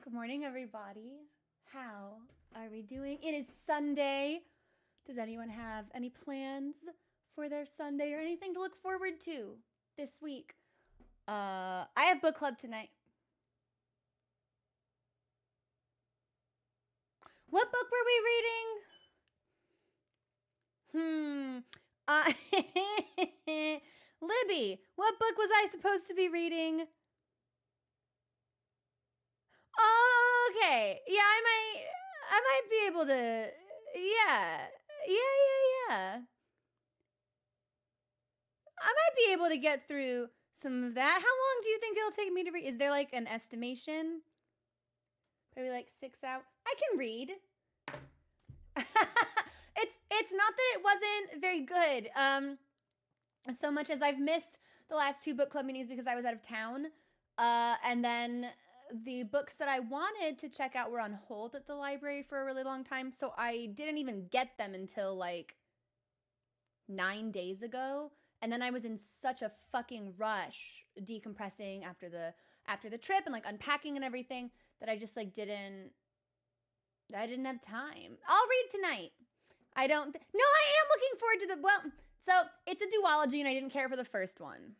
Good morning, everybody. How are we doing? It is Sunday. Does anyone have any plans for their Sunday or anything to look forward to this week? I have book club tonight. What book were we reading? Libby, what book was I supposed to be reading? Okay. Yeah, I might be able to. Yeah. Yeah. I might be able to get through some of that. How long do you think it'll take me to read? Is there like an estimation? Probably like 6 hours. I can read. It's not that it wasn't very good. So much as I've missed the last 2 book club meetings because I was out of town. And then the books that I wanted to check out were on hold at the library for a really long time, so I didn't even get them until like 9 days ago. And then I was in such a fucking rush decompressing after the trip and like unpacking and everything that I just like didn't have time. I'll read tonight. I am looking forward to so it's a duology and I didn't care for the first one.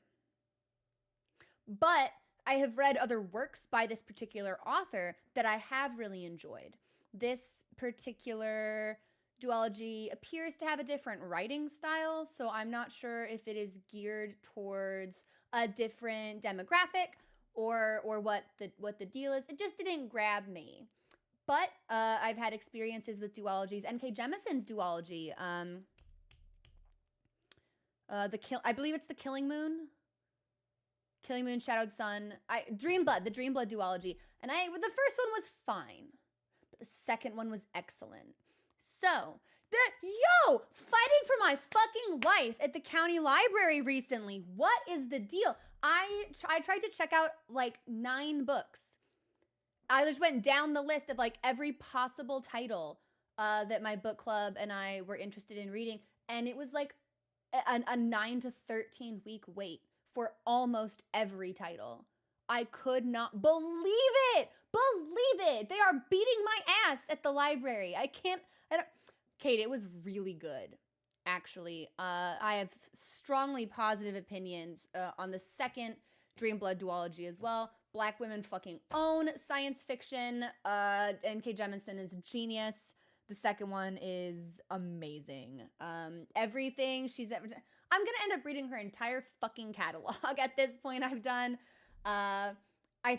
But I have read other works by this particular author that I have really enjoyed. This particular duology appears to have a different writing style, so I'm not sure if it is geared towards a different demographic or what the deal is. It just didn't grab me. But I've had experiences with duologies. N.K. Jemison's duology, I believe it's The Killing Moon, Shadowed Sun, the Dreamblood duology. And the first one was fine, but the second one was excellent. So, fighting for my fucking life at the county library recently. What is the deal? I tried to check out like 9 books. I just went down the list of like every possible title that my book club and I were interested in reading. And it was like a 9 to 13 week wait for almost every title. I could not believe it. They are beating my ass at the library. Kate, it was really good. Actually, I have strongly positive opinions on the second Dreamblood duology as well. Black women fucking own science fiction. N.K. Jemisin is a genius. The second one is amazing. Everything she's ever done. I'm gonna end up reading her entire fucking catalog at this point. I've done. I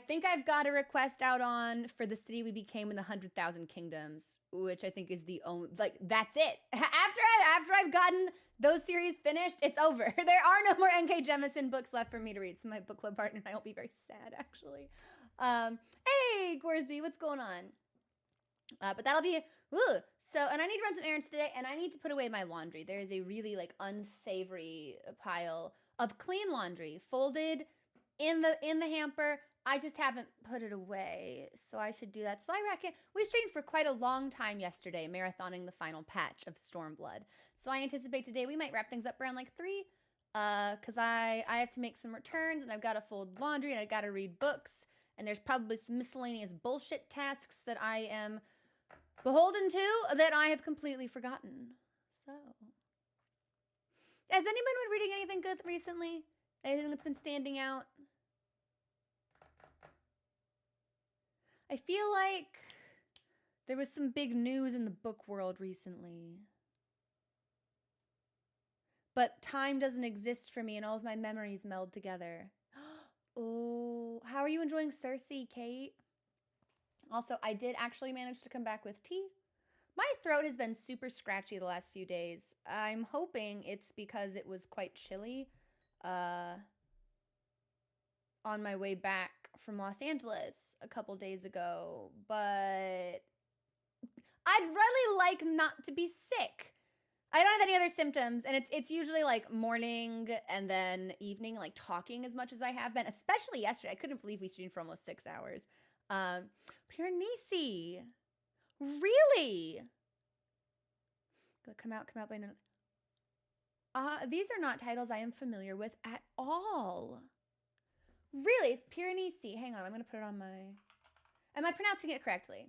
think I've got a request out on For the City We Became in the 100,000 Kingdoms, which I think is the only, like, that's it. After I've gotten those series finished, it's over. There are no more N.K. Jemisin books left for me to read. So my book club partner and I will be very sad, actually. Hey, Gorsby, what's going on? But that'll be, so, and I need to run some errands today, and I need to put away my laundry. There is a really, like, unsavory pile of clean laundry folded in the hamper. I just haven't put it away, so I should do that. So I reckon we streamed for quite a long time yesterday, marathoning the final patch of Stormblood. So I anticipate today we might wrap things up around like 3, because I have to make some returns, and I've got to fold laundry, and I've got to read books, and there's probably some miscellaneous bullshit tasks that I am beholden to that I have completely forgotten. So, has anyone been reading anything good recently? Anything that's been standing out? I feel like there was some big news in the book world recently. But time doesn't exist for me and all of my memories meld together. Oh, how are you enjoying Cersei, Kate? Also, I did actually manage to come back with tea. My throat has been super scratchy the last few days. I'm hoping it's because it was quite chilly on my way back from Los Angeles a couple days ago, but I'd really like not to be sick. I don't have any other symptoms, and it's usually like morning and then evening, like talking as much as I have been, especially yesterday. I couldn't believe we streamed for almost 6 hours. Piranesi. Really? Come out by no. These are not titles I am familiar with at all. Really? It's Piranesi. Hang on, I'm gonna put it on my. Am I pronouncing it correctly?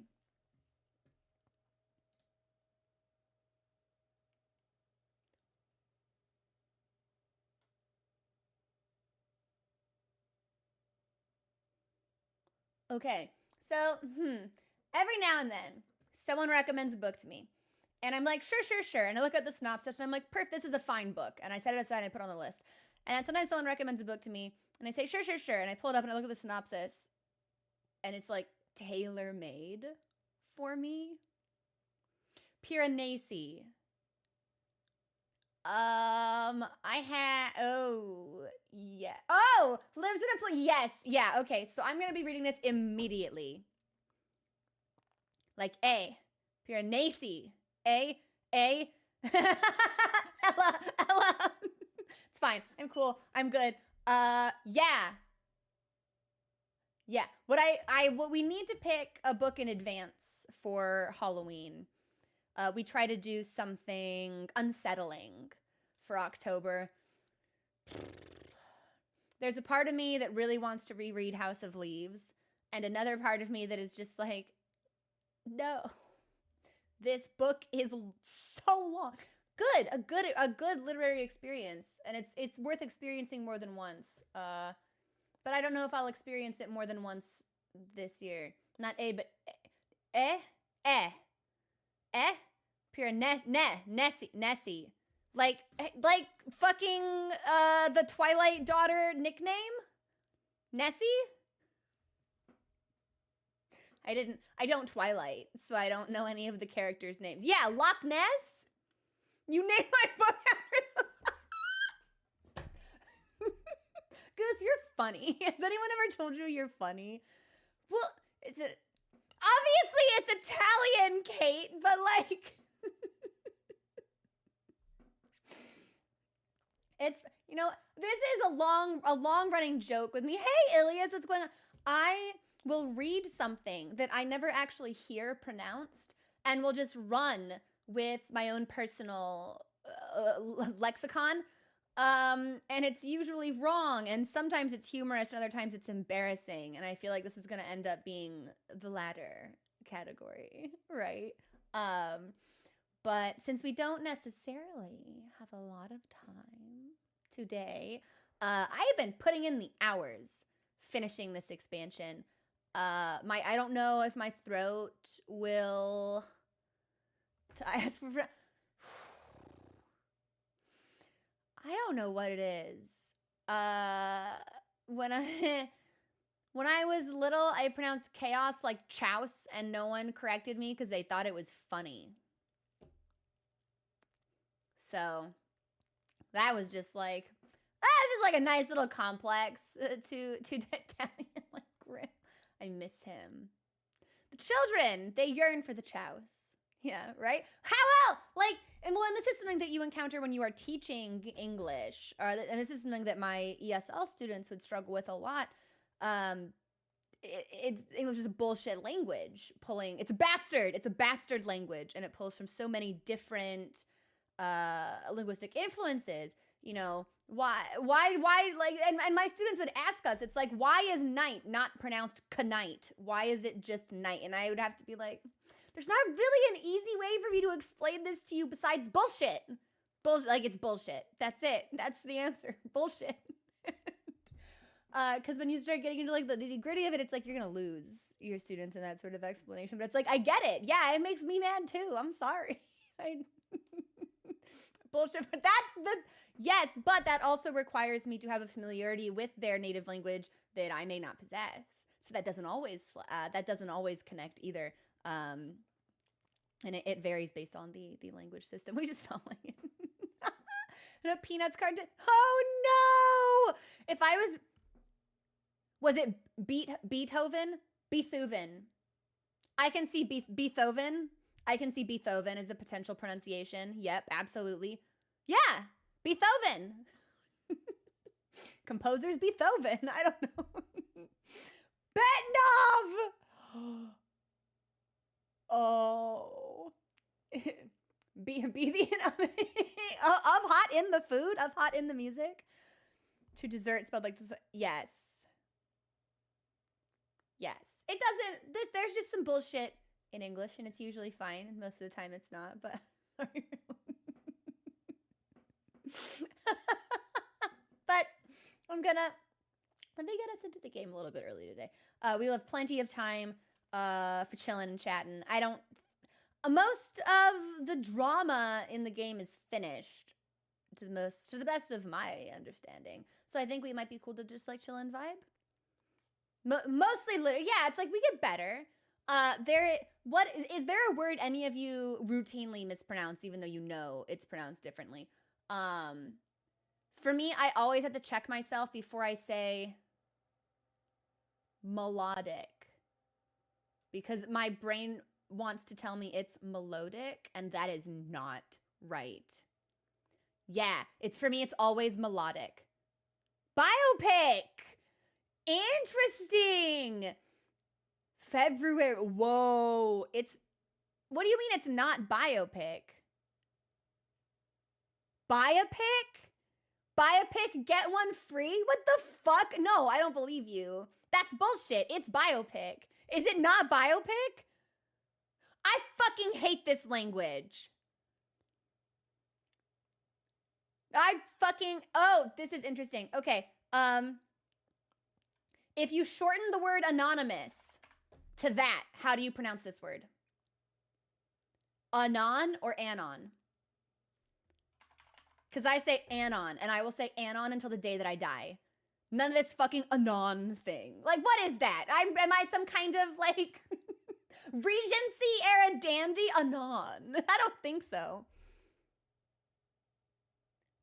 Okay, so every now and then, someone recommends a book to me, and I'm like, sure, and I look at the synopsis, and I'm like, this is a fine book, and I set it aside and I put it on the list. And then sometimes someone recommends a book to me, and I say, sure, and I pull it up and I look at the synopsis, and it's like tailor-made for me. Piranesi. Lives in a place. Yes, yeah, okay. So I'm gonna be reading this immediately. Like Piranesi. Ella. It's fine. I'm cool. I'm good. Yeah. What we need to pick a book in advance for Halloween. We try to do something unsettling for October. There's a part of me that really wants to reread House of Leaves, and another part of me that is just like, no, this book is so long. A good literary experience, and it's worth experiencing more than once. But I don't know if I'll experience it more than once this year. Not but pure Nessie. Like fucking the Twilight daughter nickname? Nessie? I don't Twilight, so I don't know any of the characters' names. Yeah, Loch Ness? You named my book after Goose, you're funny. Has anyone ever told you you're funny? Well, obviously it's Italian, Kate, but like it's, this is a long running joke with me. Hey, Ilias, what's going on? I will read something that I never actually hear pronounced and will just run with my own personal lexicon. And it's usually wrong, and sometimes it's humorous, and other times it's embarrassing, and I feel like this is going to end up being the latter category, right? But since we don't necessarily have a lot of time today, I have been putting in the hours finishing this expansion. I don't know if my throat will... I ask for... I don't know what it is. When I was little, I pronounced chaos like chouse, and no one corrected me because they thought it was funny. So that was just like a nice little complex to Italian like grim. I miss him. The children, they yearn for the chouse. Yeah, right? How else? And this is something that you encounter when you are teaching English, and this is something that my ESL students would struggle with a lot. English is a bullshit language. It's a bastard language, and it pulls from so many different linguistic influences. Why, and my students would ask us, it's like, why is night not pronounced knight? Why is it just night? And I would have to be like, there's not really an easy way for me to explain this to you besides bullshit. It's bullshit. That's it. That's the answer. Bullshit. Because when you start getting into the nitty gritty of it, it's like you're going to lose your students in that sort of explanation. But it's like, I get it. Yeah, it makes me mad too. I'm sorry. Bullshit. But yes, but that also requires me to have a familiarity with their native language that I may not possess. So that doesn't always connect either. And it varies based on the language system. We just felt like it. And a Peanuts cartoon. Oh no! If I was it Beethoven? Beethoven. I can see Beethoven. I can see Beethoven as a potential pronunciation. Yep, absolutely. Yeah, Beethoven. Composer's Beethoven. I don't know. Betnov! Oh. Be the of hot in the food, of hot in the music. To dessert spelled like this. Yes. it doesn't. There's just some bullshit in English, and it's usually fine. And most of the time, it's not. But but I'm gonna let me get us into the game a little bit early today. We'll have plenty of time for chilling and chatting. I don't. Most of the drama in the game is finished to the best of my understanding. So I think we might be cool to just like chill and vibe. Mostly, yeah. It's like we get better. What is there a word any of you routinely mispronounce, even though you know it's pronounced differently? For me, I always have to check myself before I say melodic, because my brain wants to tell me it's melodic, and that is not right. Yeah, for me, it's always melodic. Biopic! Interesting! February, whoa. What do you mean it's not biopic? Biopic? Biopic, get one free? What the fuck? No, I don't believe you. That's bullshit. It's biopic. Is it not biopic? I fucking hate this language. Oh, this is interesting. Okay. If you shorten the word anonymous to that, how do you pronounce this word? Anon or anon? Because I say anon, and I will say anon until the day that I die. None of this fucking anon thing. Like, what is that? Am I some kind of, like, Regency era dandy? Anon. I don't think so.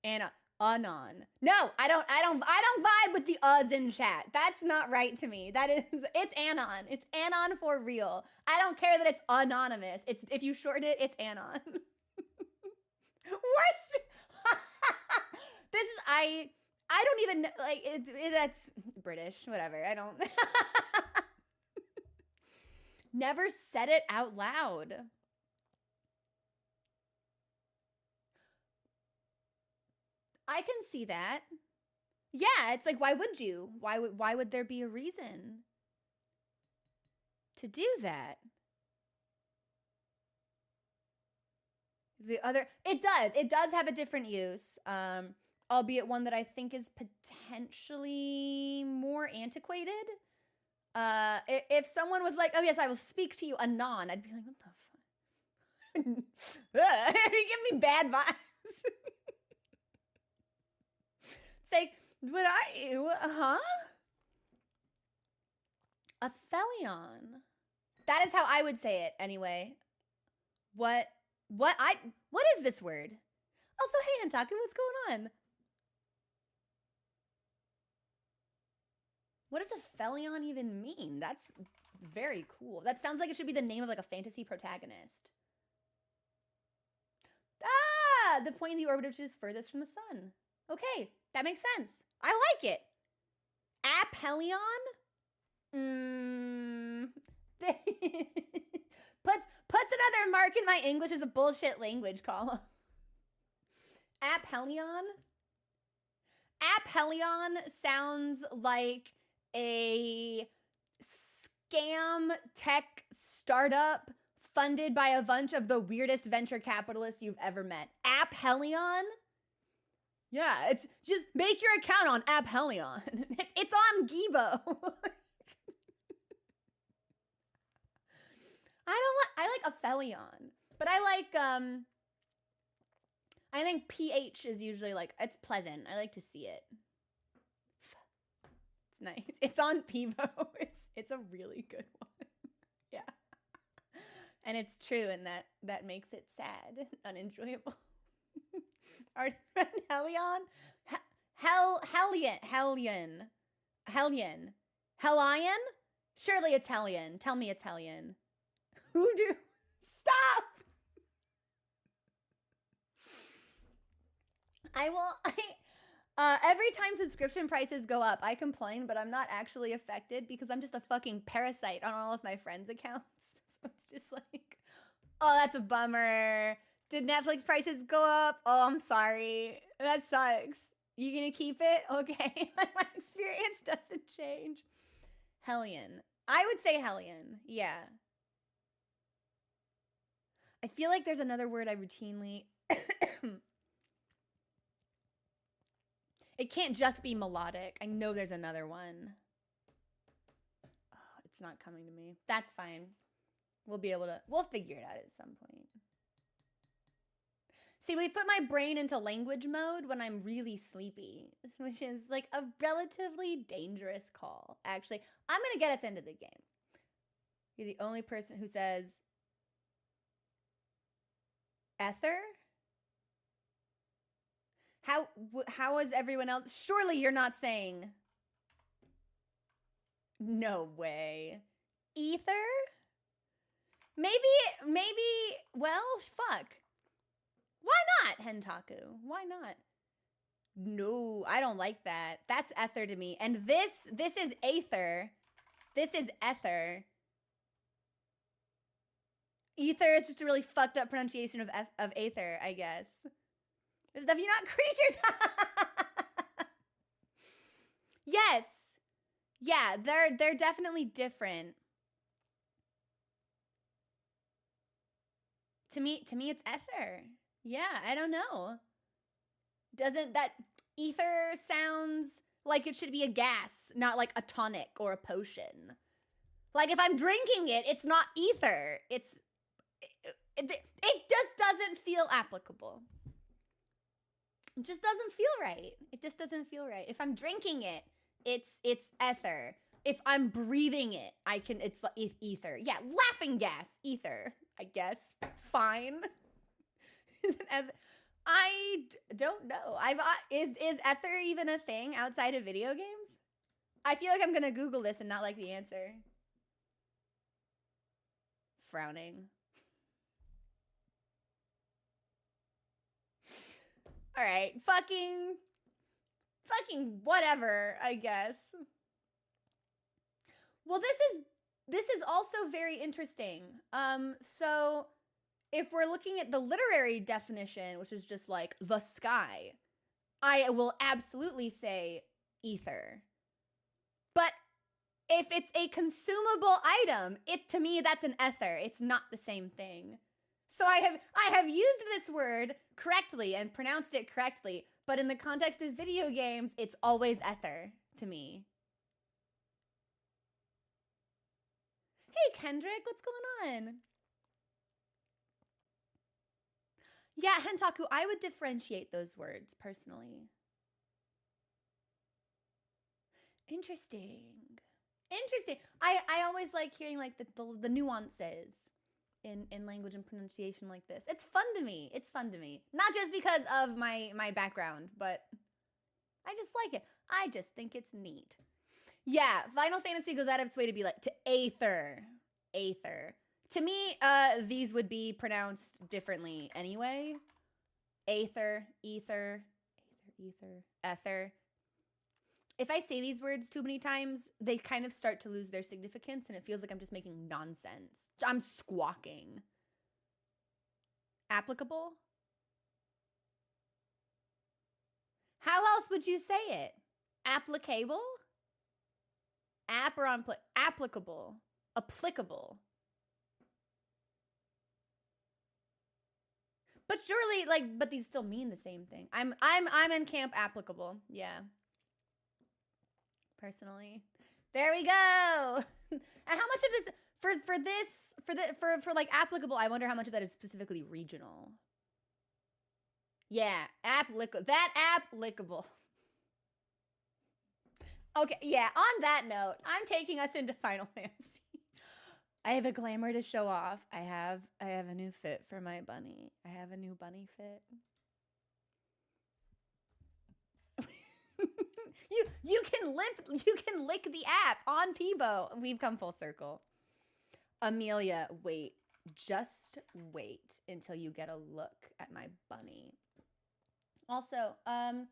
Anon. No, I don't vibe with the uhs in chat. That's not right to me. It's anon. It's anon for real. I don't care that it's anonymous. If you shorten it, it's anon. I don't even, like, that's British, whatever. I don't. Never said it out loud. I can see that. Yeah, it's like, why would you? Why would there be a reason to do that? It does have a different use, albeit one that I think is potentially more antiquated. If someone was like, oh yes, I will speak to you anon, I'd be like, what the fuck? You give me bad vibes. It's like, Aphelion. That is how I would say it anyway. What is this word? Also, hey Hantaku, what's going on? What does Aphelion even mean? That's very cool. That sounds like it should be the name of like a fantasy protagonist. Ah, the point of the orbit which is furthest from the sun. Okay, that makes sense. I like it. Aphelion? Puts another mark in my English as a bullshit language column. Aphelion? Aphelion sounds like a scam tech startup funded by a bunch of the weirdest venture capitalists you've ever met. Aphelion? Yeah, it's just make your account on Aphelion. It's on Gibo. I like Aphelion, but I think PH is usually like, it's pleasant. I like to see it. It's nice. It's on Pivo. It's a really good one. Yeah. And it's true, and that makes it sad, unenjoyable. Helion? Hellion? Surely it's Hellion. Tell me it's Hellion. Stop! Every time subscription prices go up, I complain, but I'm not actually affected because I'm just a fucking parasite on all of my friends' accounts. So it's just like, oh, that's a bummer. Did Netflix prices go up? Oh, I'm sorry. That sucks. You gonna keep it? Okay. My experience doesn't change. Hellion. I would say hellion. Yeah. I feel like there's another word I routinely. It can't just be melodic. I know there's another one. Oh, it's not coming to me. That's fine. We'll figure it out at some point. See, we put my brain into language mode when I'm really sleepy, which is like a relatively dangerous call, actually. I'm going to get us into the game. You're the only person who says ether? How is everyone else? Surely you're not saying. No way. Ether? Maybe, well, fuck. Why not, Hentaku? Why not? No, I don't like that. That's ether to me. And this is aether. This is ether. Ether is just a really fucked up pronunciation of aether, I guess. There's definitely not creatures. Yes. Yeah, they're definitely different. To me it's ether. Yeah, I don't know. Doesn't that ether sounds like it should be a gas, not like a tonic or a potion. Like if I'm drinking it, it's not ether. It just doesn't feel applicable. It just doesn't feel right. It just doesn't feel right. If I'm drinking it, it's ether. If I'm breathing it, it's ether. Yeah, laughing gas, ether, I guess. Fine. I don't know. Is ether even a thing outside of video games? I feel like I'm gonna Google this and not like the answer. Frowning. All right, fucking whatever, I guess. Well, this is also very interesting. So if we're looking at the literary definition, which is just like the sky, I will absolutely say ether. But if it's a consumable item, to me that's an ether. It's not the same thing. So I have used this word correctly and pronounced it correctly, but in the context of video games, it's always ether to me. Hey Kendrick, what's going on? Yeah, Hentaku, I would differentiate those words personally. Interesting. I always like hearing like the nuances in language and pronunciation like this. It's fun to me. Not just because of my background, but I just like it. I just think it's neat. Yeah, Final Fantasy goes out of its way to be like to aether. To me, these would be pronounced differently anyway. Aether, ether, ether. If I say these words too many times, they kind of start to lose their significance and it feels like I'm just making nonsense. I'm squawking. Applicable? How else would you say it? Applicable? App or applicable? Applicable. But surely, but these still mean the same thing. I'm in camp applicable. Yeah. Personally. There we go. And how much of this for applicable, I wonder how much of that is specifically regional. Yeah, applicable. Okay, yeah, on that note, I'm taking us into Final Fantasy. I have a glamour to show off. I have a new fit for my bunny. I have a new bunny fit. You can lick the app on Peebo. We've come full circle. Amelia, wait. Just wait until you get a look at my bunny. Also, I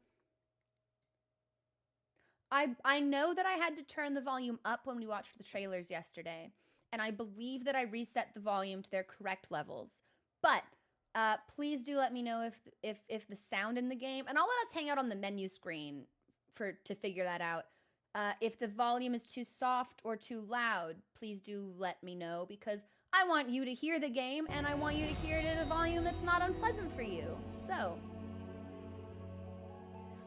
know that I had to turn the volume up when we watched the trailers yesterday, and I believe that I reset the volume to their correct levels. But please do let me know if the sound in the game, and I'll let us hang out on the menu screen to figure that out. If the volume is too soft or too loud, please do let me know, because I want you to hear the game and I want you to hear it at a volume that's not unpleasant for you. So,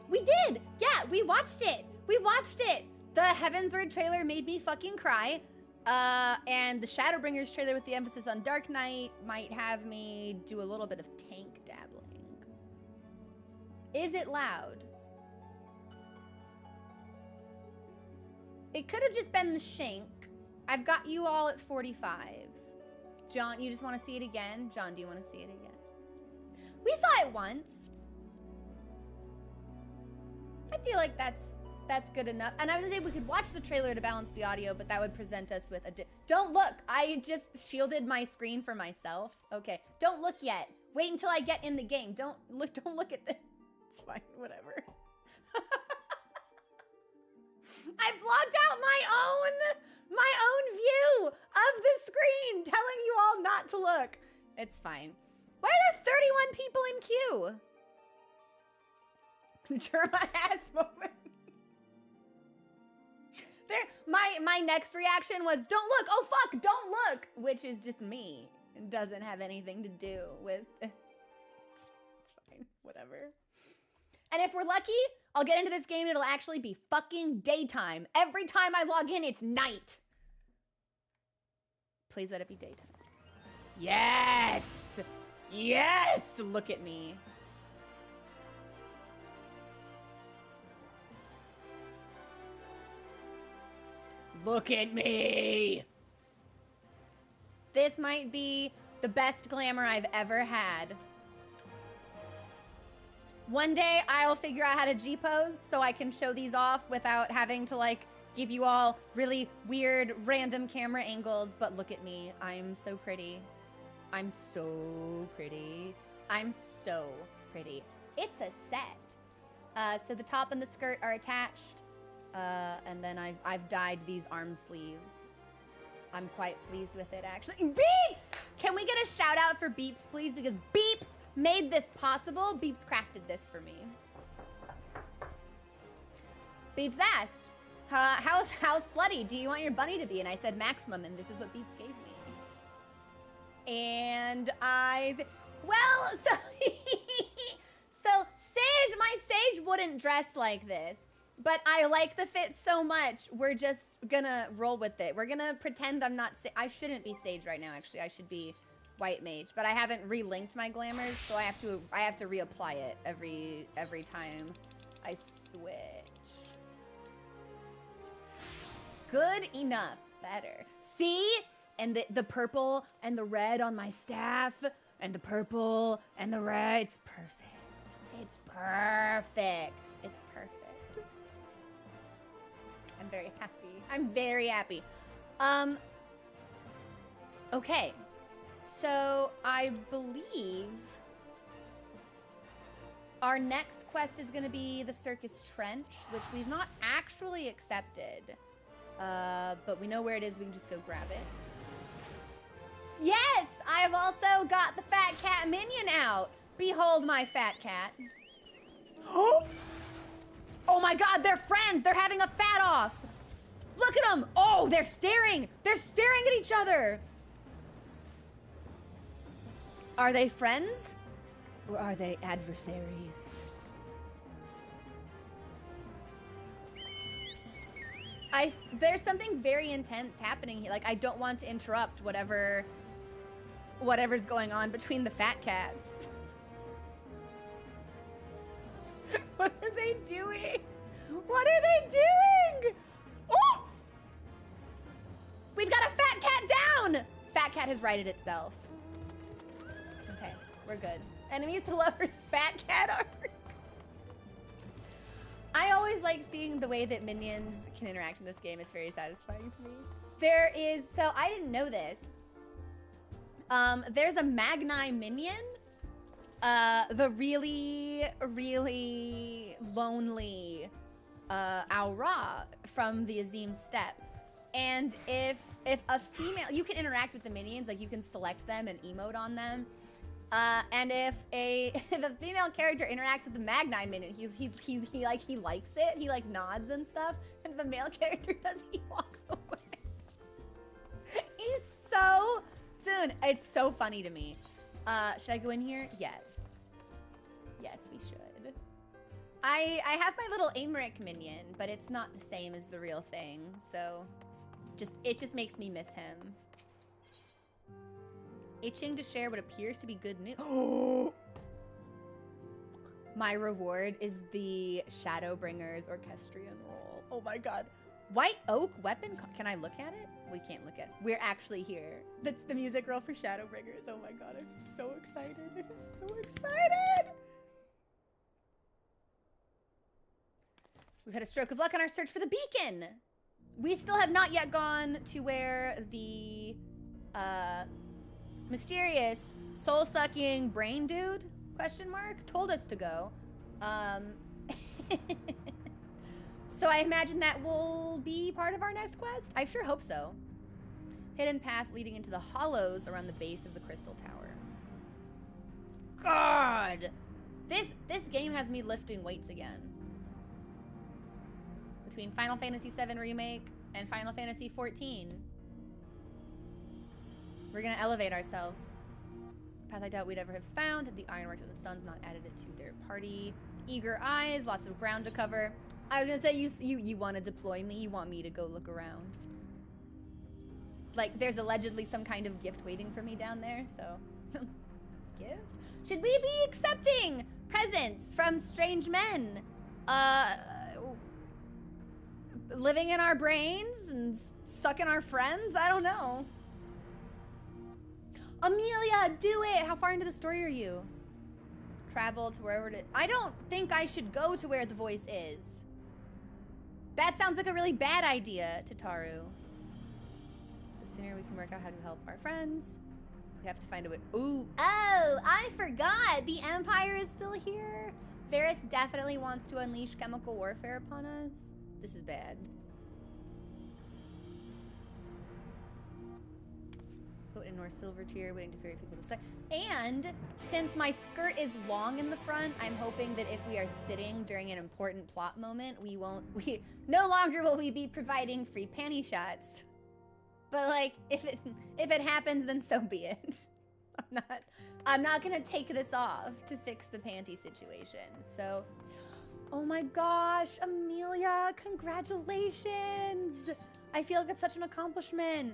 we did! Yeah, we watched it! We watched it! The Heavensward trailer made me fucking cry. And the Shadowbringers trailer with the emphasis on Dark Knight might have me do a little bit of tank dabbling. Is it loud? It could have just been the shank. I've got you all at 45. John, you just want to see it again? John, do you want to see it again? We saw it once. I feel like that's good enough. And I was gonna say we could watch the trailer to balance the audio, but that would present us with a don't look! I just shielded my screen for myself. Okay, don't look yet. Wait until I get in the game. Don't look at this. It's fine, whatever. I blocked out my own view of the screen, telling you all not to look. It's fine. Why are there 31 people in queue? Turn my ass moment. There, my next reaction was, don't look, oh fuck, don't look, which is just me. It doesn't have anything to do with, it's fine, whatever. And if we're lucky, I'll get into this game and it'll actually be fucking daytime. Every time I log in, it's night. Please let it be daytime. Yes! Yes! Look at me. Look at me! This might be the best glamour I've ever had. One day I'll figure out how to G-pose so I can show these off without having to like give you all really weird random camera angles, but look at me. I'm so pretty. I'm so pretty. I'm so pretty. It's a set. So the top and the skirt are attached. And then I've dyed these arm sleeves. I'm quite pleased with it, actually. Beeps! Can we get a shout out for Beeps, please? Because Beeps made this possible. Beeps crafted this for me. Beeps asked, how slutty do you want your bunny to be? And I said maximum, and this is what Beeps gave me. And well, so Sage, my Sage wouldn't dress like this. But I like the fit so much, we're just gonna roll with it. We're gonna pretend I'm not I shouldn't be Sage right now, actually. I should be White Mage, but I haven't re-linked my glamours, so I have to reapply it every time I switch. Good enough. Better. See? And the purple and the red on my staff, and the purple and the red. It's perfect. It's perfect. It's perfect. I'm very happy. I'm very happy. Okay. So I believe our next quest is going to be the Circus Trench, which we've not actually accepted. But we know where it is. We can just go grab it. Yes! I've also got the Fat Cat minion out. Behold my Fat Cat. Oh my god, they're friends! They're having a fat off! Look at them! Oh, they're staring! They're staring at each other! Are they friends? Or are they adversaries? There's something very intense happening here. Like, I don't want to interrupt whatever's going on between the fat cats. What are they doing? What are they doing? Oh! We've got a fat cat down! Fat cat has righted itself. Okay, we're good. Enemies to lovers, fat cat arc. I always like seeing the way that minions can interact in this game. It's very satisfying to me. There is, so I didn't know this. There's a Magni minion. The really, really lonely Aura from the Azim Steppe. And if a female, you can interact with the minions, like you can select them and emote on them. And if a if a female character interacts with the Magni Minute, he likes it. He like nods and stuff. And if a male character does, he walks away. He's so dude. It's so funny to me. Should I go in here? Yes. Yes, we should. I have my little Aymeric minion, but it's not the same as the real thing. So, it just makes me miss him. Itching to share what appears to be good news. My reward is the Shadowbringers Orchestrion roll. Oh my god. White Oak weapon. Can I look at it? We can't look at it. We're actually here. That's the music roll for Shadowbringers. Oh my god, I'm so excited. I'm so excited. We've had a stroke of luck on our search for the beacon. We still have not yet gone to where the mysterious soul-sucking brain dude, question mark, told us to go. So I imagine that will be part of our next quest. I sure hope so. Hidden path leading into the hollows around the base of the crystal tower. God! This game has me lifting weights again. Between Final Fantasy VII Remake and Final Fantasy XIV. We're gonna elevate ourselves. Path I doubt we'd ever have found had the ironworks and the suns not added it to their party. Eager eyes, lots of ground to cover. I was gonna say, you want to deploy me? You want me to go look around? Like, there's allegedly some kind of gift waiting for me down there, so... Gift? Should we be accepting presents from strange men? Living in our brains and sucking our friends? I don't know. Amelia, do it! How far into the story are you? Travel to wherever it is. I don't think I should go to where the voice is. That sounds like a really bad idea, Tataru. The sooner we can work out how to help our friends. We have to find a way. Ooh. Oh, I forgot. The Empire is still here. Varys definitely wants to unleash chemical warfare upon us. This is bad. Put in North Silver tier, waiting to ferry people to side. And since my skirt is long in the front, I'm hoping that if we are sitting during an important plot moment, we no longer will we be providing free panty shots. But like, if it happens, then so be it. I'm not gonna take this off to fix the panty situation. So, oh my gosh, Amelia, congratulations! I feel like it's such an accomplishment.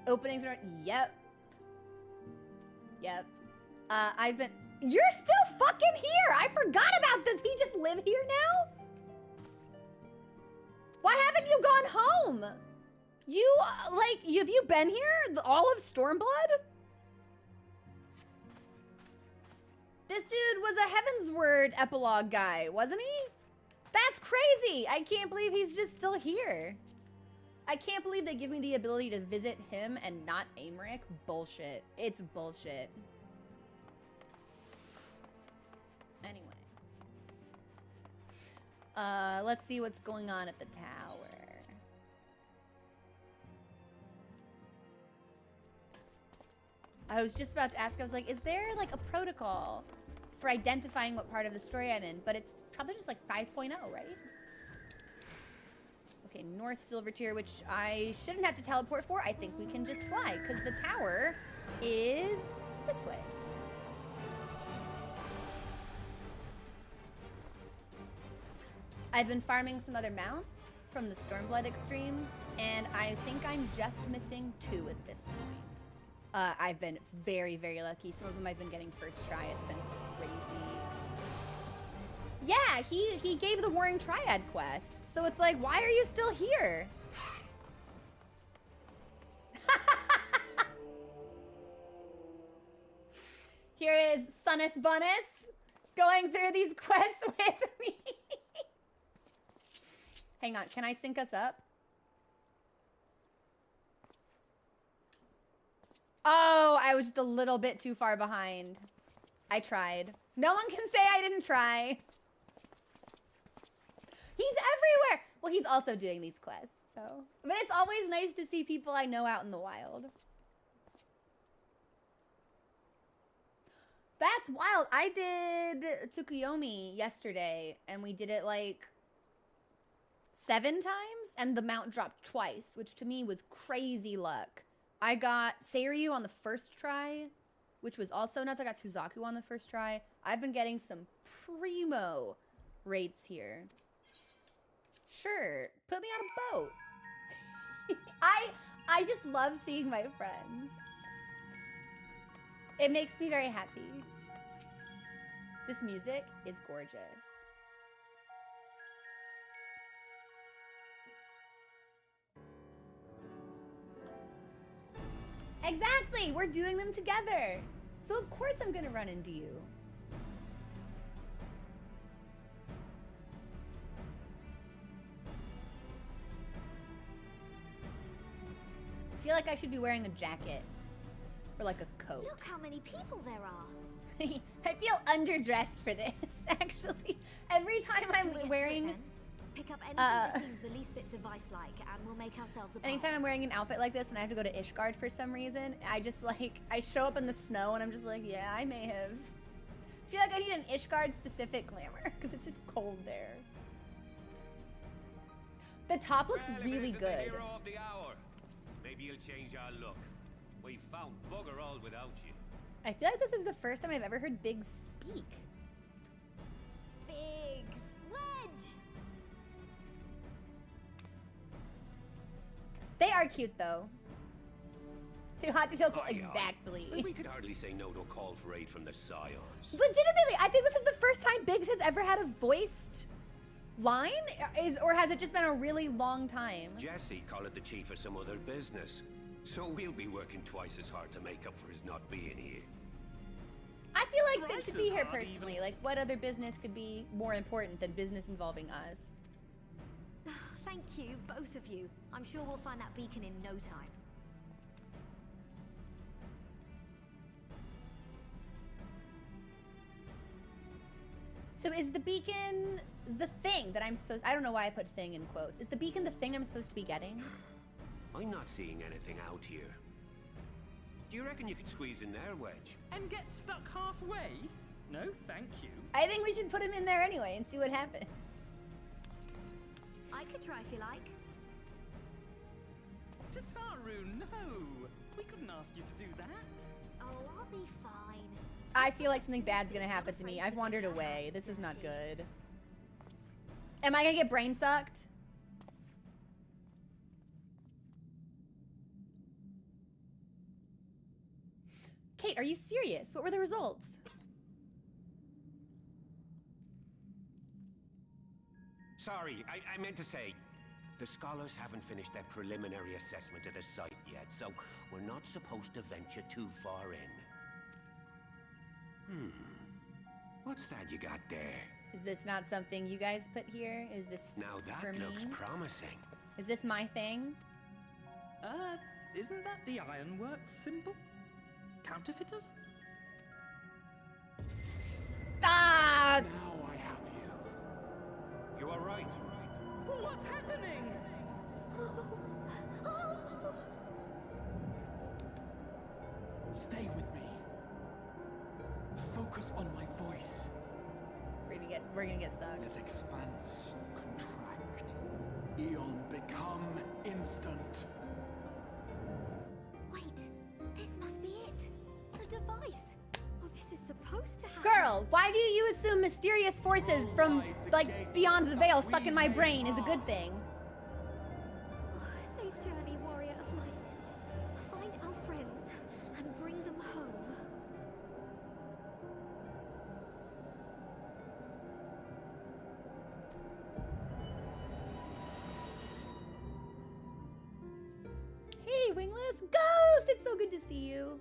Openings are, yep. You're still fucking here! I forgot about this! He just live here now? Why haven't you gone home? Have you been here? All of Stormblood? This dude was a Heavensward epilogue guy, wasn't he? That's crazy! I can't believe he's just still here. I can't believe they give me the ability to visit him and not Aymeric. Bullshit. It's bullshit. Anyway. Let's see what's going on at the tower. I was just about to ask, I was like, is there like a protocol for identifying what part of the story I'm in? But it's probably just like 5.0, right? Okay, North Silver tier, which I shouldn't have to teleport for. I think we can just fly, because the tower is this way. I've been farming some other mounts from the Stormblood extremes, and I think I'm just missing 2 at this point. I've been very, very lucky. Some of them I've been getting first try. It's been crazy. Yeah, he gave the Warring Triad quest. So it's like, why are you still here? Here is Sunnis Bunnis going through these quests with me. Hang on, can I sync us up? Oh, I was just a little bit too far behind. I tried. No one can say I didn't try. He's everywhere. Well, he's also doing these quests, so. But it's always nice to see people I know out in the wild. That's wild. I did Tsukuyomi yesterday, and we did it like 7 times, and the mount dropped twice, which to me was crazy luck. I got Seiryu on the first try, which was also nuts. I got Suzaku on the first try. I've been getting some primo rates here. Sure, put me on a boat. I just love seeing my friends. It makes me very happy. This music is gorgeous. Exactly, we're doing them together. So of course I'm gonna run into you. I feel like I should be wearing a jacket or like a coat. Look how many people there are. I feel underdressed for this, actually. Every time I'm wearing... Pick up anything that seems the least bit device-like, and we'll make ourselves a anytime I'm wearing an outfit like this and I have to go to Ishgard for some reason, I just like, I show up in the snow and I'm just like, yeah, I may have. I feel like I need an Ishgard specific glamour because it's just cold there. The top looks really good. The hero of the hour. Maybe you'll change our look. We've found bugger all without you. I feel like this is the first time I've ever heard Biggs speak. Biggs, Wedge. They are cute though. Too hot to feel cold. Exactly. We could hardly say no to a call for aid from the Scions. Legitimately, I think this is the first time Biggs has ever had a voiced line, or has it just been a really long time? Jesse called it the chief of some other business, so we'll be working twice as hard to make up for his not being here. I feel like Sid should be here personally. Like, what other business could be more important than business involving us? Thank you, both of you. I'm sure we'll find that beacon in no time. So is the beacon the thing that I'm supposed... I don't know why I put thing in quotes. Is the beacon the thing I'm supposed to be getting? I'm not seeing anything out here. Do you reckon you could squeeze in there, Wedge? And get stuck halfway? No, thank you. I think we should put him in there anyway and see what happens. I could try if you like. Tataru, no! We couldn't ask you to do that. Oh, I'll be fine. I feel like something bad's gonna happen to me. I've wandered away. This is not good. Am I gonna get brain sucked? Kate, are you serious? What were the results? Sorry, I meant to say, the scholars haven't finished their preliminary assessment of the site yet, so we're not supposed to venture too far in. What's that you got there? Is this not something you guys put here? Is this Now for that looks me? promising. Is this my thing? Isn't that the Ironworks symbol? Counterfeiters? Ah! Now I have you. You are right. What's happening? Stay with me. Focus on my voice. We're gonna get sucked. Let expanse contract. Eon become instant. Wait, this must be it. The device. Oh, this is supposed to happen. Girl, why do you assume mysterious forces from, like, beyond the veil stuck in my brain is a good thing? Safe journey, warrior of light. Find our friends and bring them home. Hey, Wingless Ghost! It's so good to see you.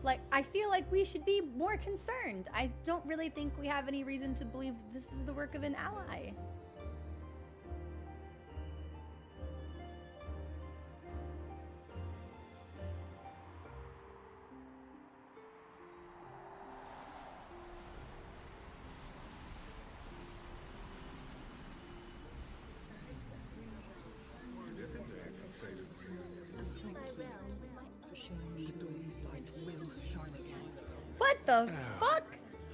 Like, I feel like we should be more concerned. I don't really think we have any reason to believe that this is the work of an ally. the fuck?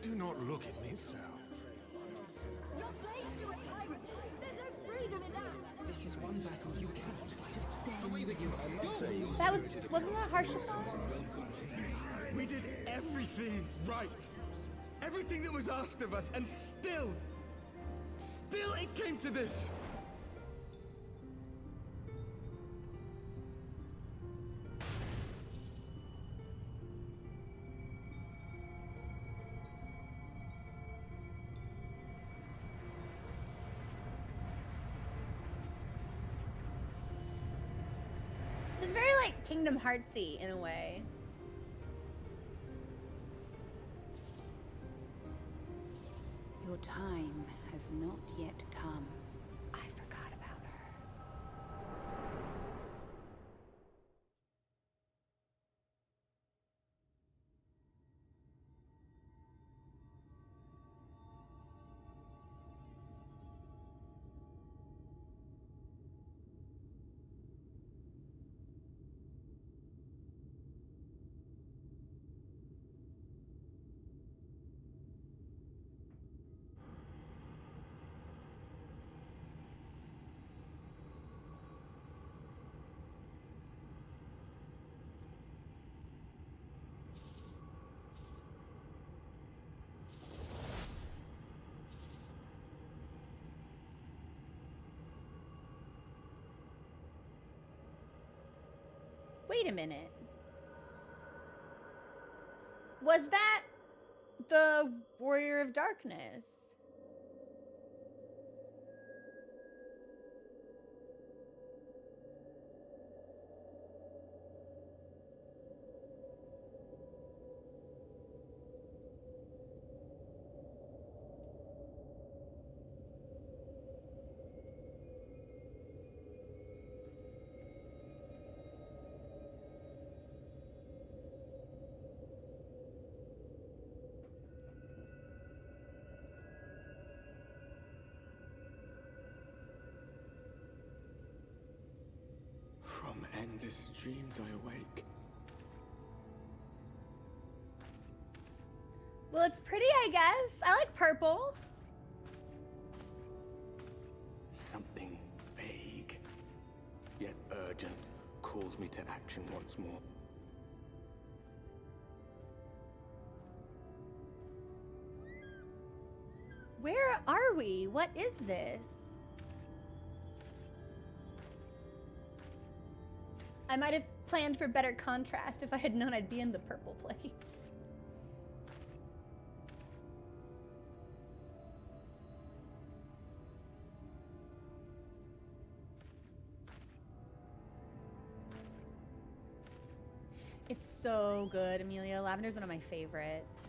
Do not look at me so. You're slaves to a tyrant. There's no freedom in that. This is one battle you cannot fight. Away with you. That wasn't that harsh enough? We did everything right. Everything that was asked of us, and still it came to this. This is very like Kingdom Heartsy in a way. Your time has not yet come. I forgot about her. Wait a minute. Was that the Warrior of Darkness? From endless dreams I awake. Well, it's pretty, I guess. I like purple. Something vague, yet urgent, calls me to action once more. Where are we? What is this? I might have planned for better contrast if I had known I'd be in the purple place. It's so good, Amelia. Lavender's one of my favorites.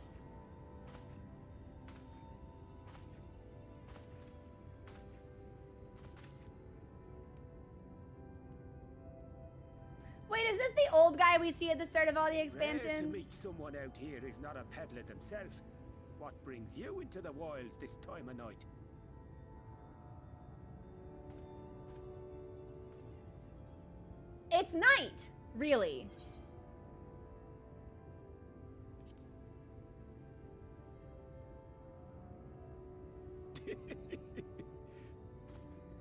Wait, is this the old guy we see at the start of all the Rare to expansions? meet someone out here who's not a peddler themselves. What brings you into the wilds this time of night? It's night, really.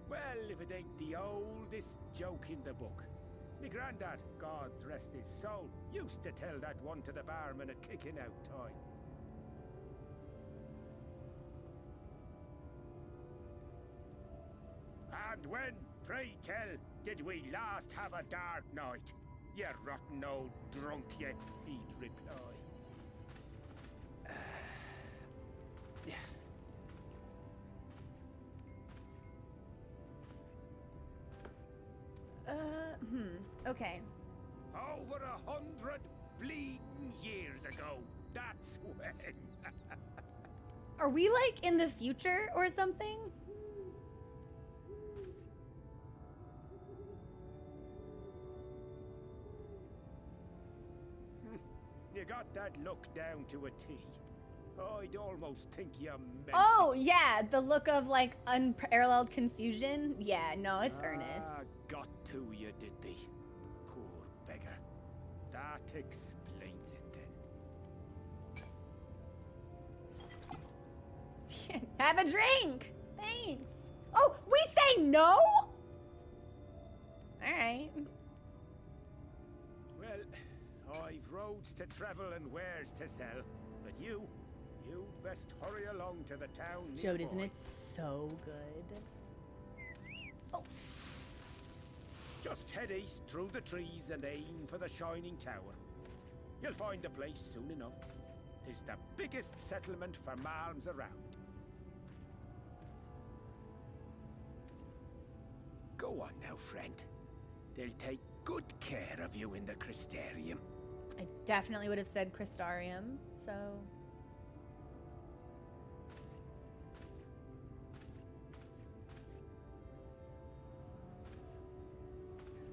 Well, if it ain't the oldest joke in the book. Me granddad, God's rest his soul, used to tell that one to the barman at kicking out time. And when, pray tell, did we last have a dark night? You rotten old drunk, you, he'd reply. Okay. Over 100 bleeding years ago, that's when. Are we like in the future or something? You got that look down to a T. I'd almost think you meant Oh, it. yeah, the look of like unparalleled confusion. Yeah, no, it's earnest. Got to you, did they? Poor beggar. That explains it then. Have a drink. Thanks. Oh, we say no? All right. Well, I've roads to travel and wares to sell, but you'd best hurry along to the town Jode, isn't nearby. it so good? Oh. Just head east through the trees and aim for the Shining Tower. You'll find the place soon enough. 'Tis the biggest settlement for malms around. Go on now, friend. They'll take good care of you in the Crystarium. I definitely would have said Crystarium, so...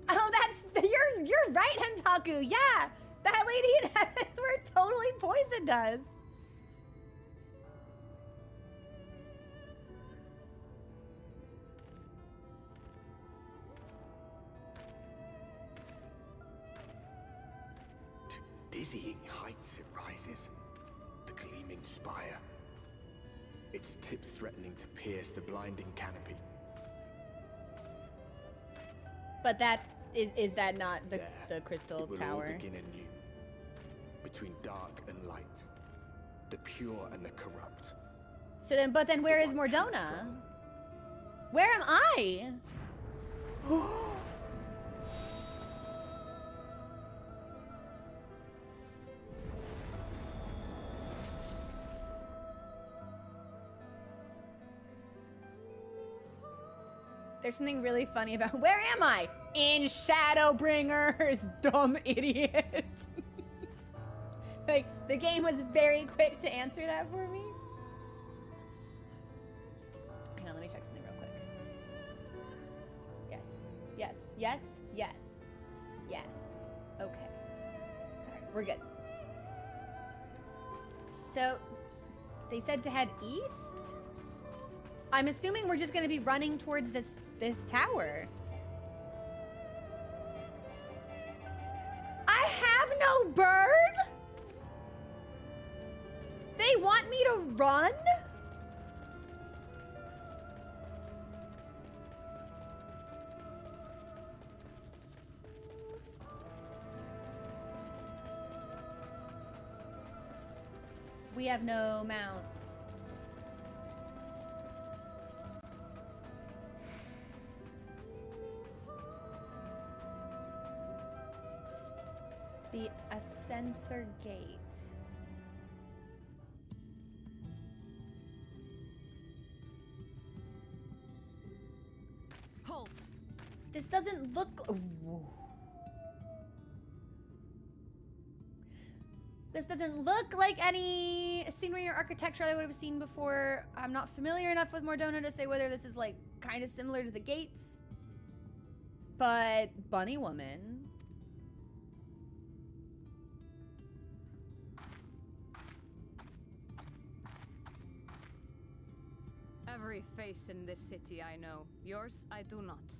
Oh, that's... You're right, Hentaku! Yeah! That lady in Heaven's Word totally poisoned us! To dizzying heights it rises. The gleaming spire. Its tip threatening to pierce the blinding canopy. But that... Is that not the There, crystal it will tower? all begin anew. Between dark and light. The pure and the corrupt. So then, but then where is one true Mordona? struggle. Where am I? There's something really funny about where am I? In Shadowbringers, dumb idiot. Like, the game was very quick to answer that for me. Hang on, let me check something real quick. Yes, yes, yes, yes, yes. Okay. Sorry, we're good. So, they said to head east? I'm assuming we're just gonna be running towards this tower. I have no bird? They want me to run? We have no mounts. The Ascensor Gate. Halt! This doesn't look... Ooh. This doesn't look like any scenery or architecture I would have seen before. I'm not familiar enough with Mordona to say whether this is like kind of similar to the gates. But Bunny Woman. Every face in this city I know. Yours, I do not.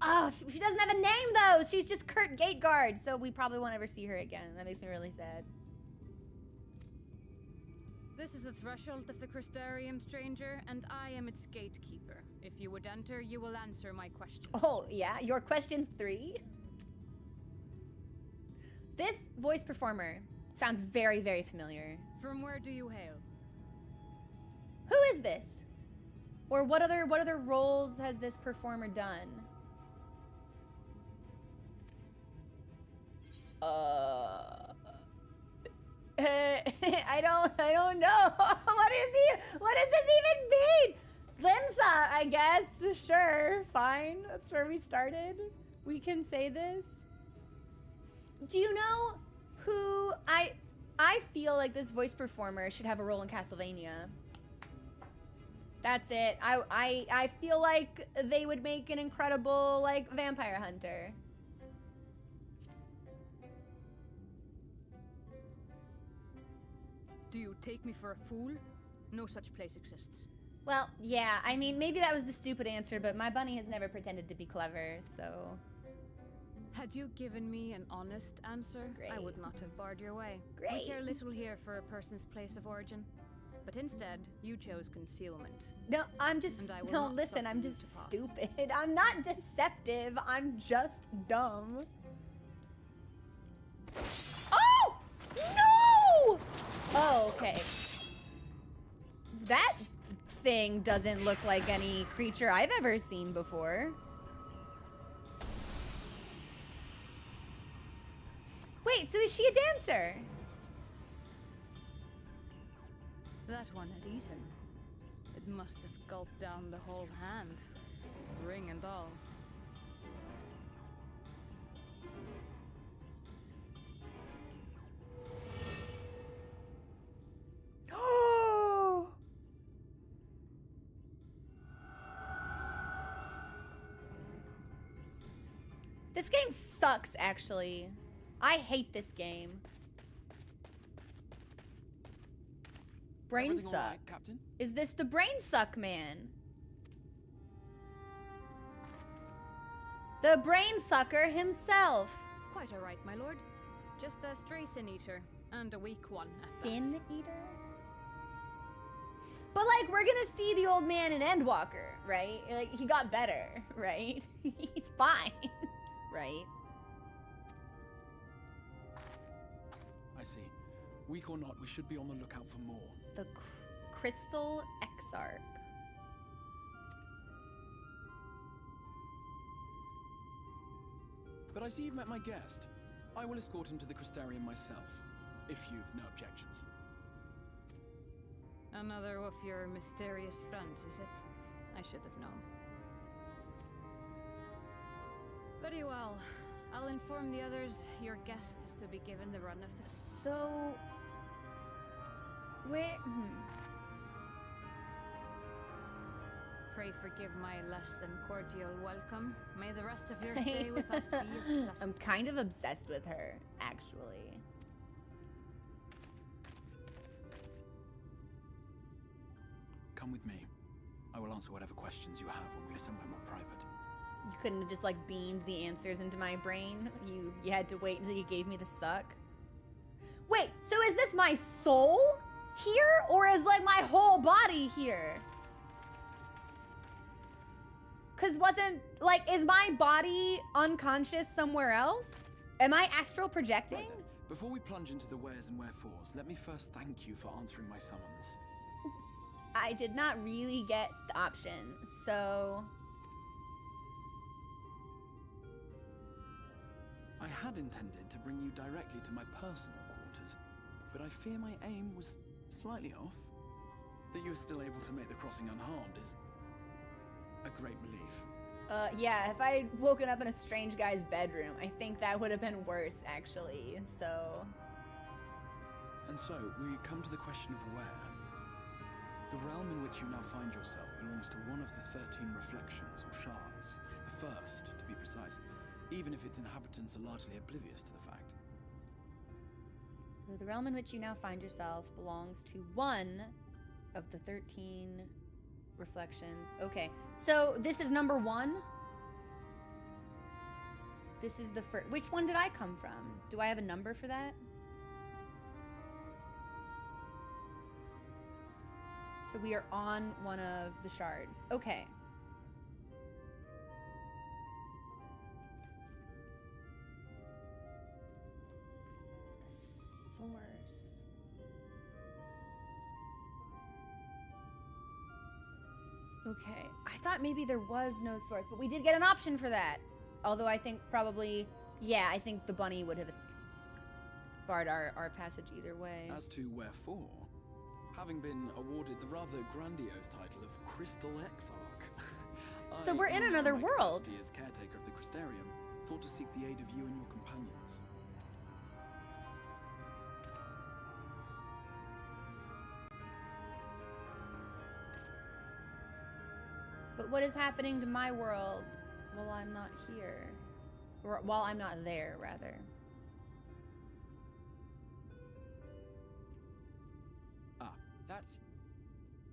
Oh, she doesn't have a name though. She's just Kurt Gateguard, so we probably won't ever see her again. That makes me really sad. This is the threshold of the Crystarium, stranger, and I am its gatekeeper. If you would enter, you will answer my questions. Oh, yeah? Your question's 3? This voice performer sounds very, very familiar. From where do you hail? Who is this? Or what other roles has this performer done? I don't know. What does this even mean? Limsa, I guess. Sure, fine. That's where we started. We can say this. Do you know who I feel like this voice performer should have a role in Castlevania. That's it. I feel like they would make an incredible like vampire hunter. Do you take me for a fool? No such place exists. Well, yeah, I mean, maybe that was the stupid answer, but my bunny has never pretended to be clever, so... Had you given me an honest answer, Great. I would not have barred your way. Great. We care little here for a person's place of origin. But instead, you chose concealment. No, I'm just, And I will no, not listen, suffer I'm you just to pass. stupid. I'm not deceptive. I'm just dumb. Oh! No! Oh, okay. That thing doesn't look like any creature I've ever seen before. Wait, so is she a dancer? That one had eaten. It must have gulped down the whole hand, ring and all. Oh! This game sucks, actually. I hate this game. Brain Everything all suck. right, Captain? Is this the brain suck man? The brain sucker himself. Quite all right, my lord. Just a stray sin eater, and a weak one at that. Sin eater? But like, we're gonna see the old man in Endwalker, right? Like, he got better, right? He's fine, right? I see. Weak or not, we should be on the lookout for more. The Crystal Exarch. But I see you've met my guest. I will escort him to the Crystarium myself, if you've no objections. Another of your mysterious friends, is it? I should have known. Very well. I'll inform the others your guest is to be given the run of the... So... Where... Pray forgive my less than cordial welcome. May the rest of your stay with us be a pleasant... I'm kind of obsessed with her, actually. Come with me. I will answer whatever questions you have when we are somewhere more private. You couldn't have just like beamed the answers into my brain. You had to wait until you gave me the suck. Wait, so is this my soul here, or is like my whole body here? Cause wasn't like, is my body unconscious somewhere else? Am I astral projecting? Right then. Before we plunge into the wheres and wherefores, let me first thank you for answering my summons. I did not really get the option, so... I had intended to bring you directly to my personal quarters, but I fear my aim was slightly off. That you were still able to make the crossing unharmed is a great relief. Yeah, if I'd woken up in a strange guy's bedroom, I think that would have been worse, actually, so... And so, we come to the question of where. The realm in which you now find yourself belongs to one of the 13 reflections, or shards. The first, to be precise, even if its inhabitants are largely oblivious to the fact. The realm in which you now find yourself belongs to one of the 13 reflections. Okay, so this is number 1? This is the first. Which one did I come from? Do I have a number for that? So we are on one of the shards. Okay. The source. Okay. I thought maybe there was no source, but we did get an option for that. Although I think probably, yeah, I think the bunny would have barred our passage either way. As to wherefore, having been awarded the rather grandiose title of Crystal Exarch, So we're in another world. As caretaker of the Crystarium, thought to seek the aid of you and your companions. But what is happening to my world while I'm not here? Or while I'm not there, rather. Ah, that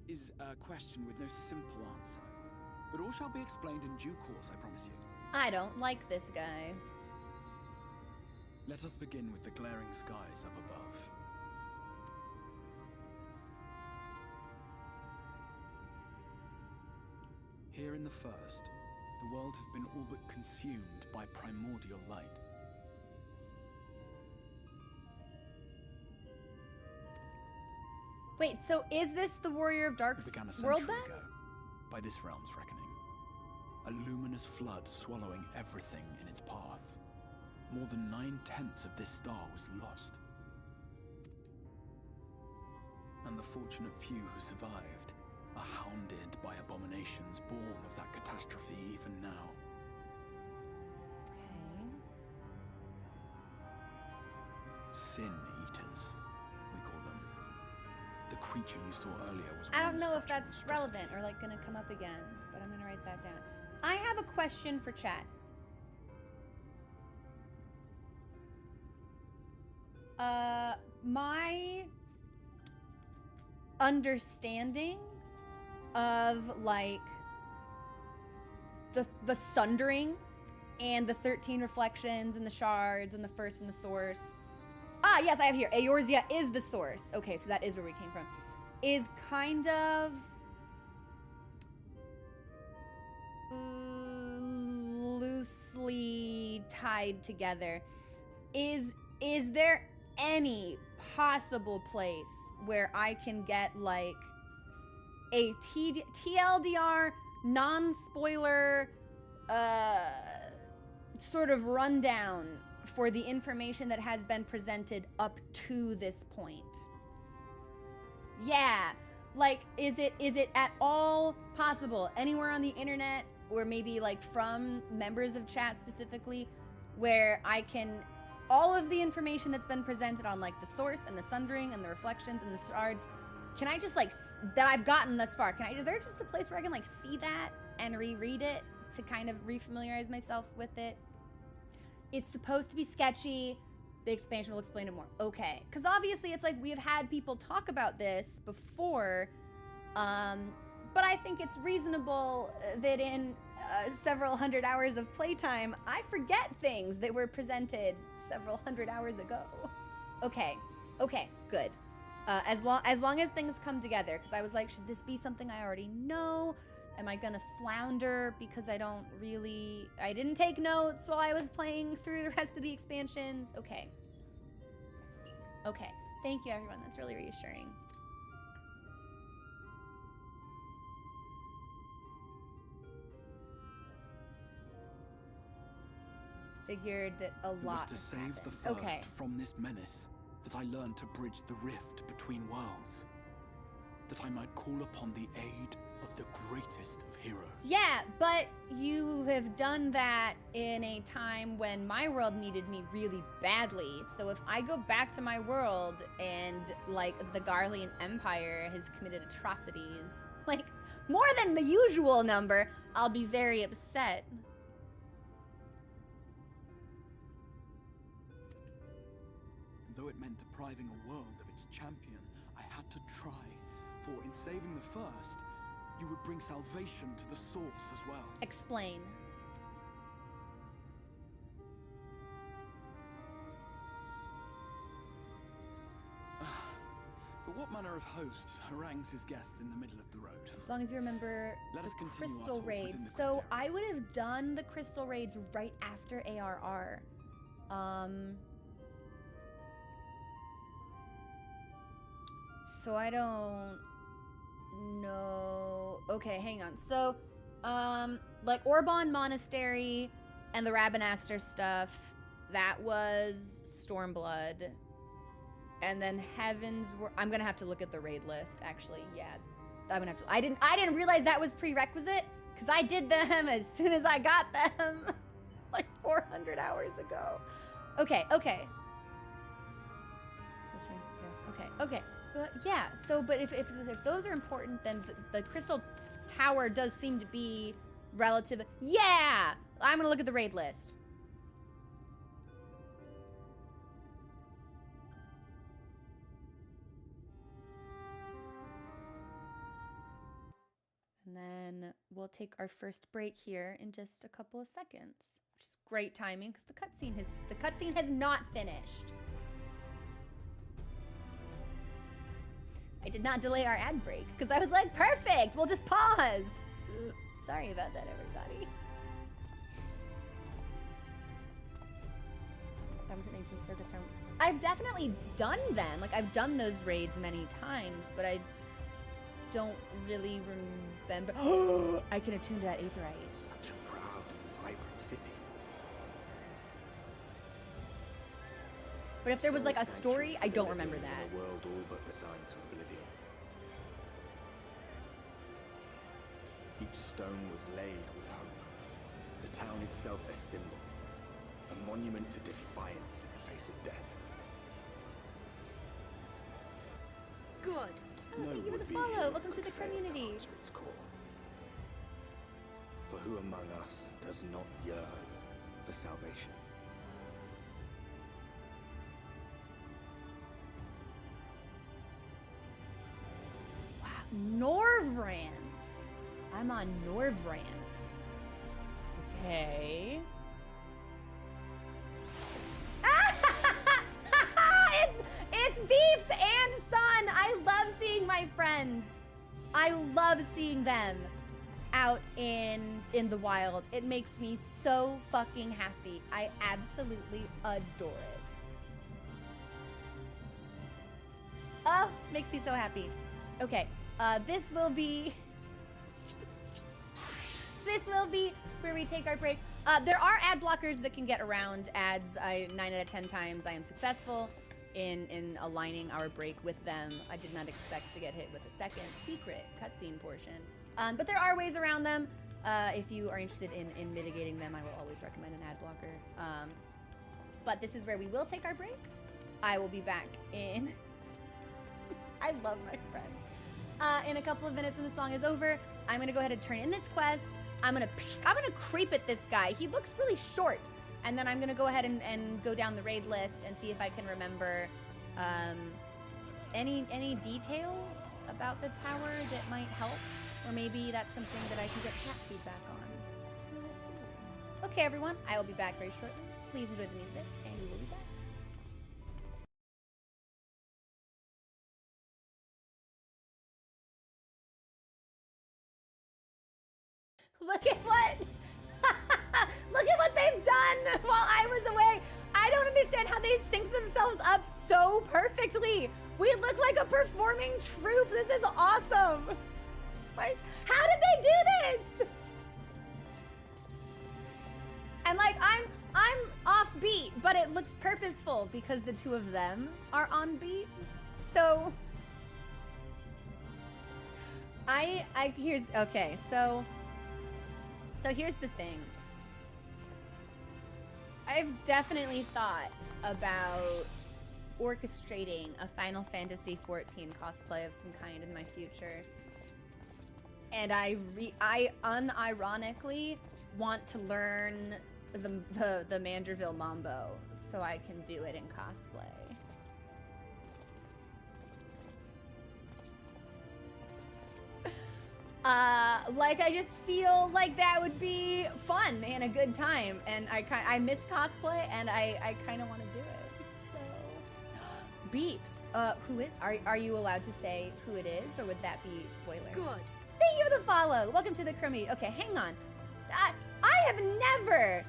is a question with no simple answer. But all shall be explained in due course, I promise you. I don't like this guy. Let us begin with the glaring skies up above. Here in the first, the world has been all but consumed by primordial light. Wait, so is this the Warrior of It Dark's began a world century then? ago, by this realm's reckoning. A luminous flood swallowing everything in its path. More than 9/10 of this star was lost. And the fortunate few who survived are hounded by abominations born of that catastrophe even now. Okay. Sin eaters, we call them. The creature you saw earlier was I don't one know if such that's monstrosity. relevant or like gonna come up again, but I'm gonna write that down. I have a question for chat. My understanding of like the sundering and the 13 reflections and the shards and the first and the source. Ah, yes, I have here. Eorzea is the source. Okay, so that is where we came from. Is kind of loosely tied together. Is there any possible place where I can get like a TLDR non-spoiler sort of rundown for the information that has been presented up to this point? Yeah, like is it at all possible anywhere on the internet, or maybe like from members of chat specifically, where I can, all of the information that's been presented on like the source and the sundering and the reflections and the shards, can I just like, that I've gotten thus far, is there just a place where I can like see that and reread it to kind of refamiliarize myself with it? It's supposed to be sketchy. The expansion will explain it more. Okay, because obviously it's like we've had people talk about this before, but I think it's reasonable that in several hundred hours of playtime, I forget things that were presented several hundred hours ago. Okay, good. As long as things come together, because I was like, should this be something I already know? Am I gonna flounder because I didn't take notes while I was playing through the rest of the expansions? Okay. Thank you, everyone. That's really reassuring. Figured that a It was lot to has save the happened. first Okay. from this menace that I learned to bridge the rift between worlds. That I might call upon the aid of the greatest of heroes. Yeah, but you have done that in a time when my world needed me really badly. So if I go back to my world and, like, the Garlean Empire has committed atrocities, like, more than the usual number, I'll be very upset. Though it meant depriving a world of its champion, I had to try. For in saving the first, you would bring salvation to the source as well. Explain. But what manner of host harangues his guests in the middle of the road? As long as you remember Let us the continue our crystal talk raids. within the So Crystarium. I would have done the crystal raids right after ARR. So I don't know. Okay, hang on. So, like Orbon Monastery and the Rabanastre stuff, that was Stormblood. And then Heavens were, I'm gonna have to look at the raid list, actually. Yeah, I'm gonna have to. I didn't realize that was prerequisite, because I did them as soon as I got them, like 400 hours ago. Okay. But yeah, so, but if those are important, then the Crystal Tower does seem to be relative. Yeah! I'm gonna look at the raid list. And then we'll take our first break here in just a couple of seconds, which is great timing because the cutscene has not finished. I did not delay our ad break because I was like, perfect, we'll just pause. Sorry about that, everybody. Downton Ancient Circus Town. I've definitely done them. Like, I've done those raids many times, but I don't really remember. I can attune to that aetheryte. Such a proud and vibrant city. But if there was like a So story, I sanctuary don't for the remember living that. in a world all but resigned to oblivion. Each stone was laid with hope. The town itself a symbol, a monument to defiance in the face of death. Good. No thank you for the would-be follow. hero Welcome to would the fail community. answer its call. For who among us does not yearn for salvation? Norvrand. I'm on Norvrand. Okay. it's Beeps and Sun. I love seeing my friends. I love seeing them out in the wild. It makes me so fucking happy. I absolutely adore it. Oh, makes me so happy. Okay, this will be where we take our break. There are ad blockers that can get around ads. 9 out of 10 times I am successful in aligning our break with them. I did not expect to get hit with a second secret cutscene portion. But there are ways around them. If you are interested in mitigating them, I will always recommend an ad blocker. But this is where we will take our break. I will be back in... I love my friends. In a couple of minutes when the song is over, I'm gonna go ahead and turn in this quest. I'm gonna creep at this guy. He looks really short. And then I'm gonna go ahead and go down the raid list and see if I can remember any details about the tower that might help. Or maybe that's something that I can get chat feedback on. We'll see. Okay, everyone, I will be back very shortly. Please enjoy the music, and we will be back. Look at what look at what they've done while I was away. I don't understand how they synced themselves up so perfectly. We look like a performing troupe. This is awesome. Like, how did they do this? And like, I'm off beat, but it looks purposeful because the two of them are on beat. So So here's the thing. I've definitely thought about orchestrating a Final Fantasy XIV cosplay of some kind in my future. And I unironically want to learn the Manderville Mambo so I can do it in cosplay. Like, I just feel like that would be fun and a good time, and I miss cosplay, and I kind of want to do it. So, Beeps, who is? Are you allowed to say who it is, or would that be spoilers? Good. Thank you for the follow. Welcome to the crewmate. Okay, hang on. I have never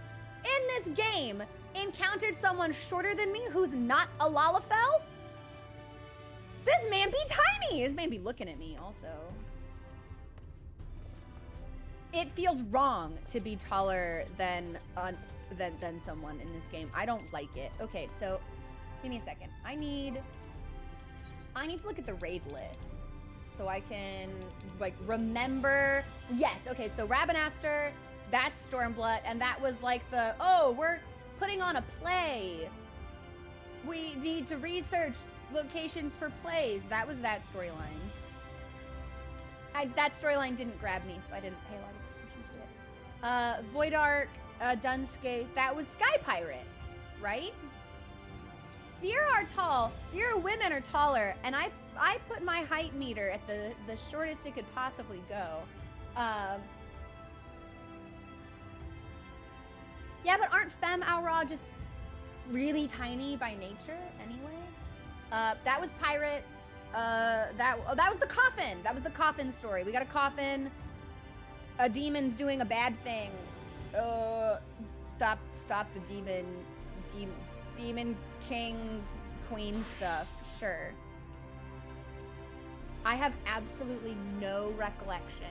in this game encountered someone shorter than me who's not a Lalafell. This man be tiny. This man be looking at me also. It feels wrong to be taller than someone in this game. I don't like it. Okay, so give me a second. I need to look at the raid list so I can like remember. Yes, okay, so Rabanastre, that's Stormblood, and that was like we're putting on a play. We need to research locations for plays. That was that storyline. That storyline didn't grab me, so I didn't pay a lot of attention to it. Void Ark, Dunscape, that was Sky Pirates, right? Vera women are taller, and I put my height meter at the shortest it could possibly go. Yeah, but aren't Femme Aura just really tiny by nature anyway? That was Pirates. That was the coffin. That was the coffin story. We got a coffin. a demon's doing a bad thing. Stop the demon king queen stuff. Sure. I have absolutely no recollection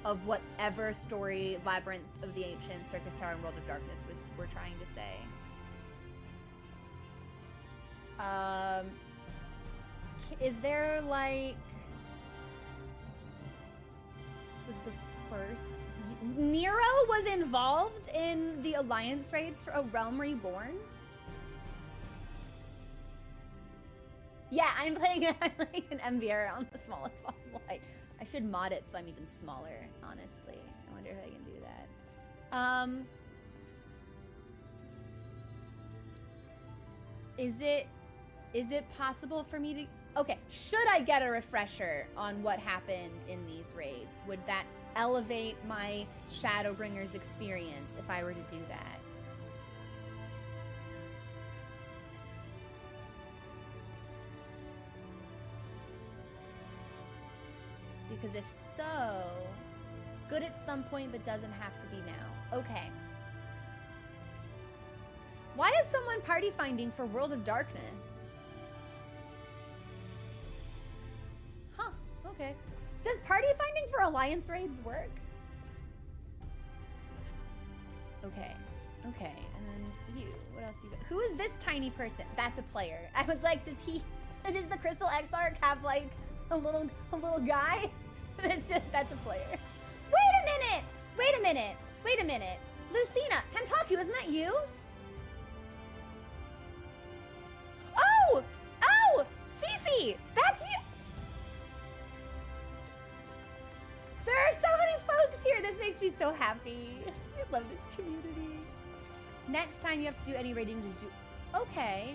of whatever story Labyrinth of the Ancient, Circus Tower, and World of Darkness were trying to say. Is there like... Was the first... Nero was involved in the Alliance raids for A Realm Reborn? Yeah, I'm playing an MVR on the smallest possible height. I should mod it so I'm even smaller, honestly. I wonder if I can do that. Is it possible for me to... Okay, should I get a refresher on what happened in these raids? Would that elevate my Shadowbringers experience if I were to do that? Because if so, good at some point, but doesn't have to be now. Okay. Why is someone party finding for World of Darkness? Huh, okay. Does party finding for Alliance raids work? Okay, okay, and then you, what else you got? Who is this tiny person? That's a player. I was like, does the Crystal Exarch have like a little guy? That's a player. Wait a minute! Lucina, Hentaku, isn't that you? Oh! Cece! That's you! There are so many folks here. This makes me so happy. I love this community. Next time you have to do any raiding, just do... Okay.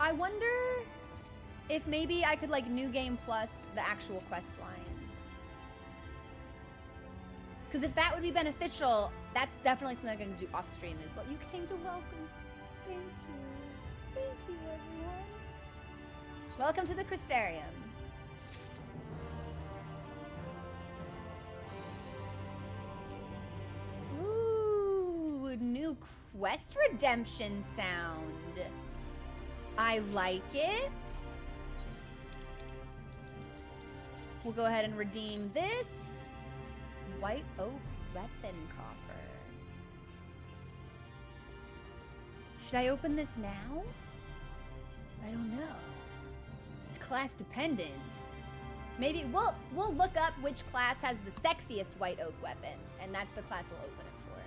I wonder if maybe I could like New Game Plus the actual quest lines. Because if that would be beneficial, that's definitely something I can do off stream as well. You came to welcome. Thank you, everyone. Welcome to the Crystarium. Ooh, new quest redemption sound. I like it. We'll go ahead and redeem this. White oak weapon coffer. Should I open this now? I don't know. It's class dependent. Maybe we'll look up which class has the sexiest white oak weapon, and that's the class we'll open it for.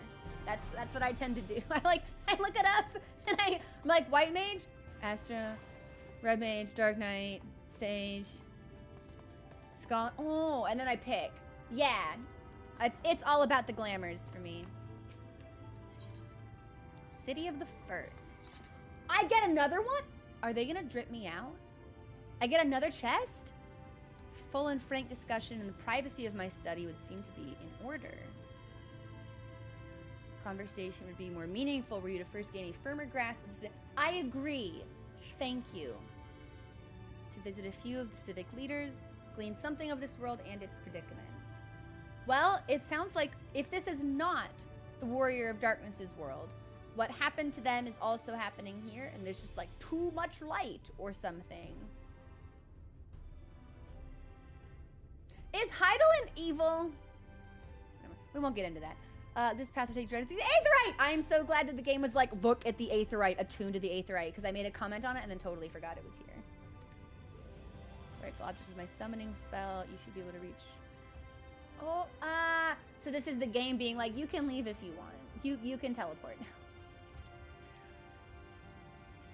That's what I tend to do. I look it up and I'm like, white mage, Astra, red mage, dark knight, sage, skull. Oh, and then I pick. Yeah, it's all about the glamours for me. City of the First. I get another one? Are they gonna drip me out? I get another chest? Full and frank discussion in the privacy of my study would seem to be in order. Conversation would be more meaningful were you to first gain a firmer grasp of the... I agree. Thank you. To visit a few of the civic leaders, glean something of this world and its predicament. Well, it sounds like if this is not the Warrior of Darkness's world, what happened to them is also happening here, and there's just like too much light or something. Is Heidelin evil? We won't get into that. This path will take you right to the Aetheryte! I'm so glad that the game was like, look at the Aetheryte, attuned to the Aetheryte, because I made a comment on it and then totally forgot it was here. Rightful object is my summoning spell. You should be able to reach... Oh, so this is the game being like, you can leave if you want. You can teleport now.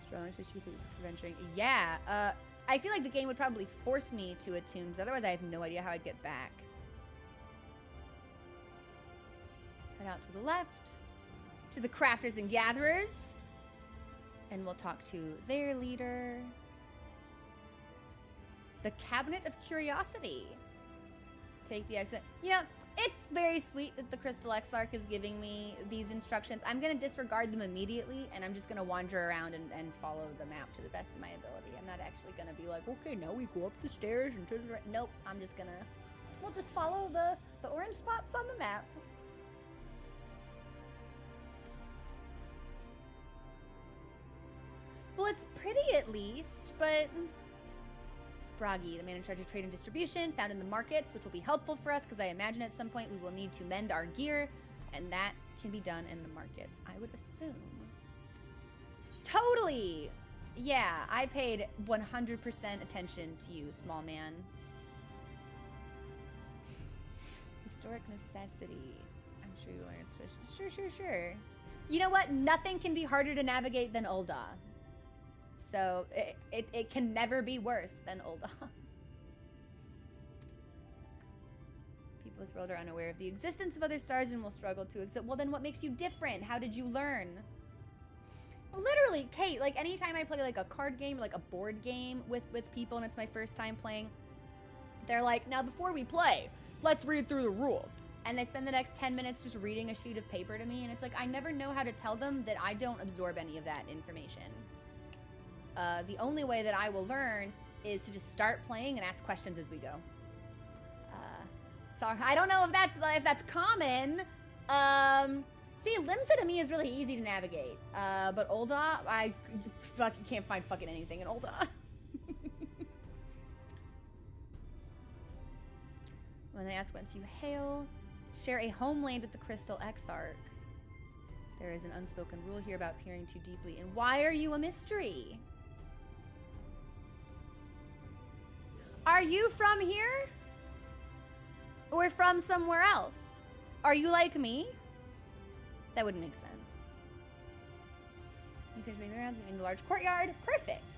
Strong, especially for venturing. Yeah, I feel like the game would probably force me to attune, because otherwise I have no idea how I'd get back. Head out to the left, to the Crafters and Gatherers, and we'll talk to their leader. The Cabinet of Curiosity. Take the exit. You know, It's very sweet that the Crystal Exarch is giving me these instructions. I'm gonna disregard them immediately, and I'm just gonna wander around and follow the map to the best of my ability. I'm not actually gonna be like, okay, now we go up the stairs and to the right. Nope, I'm just gonna, we'll just follow the orange spots on the map. Well, it's pretty at least, but... Bragi, the man in charge of trade and distribution, found in the markets, which will be helpful for us because I imagine at some point we will need to mend our gear, and that can be done in the markets, I would assume. Totally! Yeah, I paid 100% attention to you, small man. Historic necessity. I'm sure you learned fish. Sure. You know what? Nothing can be harder to navigate than Ul'dah. So it can never be worse than Ul'dah. People of this world are unaware of the existence of other stars and will struggle to accept. Well, then what makes you different? How did you learn? Literally, Kate, like anytime I play like a card game, like a board game with people and it's my first time playing, they're like, now before we play, let's read through the rules. And they spend the next 10 minutes just reading a sheet of paper to me, and it's like, I never know how to tell them that I don't absorb any of that information. The only way that I will learn is to just start playing and ask questions as we go. Sorry, I don't know if that's common. See, Limsa to me is really easy to navigate. But Ul'dah, I can't find fucking anything in Ul'dah. When they ask whence you hail, share a homeland with the Crystal Exarch. There is an unspoken rule here about peering too deeply. And why are you a mystery? Are you from here? Or from somewhere else? Are you like me? That wouldn't make sense. You finish making the rounds, leaving the large courtyard. Perfect.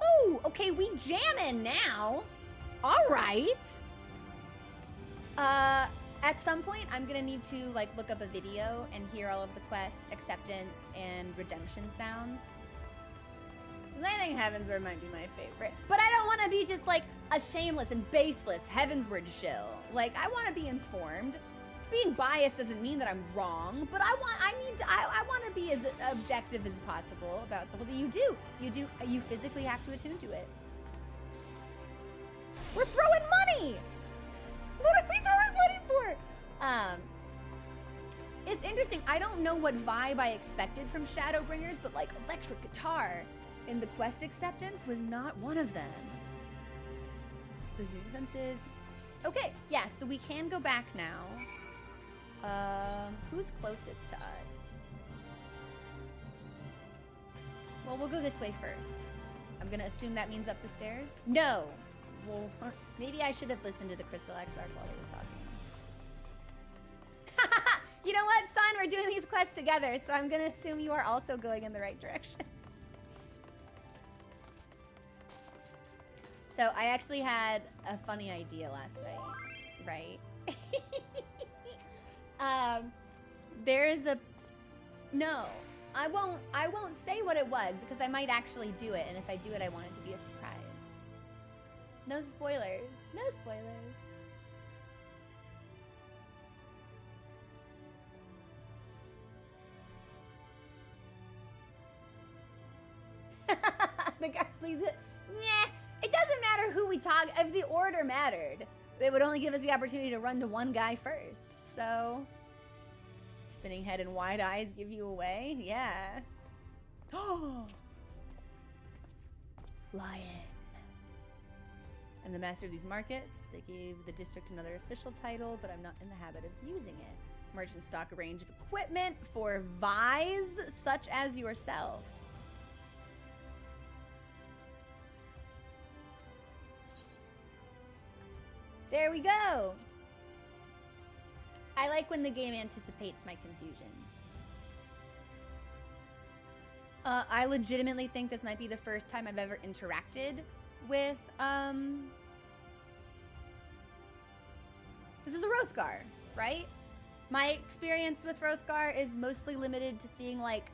Oh, okay, we jamming now. All right. At some point, I'm gonna need to like look up a video and hear all of the quest, acceptance, and redemption sounds. I think Heavensward might be my favorite. But I don't want to be just like a shameless and baseless Heavensward shill. Like, I want to be informed. Being biased doesn't mean that I'm wrong, but I want to be as objective as possible about the whole thing. You physically have to attune to it. We're throwing money! What are we throwing money for? It's interesting. I don't know what vibe I expected from Shadowbringers, but like electric guitar in the quest acceptance was not one of them. So defenses. Okay, yeah, so we can go back now. Who's closest to us? Well, we'll go this way first. I'm gonna assume that means up the stairs. No. Well, maybe I should have listened to the Crystal Exarch while they were talking. You know what, son? We're doing these quests together, so I'm gonna assume you are also going in the right direction. So I actually had a funny idea last night, right? There's a... No, I won't say what it was because I might actually do it, and if I do it, I want it to be a surprise. No spoilers. No spoilers. The guy please it. Nah, it doesn't matter who we talk. If the order mattered, they would only give us the opportunity to run to one guy first. So, spinning head and wide eyes give you away. Yeah. Oh, lion. I'm the master of these markets. They gave the district another official title, but I'm not in the habit of using it. Merchants stock a range of equipment for Vais such as yourself. There we go. I like when the game anticipates my confusion. I legitimately think this might be the first time I've ever interacted with, this is a Hrothgar, right? My experience with Hrothgar is mostly limited to seeing, like,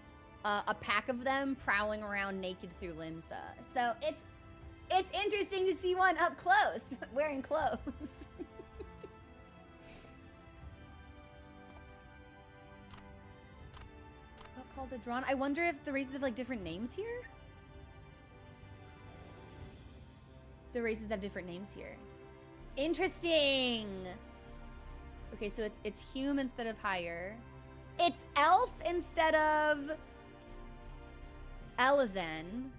a pack of them prowling around naked through Limsa. So it's interesting to see one up close, wearing clothes. Not called a drawn. I wonder if the races have like different names here. The races have different names here. Interesting. Okay, so it's hume instead of higher. It's elf instead of Elizen.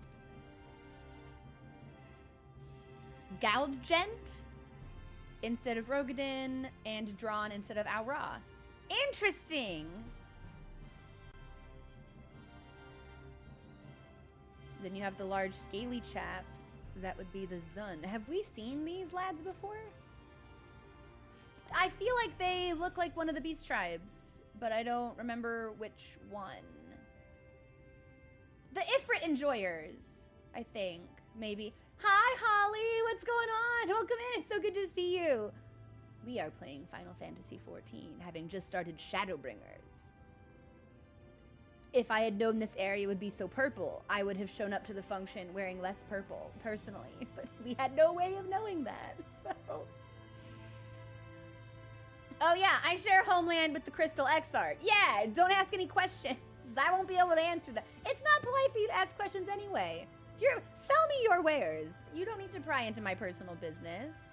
Galdgent instead of Rogadin, and drawn instead of Aura. Interesting. Then you have the large scaly chaps. That would be the Zun. Have we seen these lads before? I feel like they look like one of the beast tribes, but I don't remember which one. The Ifrit Enjoyers, I think, maybe. Hi, Holly, what's going on? Welcome in, it's so good to see you. We are playing Final Fantasy XIV, having just started Shadowbringers. If I had known this area would be so purple, I would have shown up to the function wearing less purple, personally. But we had no way of knowing that, so... Oh yeah, I share homeland with the Crystal Exarch. Yeah, don't ask any questions. I won't be able to answer that. It's not polite for you to ask questions anyway. Sell me your wares. You don't need to pry into my personal business.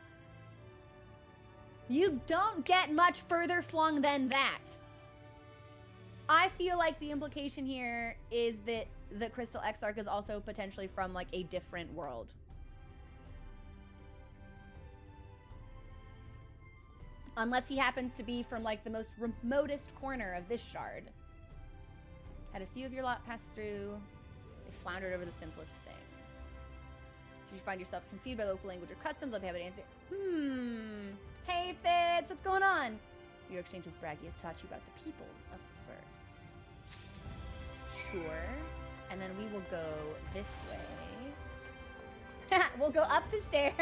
You don't get much further flung than that. I feel like the implication here is that the Crystal Exarch is also potentially from like a different world. Unless he happens to be from like the most remotest corner of this shard. Had a few of your lot pass through. They floundered over the simplest things. Should you find yourself confused by local language or customs, I'll be happy to answer. Hey Fitz, what's going on? Your exchange with Braggy has taught you about the peoples of the first. Sure. And then we will go this way. We'll go up the stairs.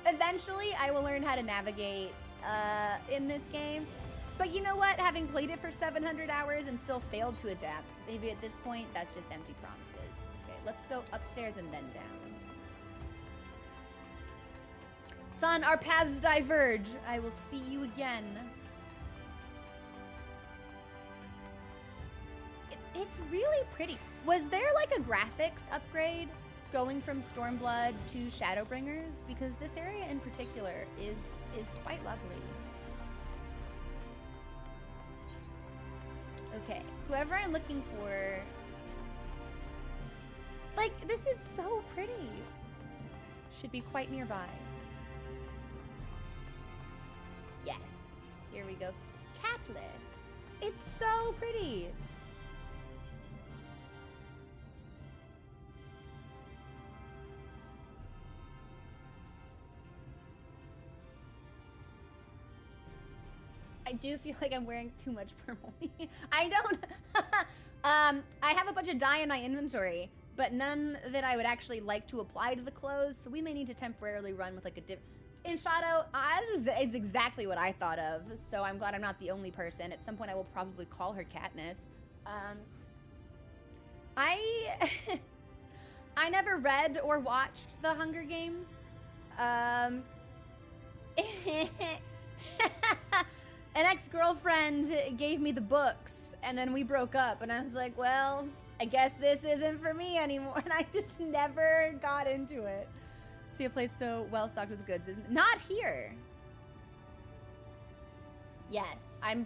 Eventually, I will learn how to navigate in this game. But you know what? Having played it for 700 hours and still failed to adapt, maybe at this point, that's just empty promises. Okay, let's go upstairs and then down. Son, our paths diverge. I will see you again. It's really pretty. Was there like a graphics upgrade going from Stormblood to Shadowbringers? Because this area in particular is quite lovely. Okay, whoever I'm looking for... Like, this is so pretty. Should be quite nearby. Yes, here we go. Catless. It's so pretty. I do feel like I'm wearing too much purple. I don't. I have a bunch of dye in my inventory, but none that I would actually like to apply to the clothes, so we may need to temporarily run with like a dip. In Shadow, this is exactly what I thought of, so I'm glad I'm not the only person. At some point I will probably call her Katniss. I never read or watched The Hunger Games. An ex-girlfriend gave me the books, and then we broke up, and I was like, well, I guess this isn't for me anymore, and I just never got into it. See a place so well-stocked with goods, isn't it? Not here. Yes, I'm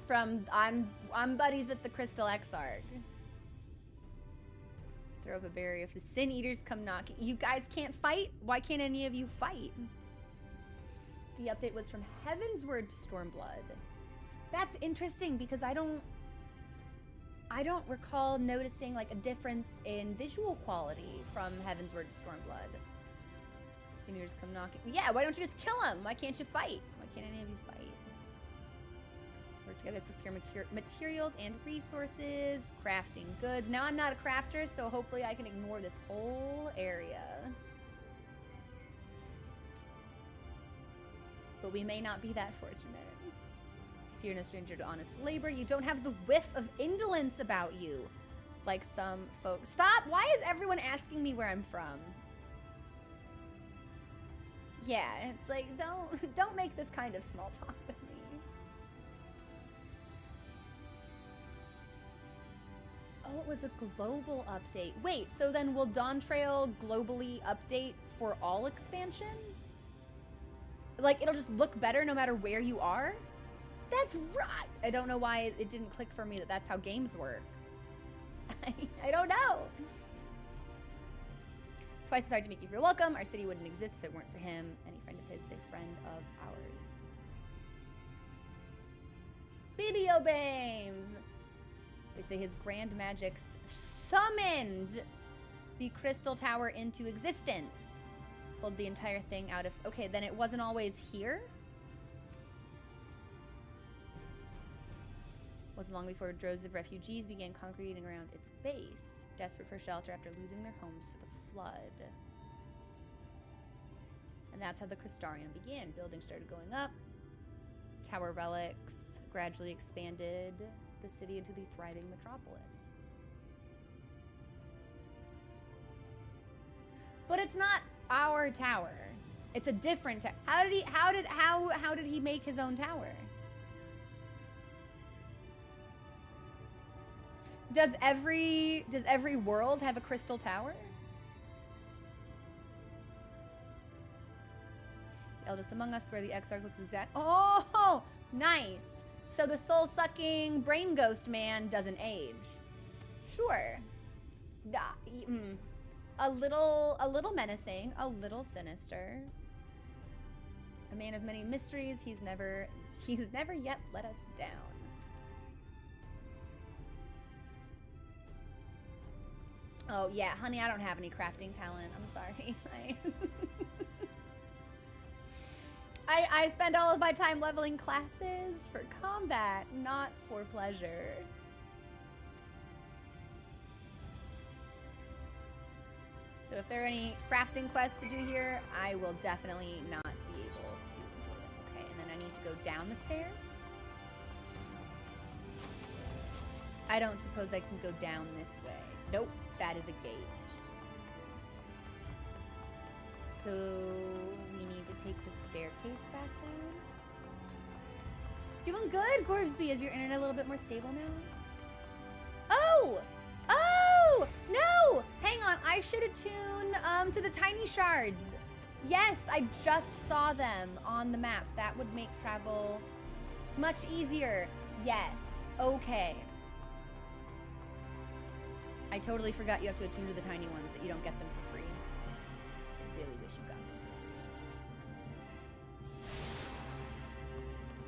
buddies with the Crystal Exarch. Throw up a barrier if the Sin Eaters come knocking. You guys can't fight? Why can't any of you fight? The update was from Heavensward to Stormblood. That's interesting because I don't recall noticing like a difference in visual quality from Heavensward to Stormblood. Seniors come knocking. Yeah, why don't you just kill them? Why can't you fight? Why can't any of you fight? Work together, procure materials and resources, crafting goods. Now I'm not a crafter, so hopefully I can ignore this whole area. But we may not be that fortunate. So you're no stranger to honest labor. You don't have the whiff of indolence about you. like some folks. Stop! Why is everyone asking me where I'm from? Yeah, it's like, don't make this kind of small talk with me. Oh, it was a global update. Wait, so then will Dawn Trail globally update for all expansions? Like, it'll just look better no matter where you are? That's right! I don't know why it didn't click for me that that's how games work. I don't know. Twice as hard to make you feel welcome. Our city wouldn't exist if it weren't for him. Any friend of his is a friend of ours. Bibio Bames! They say his grand magics summoned the crystal tower into existence. Pulled the entire thing out of... Okay, then it wasn't always here? Wasn't long before droves of refugees began congregating around its base, desperate for shelter after losing their homes to the flood. And that's how the Crystarium began. Buildings started going up. Tower relics gradually expanded the city into the thriving metropolis. But it's not our tower. It's a different tower. How did he make his own tower? Does every world have a crystal tower? The eldest among us, where the Exarch looks exact. Oh, nice. So the soul-sucking brain ghost man doesn't age. Sure. A little menacing, a little sinister. A man of many mysteries. He's never yet let us down. Oh yeah, honey, I don't have any crafting talent. I'm sorry. I spend all of my time leveling classes for combat, not for pleasure. So if there are any crafting quests to do here, I will definitely not be able to do them. Okay, and then I need to go down the stairs. I don't suppose I can go down this way. Nope, that is a gate. So we need to take the staircase back down. Doing good, Gorbsby. Is your internet a little bit more stable now? Oh! Oh! No! Hang on, I should attune to the tiny shards. Yes, I just saw them on the map. That would make travel much easier. Yes. Okay. I totally forgot you have to attune to the tiny ones, that you don't get them for free. I really wish you got them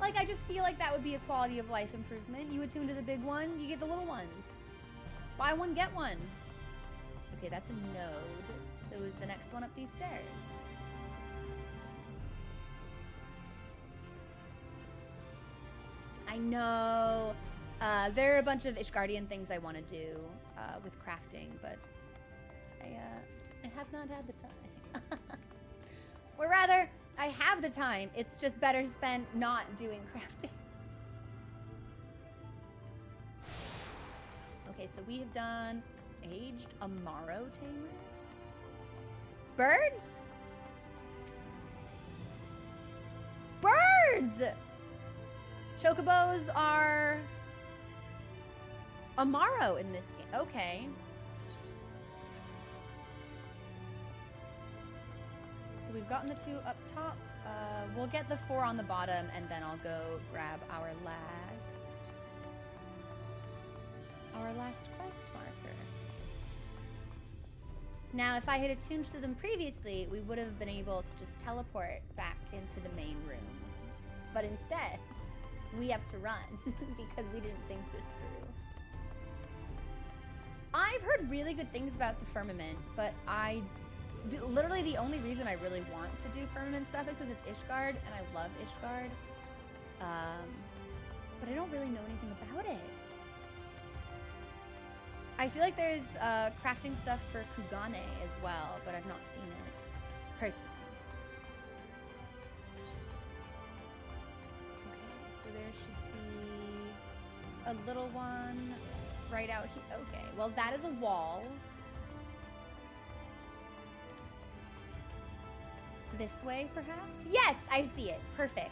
for free. Like, I just feel like that would be a quality of life improvement. You attune to the big one, you get the little ones. Buy one, get one. Okay, that's a node. So is the next one up these stairs? I know. There are a bunch of Ishgardian things I want to do with crafting, but I have not had the time. Or rather, I have the time. It's just better spent not doing crafting. Okay, so we have done aged Amaro tamer. Birds? Birds! Chocobos are Amaro in this game. Okay. So we've gotten the 2 up top. We'll get the 4 on the bottom, and then I'll go grab our last quest marker. Now, if I had attuned to them previously, we would have been able to just teleport back into the main room. But instead, we have to run because we didn't think this through. I've heard really good things about the Firmament, but literally the only reason I really want to do Firmament stuff is because it's Ishgard, and I love Ishgard. But I don't really know anything about it. I feel like there's crafting stuff for Kugane as well, but I've not seen it personally. Okay, so there should be a little one right out here. Okay, well that is a wall. This way, perhaps? Yes, I see it. Perfect.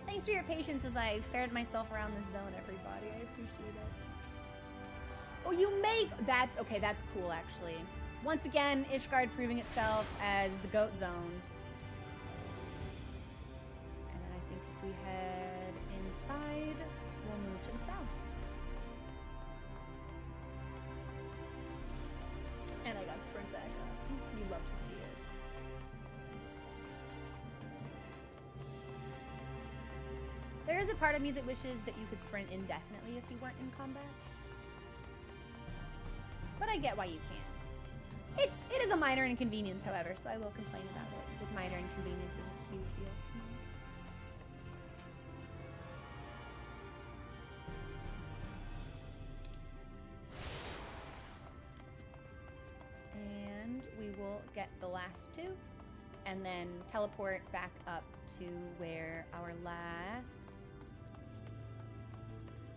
Thanks for your patience as I ferret myself around this zone, everybody. I appreciate it. Oh, you make... That's... Okay, that's cool, actually. Once again, Ishgard proving itself as the goat zone. And then I think if we head inside, we'll move to the south. And I got sprint back up. You love to see it. There is a part of me that wishes that you could sprint indefinitely if you weren't in combat. But I get why you can't. It is a minor inconvenience, however, so I will complain about it. This minor inconvenience is a huge deal to me. And we will get the last two, and then teleport back up to where our last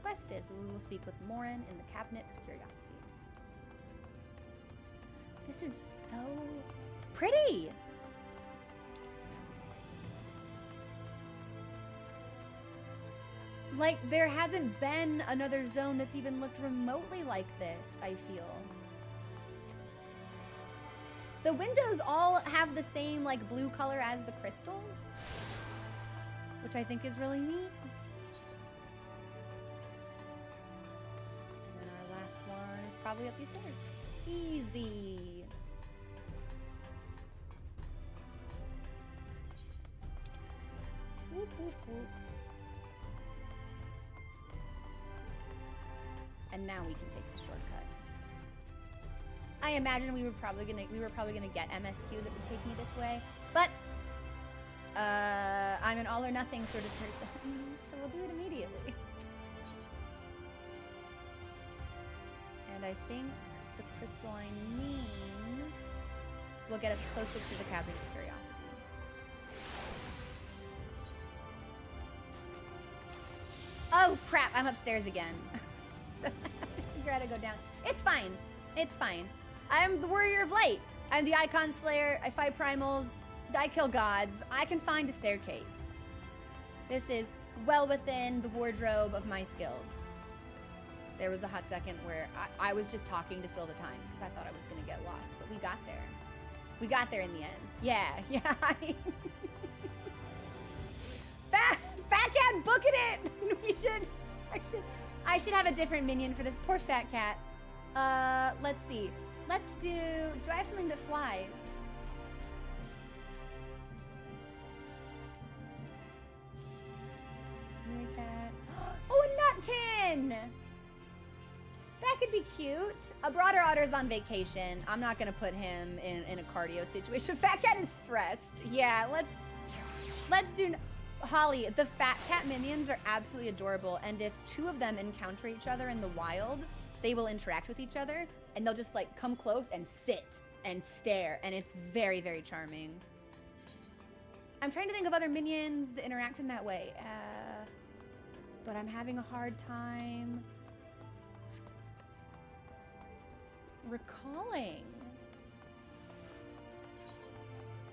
quest is, where we will speak with Morin in the Cabinet of Curiosity. This is so pretty! Like, there hasn't been another zone that's even looked remotely like this, I feel. The windows all have the same, like, blue color as the crystals, which I think is really neat. And then our last one is probably up these stairs. Easy. Whoop, whoop, whoop. And now we can take the shortcut. I imagine we were probably gonna get MSQ that would take me this way, but I'm an all or nothing sort of person, so we'll do it immediately. And I think the crystal I need will get us closest to the Cabinet of Curiosity. Oh crap, I'm upstairs again. So I figure out to go down. It's fine. It's fine. I'm the Warrior of Light. I'm the Icon Slayer. I fight primals. I kill gods. I can find a staircase. This is well within the wardrobe of my skills. There was a hot second where I was just talking to fill the time because I thought I was going to get lost, but we got there. We got there in the end. Yeah, yeah. Fat Cat booking it! I should have a different minion for this. Poor Fat Cat. Let's see. Let's do I have something that flies? Like that. Oh, a Nutkin! That could be cute. A Broader Otter's on vacation. I'm not gonna put him in a cardio situation. Fat Cat is stressed. Yeah, let's do... Holly, the Fat Cat minions are absolutely adorable, and if two of them encounter each other in the wild, they will interact with each other, and they'll just like come close and sit and stare, and it's very, very charming. I'm trying to think of other minions that interact in that way, but I'm having a hard time recalling.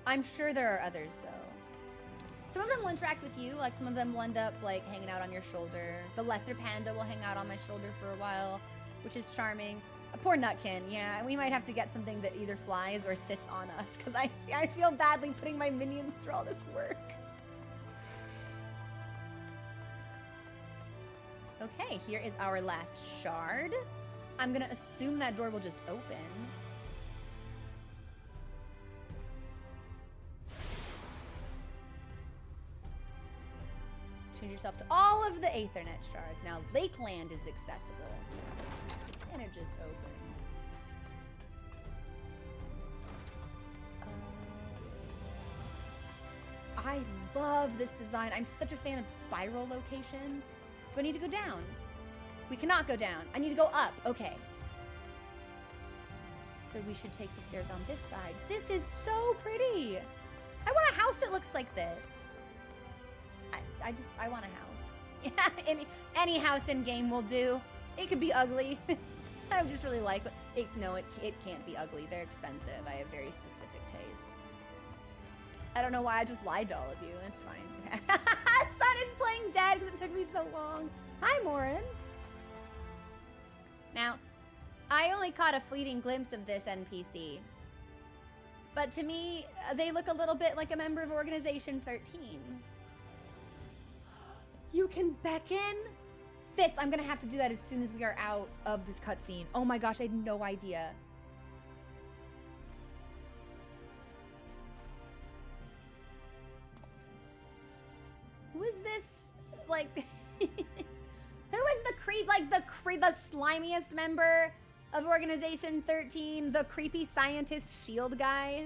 I'm sure there are others, though. Some of them will interact with you, like some of them will end up like hanging out on your shoulder. The lesser panda will hang out on my shoulder for a while, which is charming. A poor Nutkin, yeah, we might have to get something that either flies or sits on us, because I feel badly putting my minions through all this work. Okay, here is our last shard. I'm gonna assume that door will just open. Change yourself to all of the Aethernet shards. Now Lakeland is accessible. And it just opens. I love this design. I'm such a fan of spiral locations. Do I need to go down? We cannot go down. I need to go up. Okay. So we should take the stairs on this side. This is so pretty. I want a house that looks like this. I want a house. Yeah, any house in game will do. It could be ugly. I just really like it. No, it can't be ugly. They're expensive. I have very specific tastes. I don't know why I just lied to all of you. It's fine. Son is playing dead because it took me so long. Hi, Morin. Now, I only caught a fleeting glimpse of this NPC. But to me, they look a little bit like a member of Organization 13. You can beckon? Fitz, I'm gonna have to do that as soon as we are out of this cutscene. Oh my gosh, I had no idea. Who is this, like, who is the creep, like the slimiest member of Organization 13? The creepy scientist shield guy?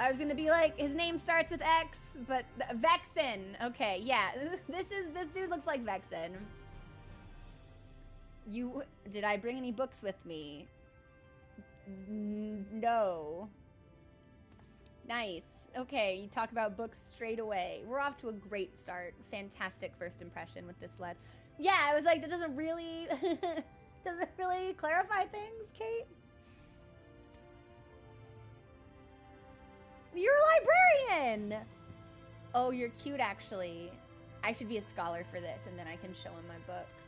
I was gonna be like, his name starts with X, but Vexen. Okay, yeah, this dude looks like Vexen. Did I bring any books with me? No. Nice. Okay, you talk about books straight away. We're off to a great start. Fantastic first impression with this lad. Yeah, I was like, that doesn't really, does it really clarify things, Kate? You're a librarian! Oh, you're cute, actually. I should be a scholar for this, and then I can show him my books.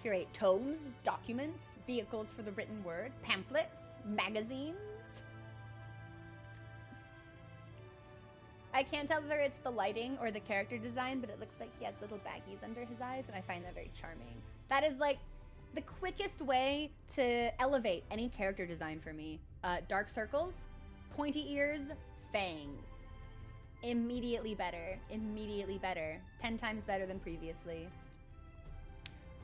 Curate tomes, documents, vehicles for the written word, pamphlets, magazines. I can't tell whether it's the lighting or the character design, but it looks like he has little baggies under his eyes, and I find that very charming. That is like the quickest way to elevate any character design for me. Dark circles, pointy ears, fangs. Immediately better. Immediately better. 10 times better than previously.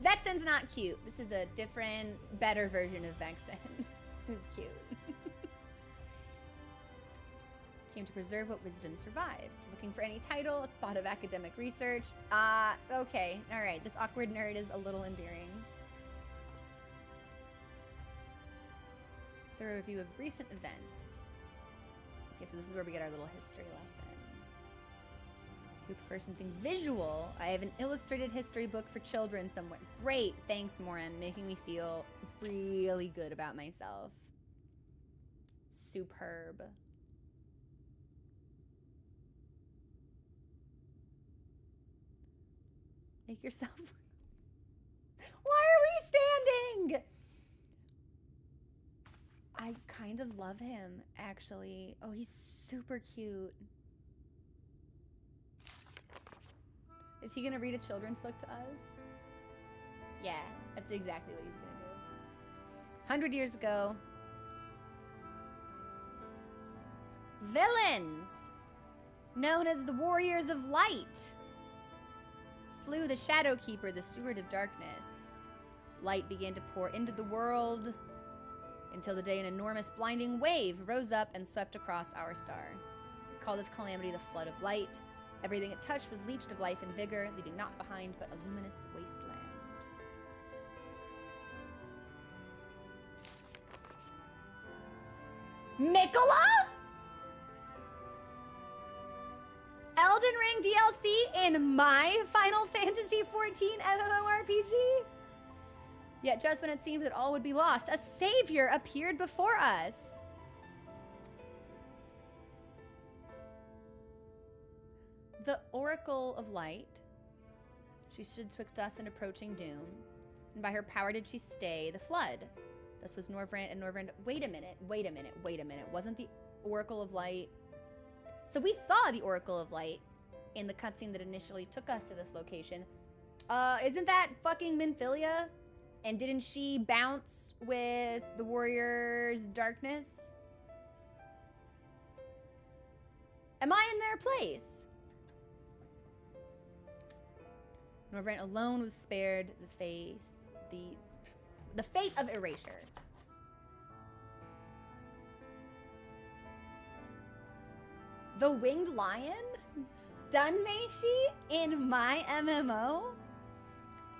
Vexen's not cute. This is a different, better version of Vexen. Who's cute. Came to preserve what wisdom survived. Looking for any title, a spot of academic research. Okay. Alright, this awkward nerd is a little endearing. Thorough review of recent events. Okay, so this is where we get our little history lesson. We prefer something visual. I have an illustrated history book for children somewhere. Great, thanks, Morin. Making me feel really good about myself. Superb. Make yourself... Why are we standing? I kind of love him, actually. Oh, he's super cute. Is he gonna read a children's book to us? Yeah, that's exactly what he's gonna do. 100 years ago. Villains! Known as the Warriors of Light. Slew the Shadowkeeper, the Steward of Darkness. Light began to pour into the world until the day an enormous blinding wave rose up and swept across our star. We call this calamity the Flood of Light. Everything it touched was leached of life and vigor, leaving naught behind but a luminous wasteland. Mikola? Elden Ring DLC in my Final Fantasy XIV MMORPG? Yet just when it seemed that all would be lost, a savior appeared before us. The Oracle of Light. She stood twixt us and approaching doom, and by her power did she stay the flood. Thus was Norvrand and Norvrand... Wait a minute. Wasn't the Oracle of Light... So we saw the Oracle of Light in the cutscene that initially took us to this location. Isn't that fucking Minfilia? And didn't she bounce with the Warriors of Darkness? Am I in their place? Norvrand alone was spared the fate of erasure. The Winged Lion? Done may she in my MMO?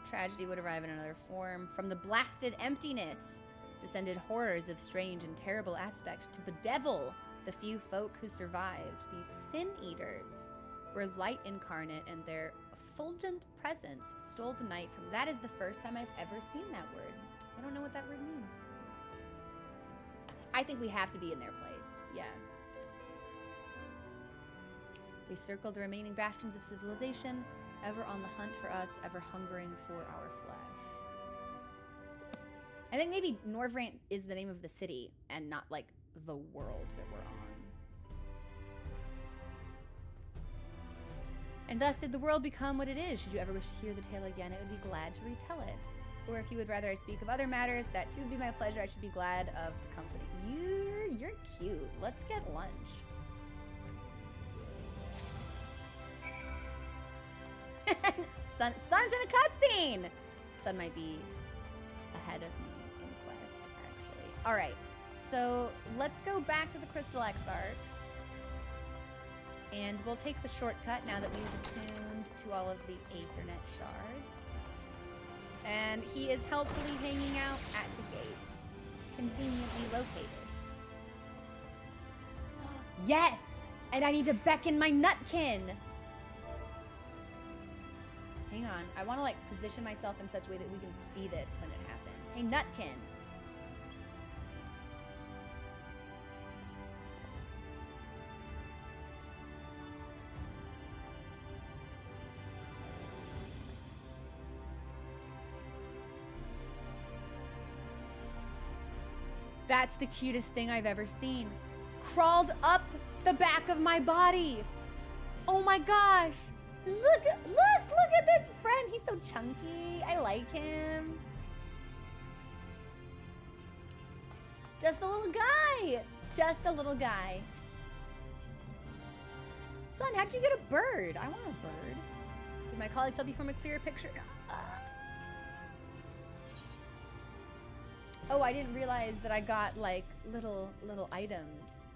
Tragedy would arrive in another form. From the blasted emptiness descended horrors of strange and terrible aspect to bedevil The few folk who survived, these sin eaters, were light incarnate, and their effulgent presence stole the night from. That is the first time I've ever seen that word. I don't know what that word means. I think we have to be in their place. Yeah. They circled the remaining bastions of civilization, ever on the hunt for us, ever hungering for our flesh. I think maybe Norvrant is the name of the city and not like the world that we're on. And thus did the world become what it is. Should you ever wish to hear the tale again, I would be glad to retell it. Or if you would rather I speak of other matters, that too would be my pleasure. I should be glad of the company. You're cute. Let's get lunch. Sun's in a cutscene! Sun might be ahead of me in quest, actually. Alright, so let's go back to the Crystal Exarch. And we'll take the shortcut now that we've attuned to all of the Aethernet shards. And he is helpfully hanging out at the gate, conveniently located. Yes! And I need to beckon my nutkin! Hang on, I want to like position myself in such a way that we can see this when it happens. Hey, nutkin! That's the cutest thing I've ever seen. Crawled up the back of my body. Oh my gosh. Look at this friend. He's so chunky. I like him. Just a little guy. Just a little guy. Son, how'd you get a bird? I want a bird. Did my colleagues help you form a clearer picture? Oh, I didn't realize that I got like little items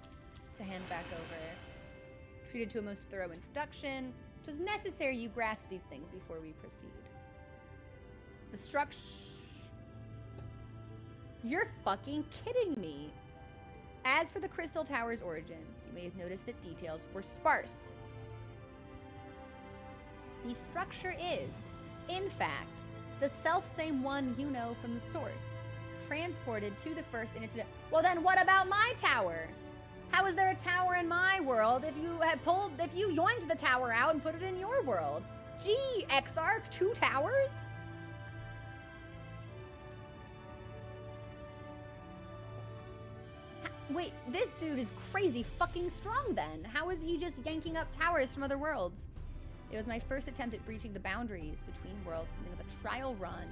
to hand back over. Treated to a most thorough introduction. It was necessary you grasp these things before we proceed. The structure. You're fucking kidding me. As for the Crystal Tower's origin, you may have noticed that details were sparse. The structure is, in fact, the self-same one you know from the source. Transported to the first in its... Well, then what about my tower? How is there a tower in my world if you yoinked the tower out and put it in your world? Gee, Exarch, 2 towers? Wait, this dude is crazy fucking strong then. How is he just yanking up towers from other worlds? It was my first attempt at breaching the boundaries between worlds, something of a trial run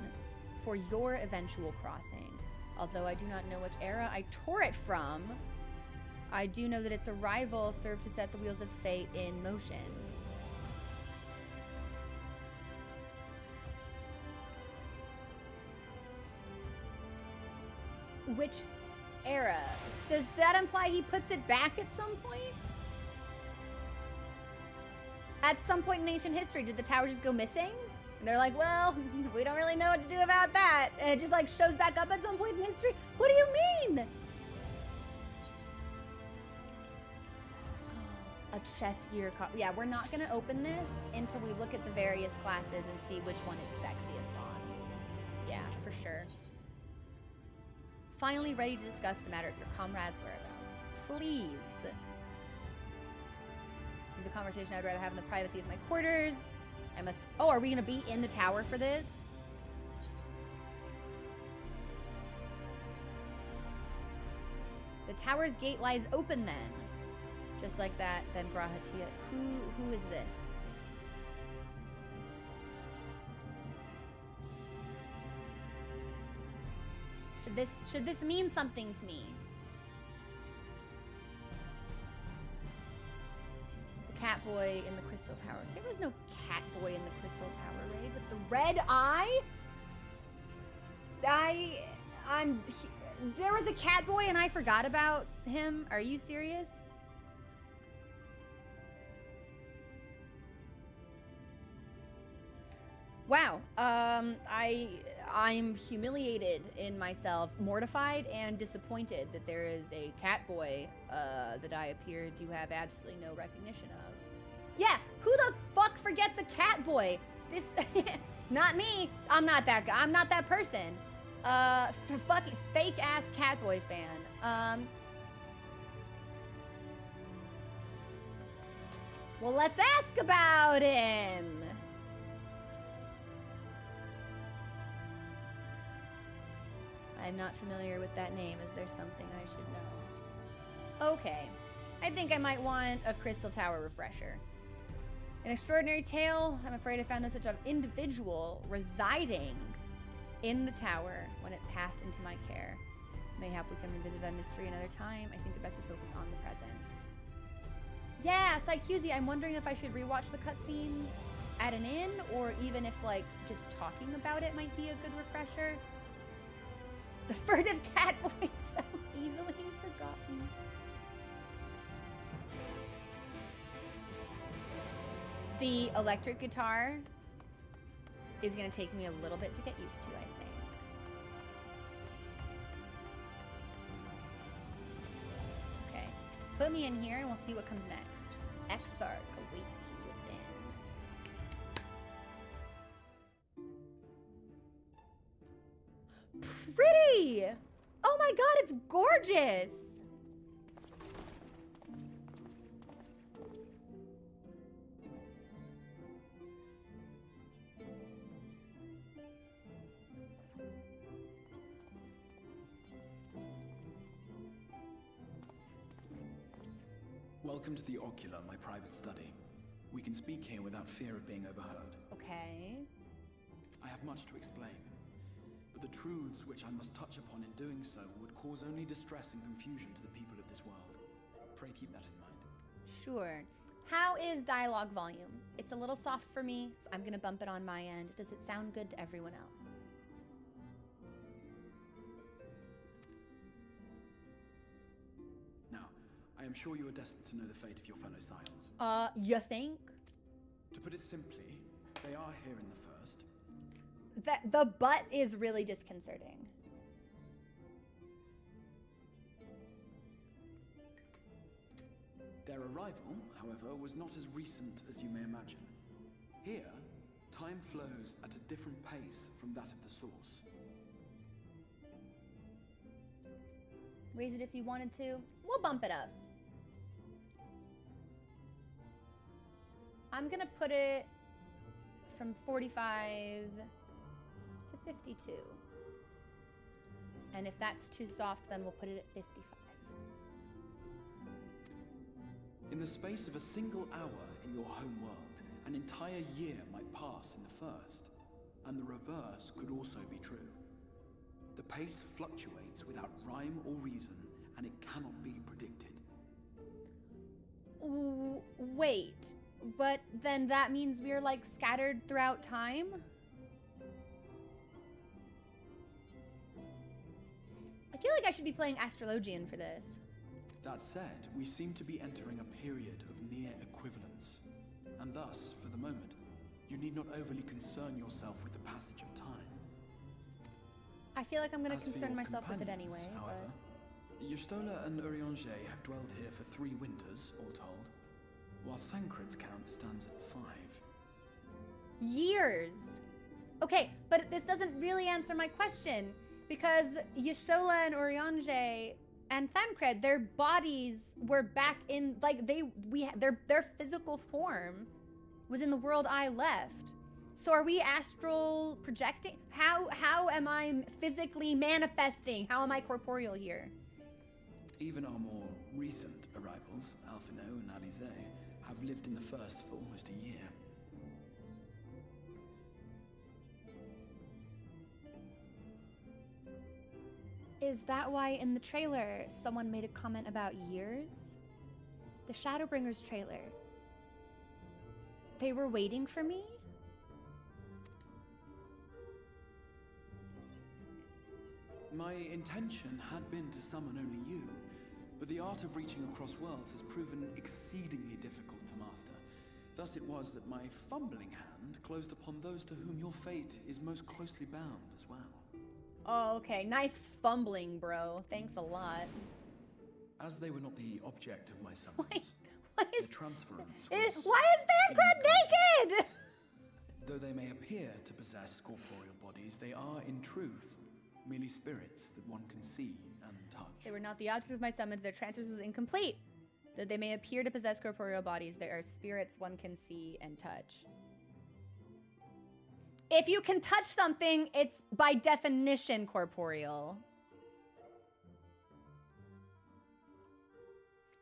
for your eventual crossing. Although I do not know which era I tore it from, I do know that its arrival served to set the wheels of fate in motion. Which era? Does that imply he puts it back at some point? At some point in ancient history, did the tower just go missing? And they're like, well, we don't really know what to do about that. And it just like shows back up at some point in history. What do you mean? A chess gear yeah, we're not gonna open this until we look at the various classes and see which one it's sexiest on. Yeah, for sure. Finally ready to discuss the matter of your comrades' whereabouts. Please. This is a conversation I'd rather have in the privacy of my quarters. I must... Oh, are we going to be in the tower for this? The tower's gate lies open then. Just like that, then Grahatia. Who is this? Should this mean something to me? Cat boy in the Crystal Tower. There was no cat boy in the Crystal Tower, right? With the red eye? There was a cat boy and I forgot about him. Are you serious? Wow. I'm humiliated in myself, mortified and disappointed that there is a cat boy that I appear to have absolutely no recognition of. Yeah, who the fuck forgets a cat boy? This, not me. I'm not that guy. I'm not that person. Fucking fake ass cat boy fan. Well, let's ask about him. I'm not familiar with that name. Is there something I should know? Okay. I think I might want a Crystal Tower refresher. An extraordinary tale. I'm afraid I found no such an individual residing in the tower when it passed into my care. Mayhap we can revisit that mystery another time. I think the best we focus on the present. Yeah, Psychusi, I'm wondering if I should rewatch the cutscenes at an inn, or even if, like, just talking about it might be a good refresher. The furtive cat boy so easily forgotten. The electric guitar is going to take me a little bit to get used to, I think. Okay, put me in here and we'll see what comes next. Exarch awaits you within. Pretty! Oh my god, it's gorgeous! Welcome to the Ocular, my private study. We can speak here without fear of being overheard. Okay. I have much to explain, but the truths which I must touch upon in doing so would cause only distress and confusion to the people of this world. Pray keep that in mind. Sure. How is dialogue volume? It's a little soft for me, so I'm gonna bump it on my end. Does it sound good to everyone else? Now, I am sure you are desperate to know the fate of your fellow Scions. You think? To put it simply, they are here in the first. That the butt is really disconcerting. Their arrival, however, was not as recent as you may imagine. Here, time flows at a different pace from that of the source. Raise it if you wanted to. We'll bump it up. I'm gonna put it from 45 to 52. And if that's too soft, then we'll put it at 55. In the space of a single hour in your home world, an entire year might pass in the first, and the reverse could also be true. The pace fluctuates without rhyme or reason, and it cannot be predicted. Wait, but then that means we're like scattered throughout time? I feel like I should be playing Astrologian for this. That said, we seem to be entering a period of near equivalence. And thus, for the moment, you need not overly concern yourself with the passage of time. I feel like I'm going to As for concern your myself with it companions, anyway. However, Y'shtola and Urianger have dwelled here for 3 winters, all told, while Thancred's count stands at 5. Years. Okay, but this doesn't really answer my question, because Y'shtola and Urianger and Thancred, their bodies were back in, like, their physical form was in the world I left. So are we astral projecting? How am I physically manifesting? How am I corporeal here? Even our more recent arrivals, Alphino and Alize, have lived in the first for almost a year. Is that why in the trailer someone made a comment about years? The Shadowbringers trailer. They were waiting for me? My intention had been to summon only you, but the art of reaching across worlds has proven exceedingly difficult to master. Thus it was that my fumbling hand closed upon those to whom your fate is most closely bound as well. Oh, okay. Nice fumbling, bro. Thanks a lot. As they were not the object of my summons, Why the is, transference why was... is Thancred naked? Though they may appear to possess corporeal bodies, they are, in truth, merely spirits that one can see and touch. They were not the object of my summons. Their transfers was incomplete. Though they may appear to possess corporeal bodies, they are spirits one can see and touch. If you can touch something, it's by definition corporeal.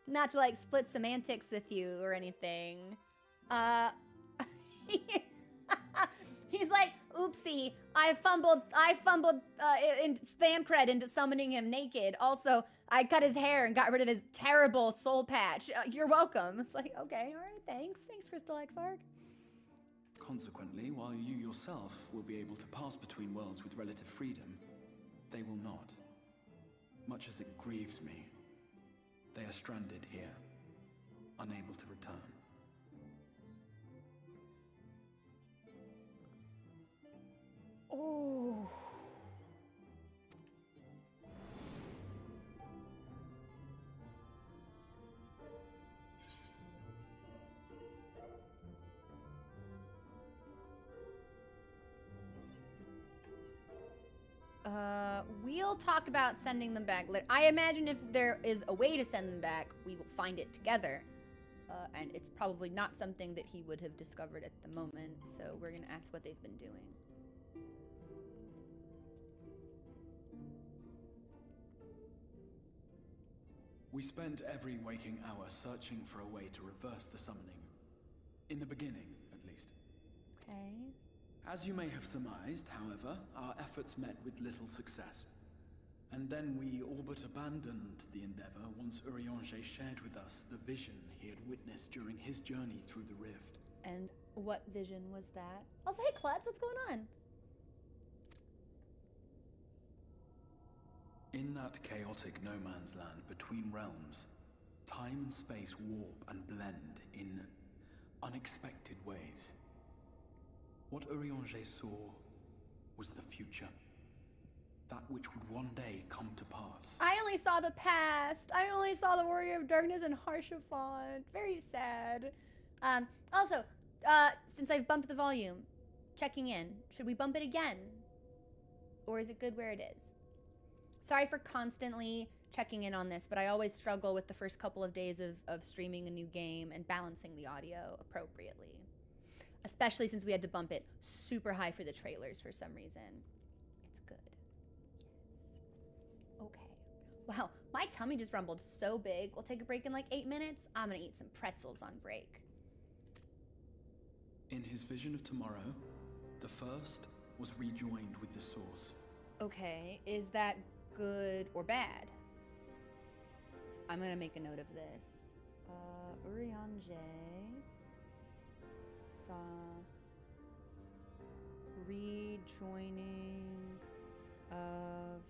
Not to like split semantics with you or anything. He's like, oopsie, I fumbled in Thancred into summoning him naked. Also, I cut his hair and got rid of his terrible soul patch. You're welcome. It's like, okay, all right, thanks. Thanks, Crystal Exarch. Consequently, while you yourself will be able to pass between worlds with relative freedom, they will not. Much as it grieves me, they are stranded here, unable to return. Oh. We'll talk about sending them back later. I imagine if there is a way to send them back, we will find it together. And it's probably not something that he would have discovered at the moment, so we're gonna ask what they've been doing. We spent every waking hour searching for a way to reverse the summoning. In the beginning, at least. Okay. As you may have surmised, however, our efforts met with little success. And then we all but abandoned the endeavor once Urianger shared with us the vision he had witnessed during his journey through the rift. And what vision was that? Also, hey Klutz, what's going on? In that chaotic no man's land between realms, time and space warp and blend in unexpected ways. What Urianger saw was the future. That which would one day come to pass. I only saw the past. I only saw the Warrior of Darkness and Harshaphont. Very sad. Also, since I've bumped the volume, checking in, should we bump it again? Or is it good where it is? Sorry for constantly checking in on this, but I always struggle with the first couple of days of streaming a new game and balancing the audio appropriately. Especially since we had to bump it super high for the trailers for some reason. It's good. Yes. Okay. Wow, my tummy just rumbled so big. We'll take a break in like 8 minutes. I'm gonna eat some pretzels on break. In his vision of tomorrow, the first was rejoined with the source. Okay, is that good or bad? I'm gonna make a note of this. Urianger saw rejoining of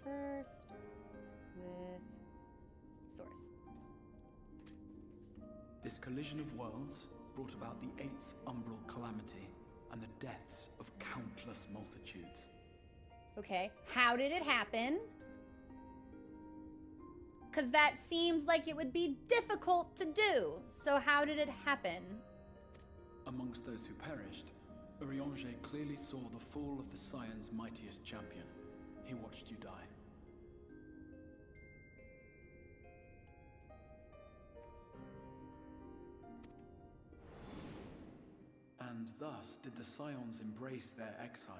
first with source. This collision of worlds brought about the 8th umbral calamity and the deaths of countless multitudes. Okay, how did it happen? Because that seems like it would be difficult to do. So how did it happen? Amongst those who perished, Urianger clearly saw the fall of the Scion's mightiest champion. He watched you die. And thus did the Scions embrace their exile,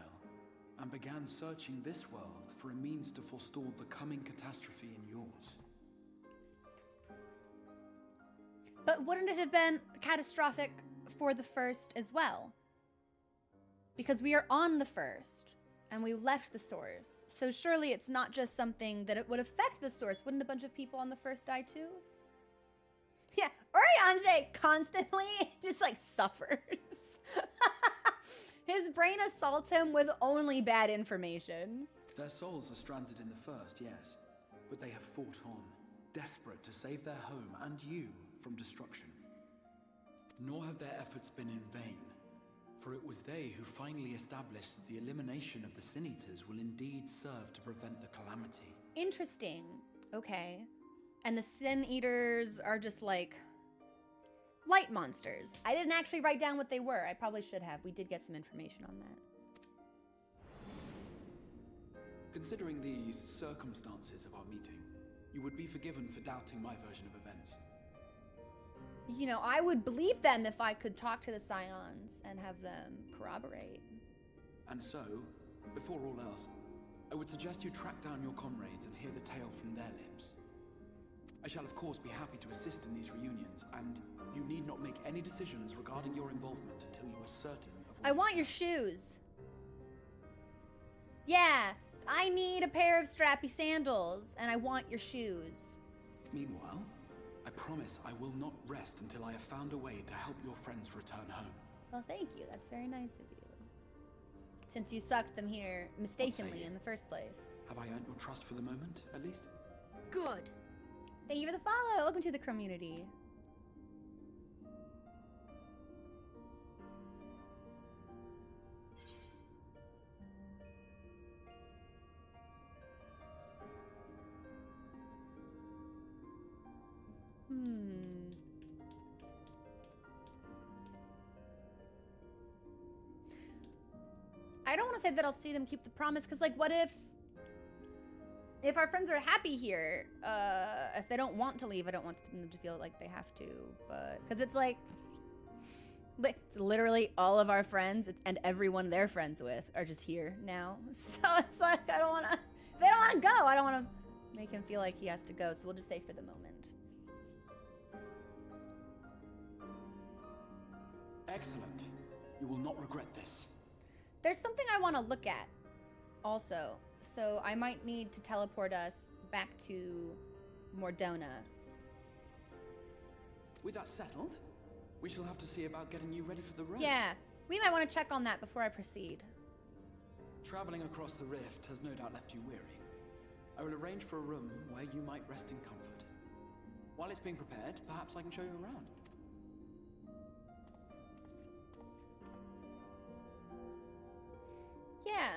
and began searching this world for a means to forestall the coming catastrophe in yours. But wouldn't it have been catastrophic for the first as well? Because we are on the first, and we left the source. So surely it's not just something that it would affect the source. Wouldn't a bunch of people on the first die too? Yeah, Urianger constantly just like suffers. His brain assaults him with only bad information. Their souls are stranded in the first, yes, but they have fought on, desperate to save their home and you from destruction. Nor have their efforts been in vain, for it was they who finally established that the elimination of the Sin Eaters will indeed serve to prevent the calamity. Interesting. Okay. And the Sin Eaters are just like light monsters. I didn't actually write down what they were. I probably should have. We did get some information on that. Considering these circumstances of our meeting, you would be forgiven for doubting my version of events. You know, I would believe them if I could talk to the Scions and have them corroborate. And so, before all else, I would suggest you track down your comrades and hear the tale from their lips. I shall of course be happy to assist in these reunions, and you need not make any decisions regarding your involvement until you are certain of what I want your shoes. Yeah, I need a pair of strappy sandals, and I want your shoes. Meanwhile, I promise I will not rest until I have found a way to help your friends return home. Well, thank you. That's very nice of you. Since you sucked them here mistakenly in the first place. Have I earned your trust for the moment, at least? Good. Thank you for the follow. Welcome to the community. I don't want to say that I'll see them keep the promise, because, like, what if our friends are happy here? If they don't want to leave, I don't want them to feel like they have to, but because it's like, it's literally all of our friends and everyone they're friends with are just here now. So it's like, I don't want to, if they don't want to go, I don't want to make him feel like he has to go. So we'll just say for the moment. Excellent. You will not regret this. There's something I want to look at also. So I might need to teleport us back to Mordona. With that settled, we shall have to see about getting you ready for the road. Yeah, we might want to check on that before I proceed. Traveling across the rift has no doubt left you weary. I will arrange for a room where you might rest in comfort. While it's being prepared, perhaps I can show you around. Yeah,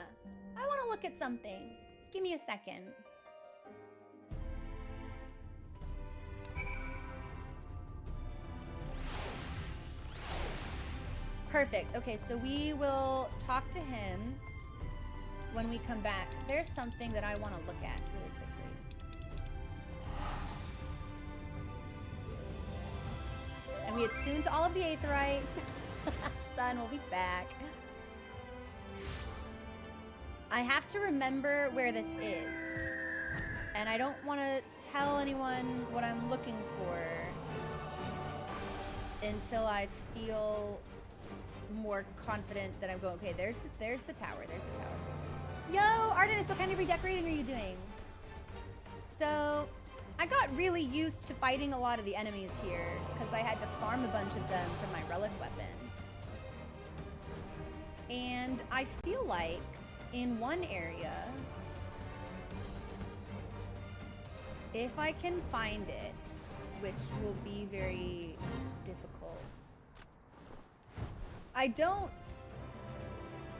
I want to look at something. Give me a second. Perfect. Okay, so we will talk to him when we come back. There's something that I want to look at really quickly. And we attuned to all of the Aetherites. Sun will be back. I have to remember where this is. And I don't want to tell anyone what I'm looking for until I feel more confident that I'm going, okay, there's the tower, Yo, Artemis, what kind of redecorating are you doing? So, I got really used to fighting a lot of the enemies here because I had to farm a bunch of them for my relic weapon. And I feel like in one area, if I can find it, which will be very difficult,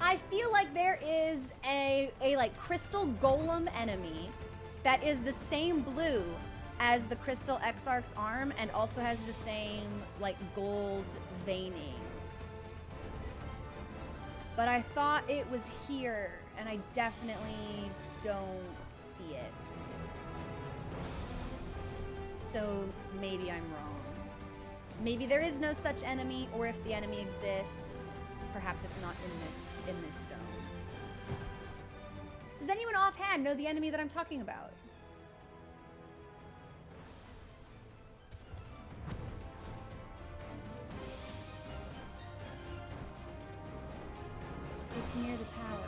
I feel like there is a like crystal golem enemy that is the same blue as the crystal Exarch's arm and also has the same like gold veining. But I thought it was here, and I definitely don't see it. So maybe I'm wrong. Maybe there is no such enemy, or if the enemy exists, perhaps it's not in this zone. Does anyone offhand know the enemy that I'm talking about? It's near the tower.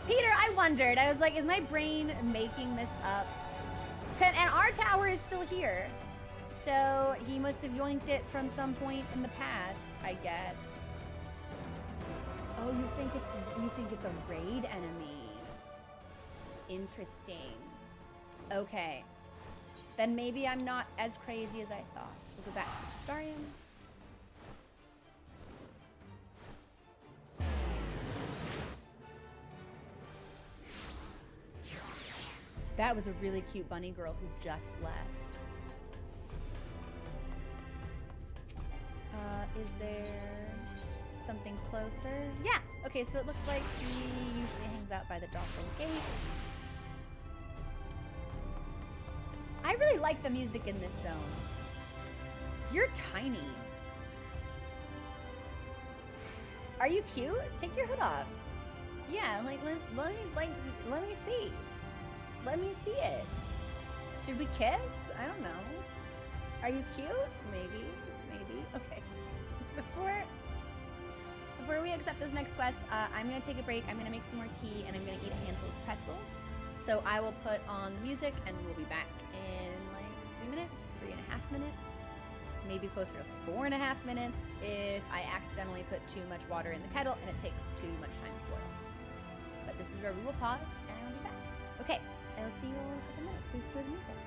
Peter, I wondered. I was like, is my brain making this up? And our tower is still here. So he must have yoinked it from some point in the past, I guess. Oh, you think it's a raid enemy. Interesting. Okay. then maybe I'm not as crazy as I thought. So we'll go back to the Starium. That was a really cute bunny girl who just left. Is there something closer? Yeah! Okay, so it looks like he usually hangs out by the Docile Gate. I really like the music in this zone. You're tiny. Are you cute? Take your hood off. Yeah, like let me see. Let me see it. Should we kiss? I don't know. Are you cute? Maybe. Okay. Before we accept this next quest, I'm gonna take a break. I'm gonna make some more tea, and I'm gonna eat a handful of pretzels. So I will put on the music, and we'll be back in like 3 minutes, 3.5 minutes, maybe closer to 4.5 minutes if I accidentally put too much water in the kettle and it takes too much time to boil. But this is where we will pause, and I'll be back. Okay, I'll see you all in a couple minutes. Please enjoy the music.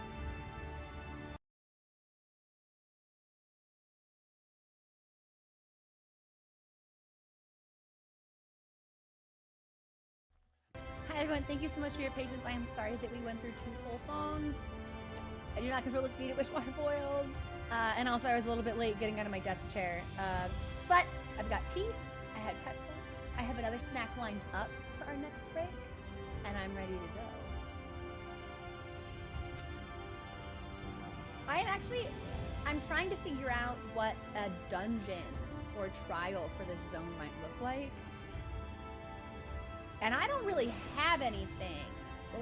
Hi everyone, thank you so much for your patience. I am sorry that we went through 2 full songs. I do not control the speed at which water boils. And also I was a little bit late getting out of my desk chair. But I've got tea, I had pretzels, I have another snack lined up for our next break, and I'm ready to go. I'm trying to figure out what a dungeon or trial for this zone might look like. And I don't really have anything.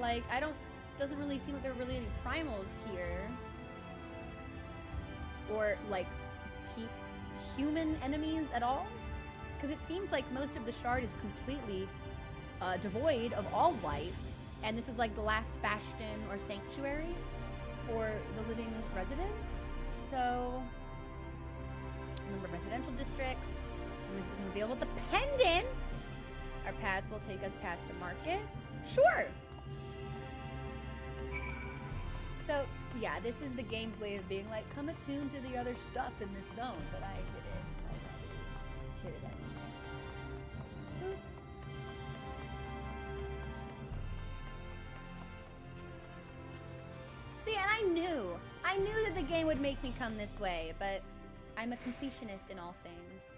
Like, doesn't really seem like there are really any primals here. Or, like, human enemies at all. Because it seems like most of the shard is completely devoid of all life. And this is like the last bastion or sanctuary for the living residents. So, number of residential districts. Available the pendants. Our paths will take us past the markets. Sure. So, yeah, this is the game's way of being like, come attuned to the other stuff in this zone, but I did it. Did it anyway. Oops. See, and I knew that the game would make me come this way, but I'm a completionist in all things, so.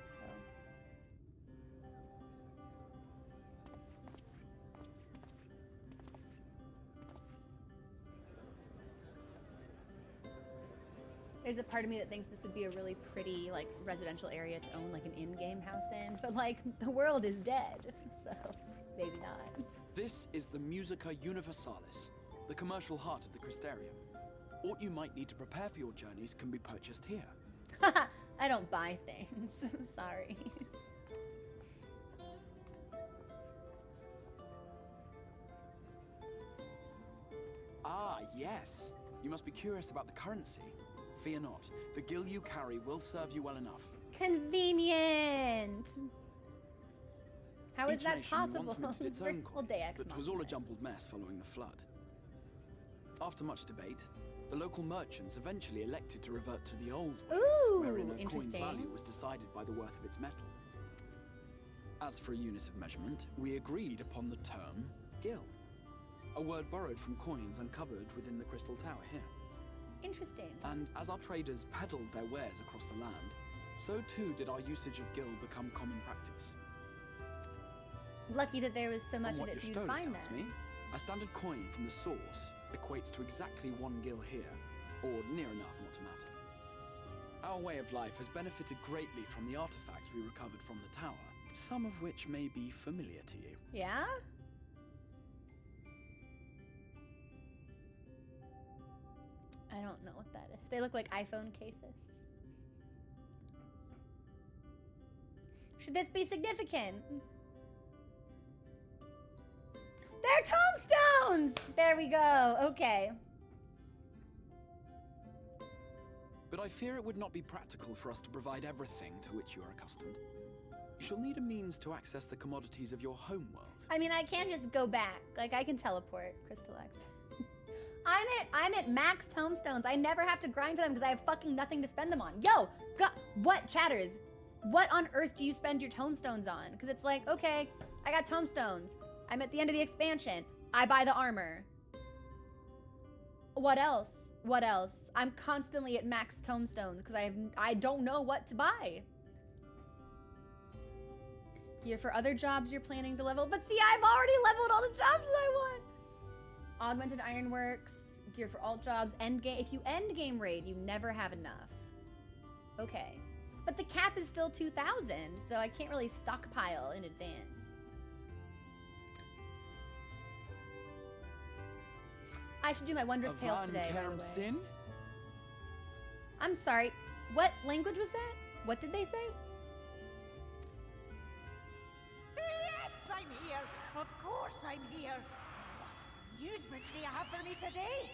There's a part of me that thinks this would be a really pretty, like, residential area to own, like, an in-game house in, but, like, the world is dead, so maybe not. This is the Musica Universalis, the commercial heart of the Crystarium. What you might need to prepare for your journeys can be purchased here. Haha, I don't buy things. Sorry. Ah, yes. You must be curious about the currency. Fear not. The gil you carry will serve you well enough. Convenient! How is that possible? Once minted its own Well, coins, Deus but 'twas all a jumbled mess following the flood. After much debate, the local merchants eventually elected to revert to the old ways, wherein a coin's value was decided by the worth of its metal. As for a unit of measurement, we agreed upon the term gil, a word borrowed from coins uncovered within the Crystal Tower here. Interesting. And as our traders peddled their wares across the land, so too did our usage of gil become common practice. Lucky that there was so much From of what it for your you to story find tells there. me, a standard coin from the source equates to exactly 1 gil here, or near enough not to matter. Our way of life has benefited greatly from the artifacts we recovered from the tower, some of which may be familiar to you. Yeah? I don't know what that is. They look like iPhone cases. Should this be significant? They're tombstones! There we go. Okay. But I fear it would not be practical for us to provide everything to which you are accustomed. You shall need a means to access the commodities of your homeworld. I mean, I can't just go back. Like, I can teleport, Crystal X. I'm at max tomestones. I never have to grind to them because I have fucking nothing to spend them on. Yo, what chatters? What on earth do you spend your tomestones on? Because it's like, okay, I got tomestones. I'm at the end of the expansion. I buy the armor. What else? What else? I'm constantly at max tomestones because I don't know what to buy. Gear for other jobs you're planning to level. But see, I've already leveled all the jobs that I want. Augmented Ironworks, gear for all jobs, endgame. If you endgame raid, you never have enough. Okay. But the cap is still 2,000, so I can't really stockpile in advance. I should do my Wondrous Tales today, by the way. Sin? I'm sorry, what language was that? What did they say? Yes, I'm here. Of course I'm here. What amusements do you have for me today?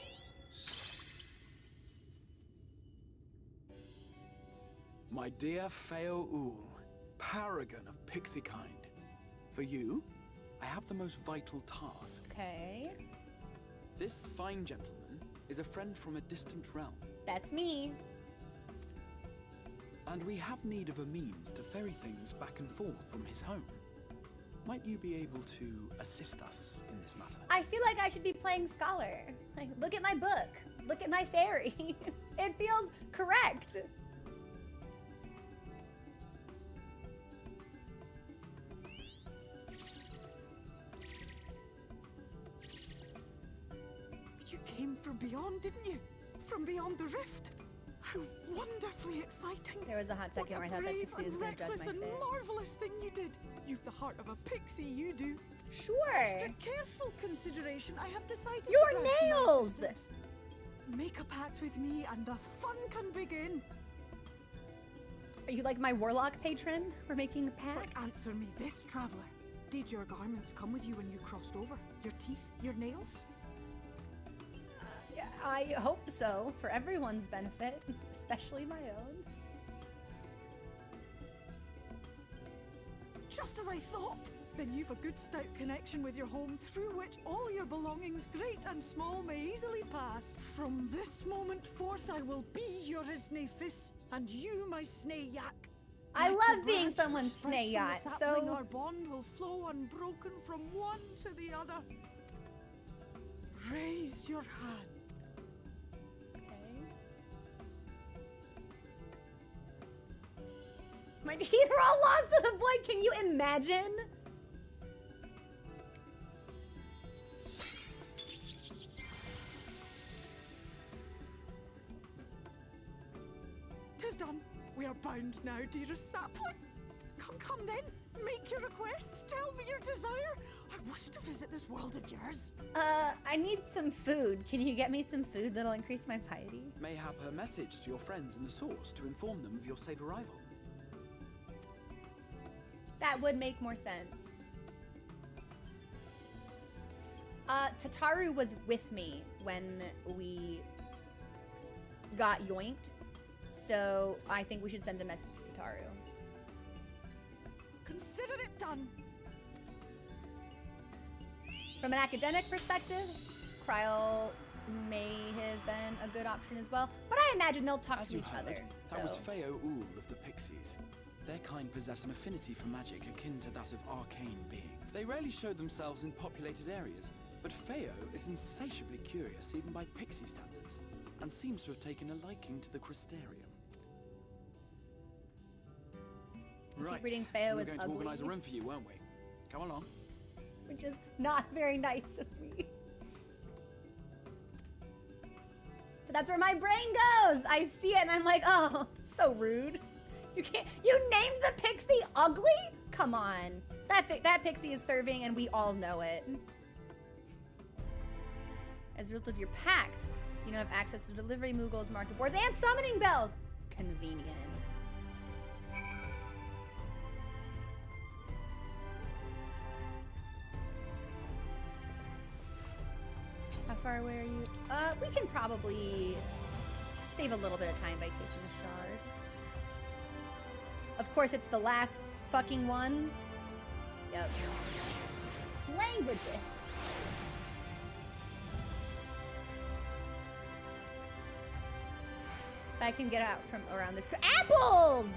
My dear Feo Ul, paragon of pixie kind. For you, I have the most vital task. Okay. This fine gentleman is a friend from a distant realm. That's me. And we have need of a means to ferry things back and forth from his home. Might you be able to assist us in this matter? I feel like I should be playing Scholar. Like, look at my book. Look at my fairy. It feels correct. You came from beyond, didn't you? From beyond the rift. How wonderfully exciting. There was a hot second where I thought that Pixie was going to judge my and fit. marvelous thing you did. You've the heart of a pixie, you do. Sure. After careful consideration, I have decided Your to grant you my nails! assistance. Make a pact with me and the fun can begin. Are you like my warlock patron? We're making a pact. But answer me this, traveler. Did your garments come with you when you crossed over? Your teeth? Your nails? Yeah, I hope so, for everyone's benefit, especially my own. Just as I thought! Then you've a good stout connection with your home through which all your belongings, great and small, may easily pass. From this moment forth I will be your Isne Fis, and you my Snay Yak. I Like love the being branch someone's which spreads Snay from the Yak, sapling, so... our bond will flow unbroken from one to the other. Raise your hand. My teeth are all lost to the void. Can you imagine? Tis done. We are bound now, dearest sapling. Come then. Make your request. Tell me your desire. I wish to visit this world of yours. I need some food. Can you get me some food that'll increase my piety? Mayhap her message to your friends in the source to inform them of your safe arrival. That would make more sense. Tataru was with me when we got yoinked, so I think we should send a message to Tataru. Consider it done. From an academic perspective, Kryl may have been a good option as well, but I imagine they'll talk As to you each heard, other. that was So. Feo Ul of the Pixies. Their kind possess an affinity for magic akin to that of arcane beings. They rarely show themselves in populated areas, but Feo is insatiably curious even by pixie standards, and seems to have taken a liking to the Crystarium. Keep reading Feo we is were going to ugly. organise a room for you, weren't we? Come along. Which is not very nice of me. But that's where my brain goes. I see it and I'm like, oh, so rude. You named the pixie ugly? Come on. That pixie is serving and we all know it. As a result of your pact, you now have access to delivery moogles, market boards, and summoning bells. Convenient. How far away are you? We can probably save a little bit of time by taking a shard. Of course, it's the last fucking one. Yep. Languages. If I can get out from around this. Apples!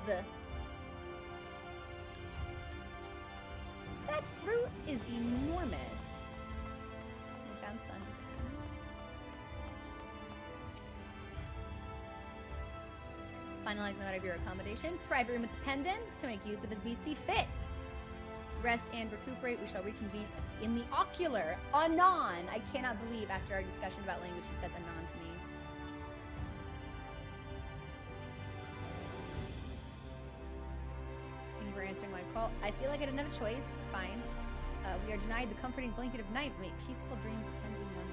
That fruit is enormous. I found some. Finalize the matter of your accommodation. Private room with dependents to make use of as we see fit. Rest and recuperate. We shall reconvene in the ocular. Anon. I cannot believe after our discussion about language he says anon to me. Thank you for answering my call. I feel like I didn't have a choice. Fine. We are denied the comforting blanket of night. Make peaceful dreams attending one.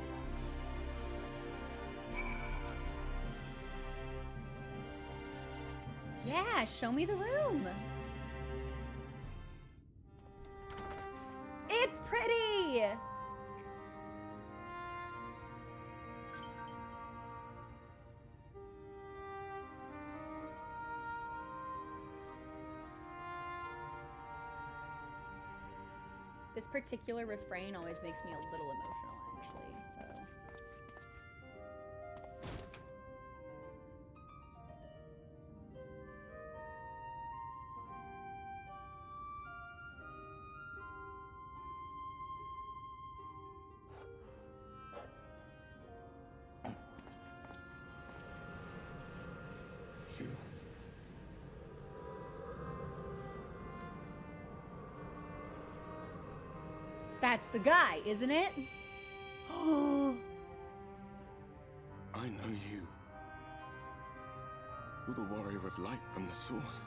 Yeah, show me the room. It's pretty. This particular refrain always makes me a little emotional, actually, so. That's the guy, isn't it? Oh. I know you. You're the warrior of light from the source.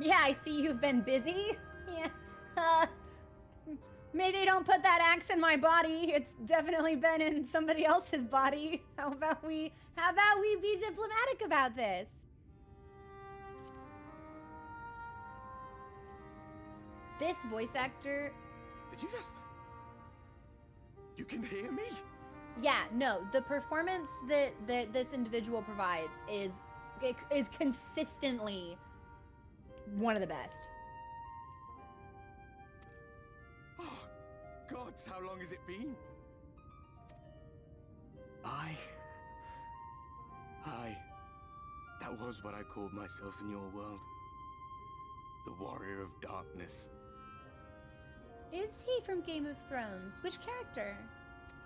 Yeah, I see you've been busy. Yeah. Maybe don't put that axe in my body. It's definitely been in somebody else's body. How about we be diplomatic about this? This voice actor... Did you just... You can hear me? Yeah, no, the performance that this individual provides is consistently one of the best. Oh, gods, how long has it been? That was what I called myself in your world. The warrior of darkness. Is he from Game of Thrones? Which character?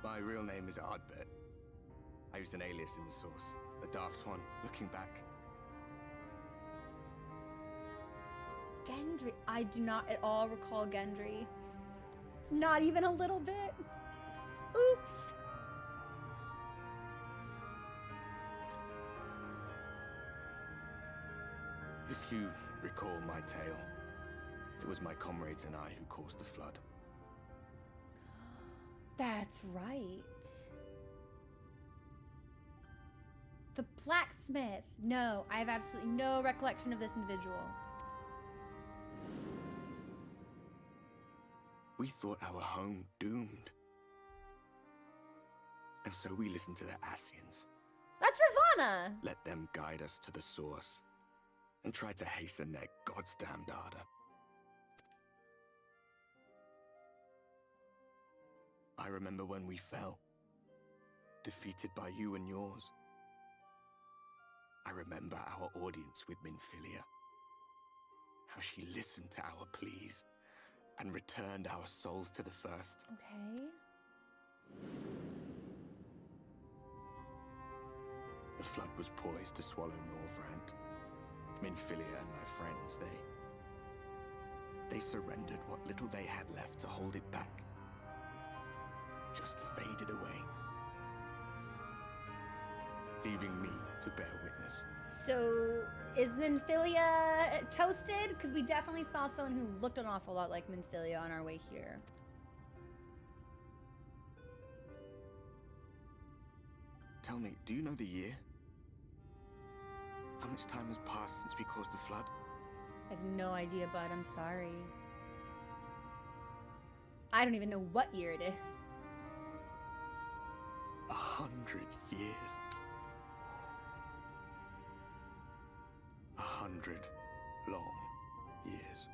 My real name is Ardbert. I used an alias in the source, a daft one, looking back. Gendry. I do not at all recall Gendry. Not even a little bit. Oops. If you recall my tale, it was my comrades and I who caused the flood. That's right. The blacksmith. No, I have absolutely no recollection of this individual. We thought our home doomed. And so we listened to the Ascians. That's Ravana! Let them guide us to the source. And tried to hasten their goddamned ardor. I remember when we fell. Defeated by you and yours. I remember our audience with Minfilia. How she listened to our pleas. And returned our souls to the first. Okay. The flood was poised to swallow Norvrand. Minfilia and my friends, they surrendered what little they had left to hold it back. Just faded away. Leaving me to bear witness. So, is Minfilia toasted? Because we definitely saw someone who looked an awful lot like Minfilia on our way here. Tell me, do you know the year? How much time has passed since we caused the flood? I have no idea, bud. I'm sorry. I don't even know what year it is. 100 years. 100 long years.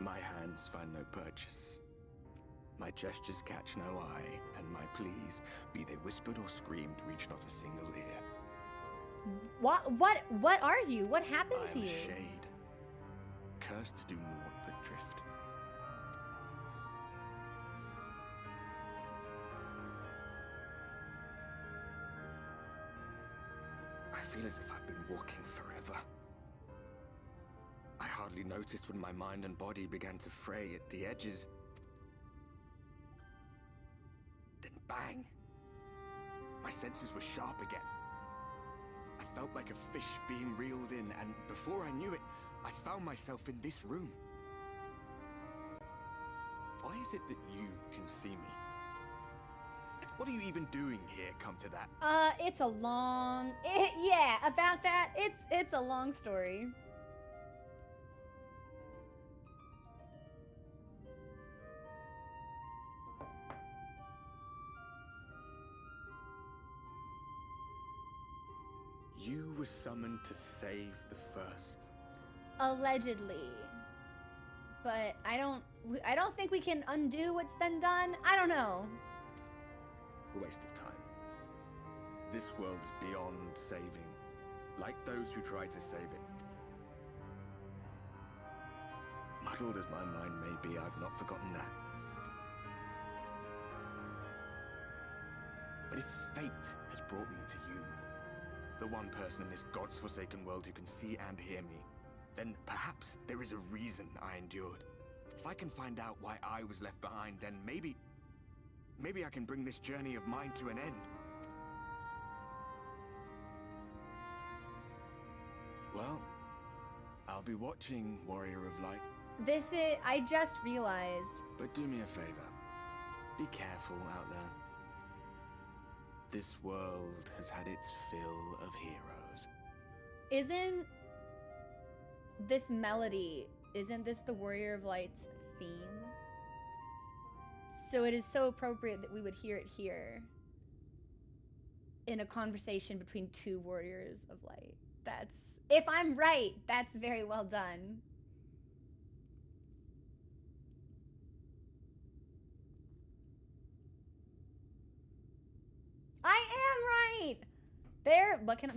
My hands find no purchase. My gestures catch no eye, and my pleas, be they whispered or screamed, reach not a single ear. What are you? What happened I to am a you? shade, cursed to do naught but drift. I feel as if I've been walking forever. I hardly noticed when my mind and body began to fray at the edges. Then bang! My senses were sharp again. I felt like a fish being reeled in, and before I knew it, I found myself in this room. Why is it that you can see me? What are you even doing here, come to that? It's a long... yeah, about that, it's a long story. You were summoned to save the first. Allegedly. But I don't think we can undo what's been done. I don't know. A waste of time. This world is beyond saving, like those who try to save it. Muddled as my mind may be, I've not forgotten that. But if fate has brought me to you, the one person in this God's forsaken world who can see and hear me, then perhaps there is a reason I endured. If I can find out why I was left behind, then maybe I can bring this journey of mine to an end. Well, I'll be watching, Warrior of Light. I just realized. But do me a favor. Be careful out there. This world has had its fill of heroes. Isn't this melody, isn't this the Warrior of Light's theme? So it is so appropriate that we would hear it here in a conversation between two Warriors of Light. That's, if I'm right, that's very well done. I am right.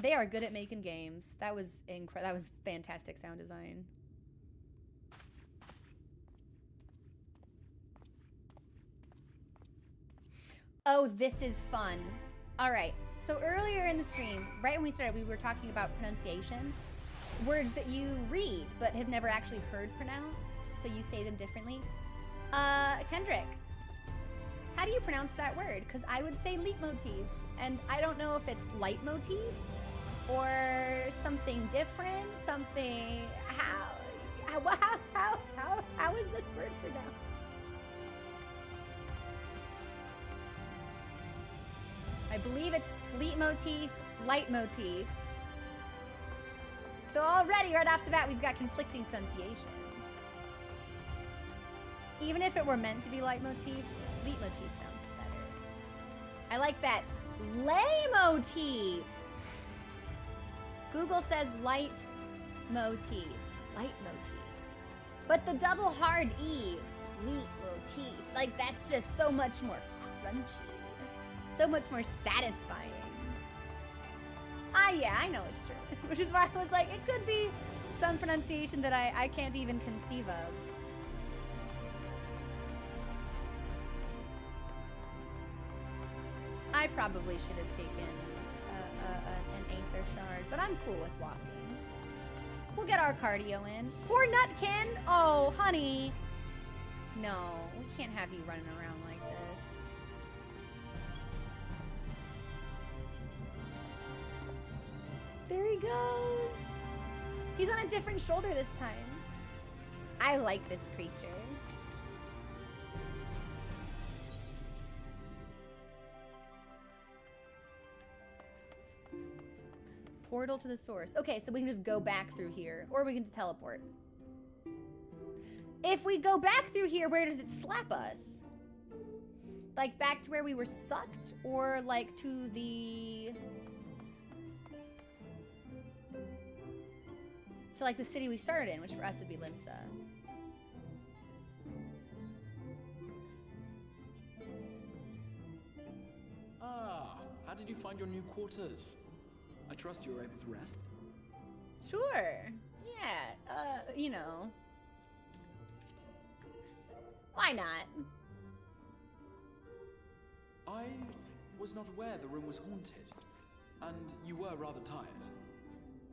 They are good at making games. That was incredible. That was fantastic sound design. Oh, this is fun. All right. So earlier in the stream, right when we started, we were talking about pronunciation. Words that you read but have never actually heard pronounced, so you say them differently. Kendrick, how do you pronounce that word? Because I would say leitmotif, and I don't know if it's leitmotif or something different, something, how is this word pronounced? I believe it's leitmotif, leitmotif. So already, right off the bat, we've got conflicting pronunciations. Even if it were meant to be leitmotif, leitmotif sounds better. I like that. Leitmotif. Google says leitmotif. Leitmotif. But the double hard E, leitmotif, like that's just so much more crunchy. So much more satisfying. Yeah, I know it's true. Which is why I was like, it could be some pronunciation that I can't even conceive of. I probably should have taken an Aether Shard, but I'm cool with walking. We'll get our cardio in. Poor Nutkin! Oh, honey. No, we can't have you running around like this. There he goes. He's on a different shoulder this time. I like this creature. Portal to the source. Okay, so we can just go back through here, or we can just teleport. If we go back through here, where does it slap us? Like back to where we were sucked, or like to the... to like the city we started in, which for us would be Limsa. How did you find your new quarters? I trust you were able to rest. Sure. Yeah. You know. Why not? I was not aware the room was haunted, and you were rather tired.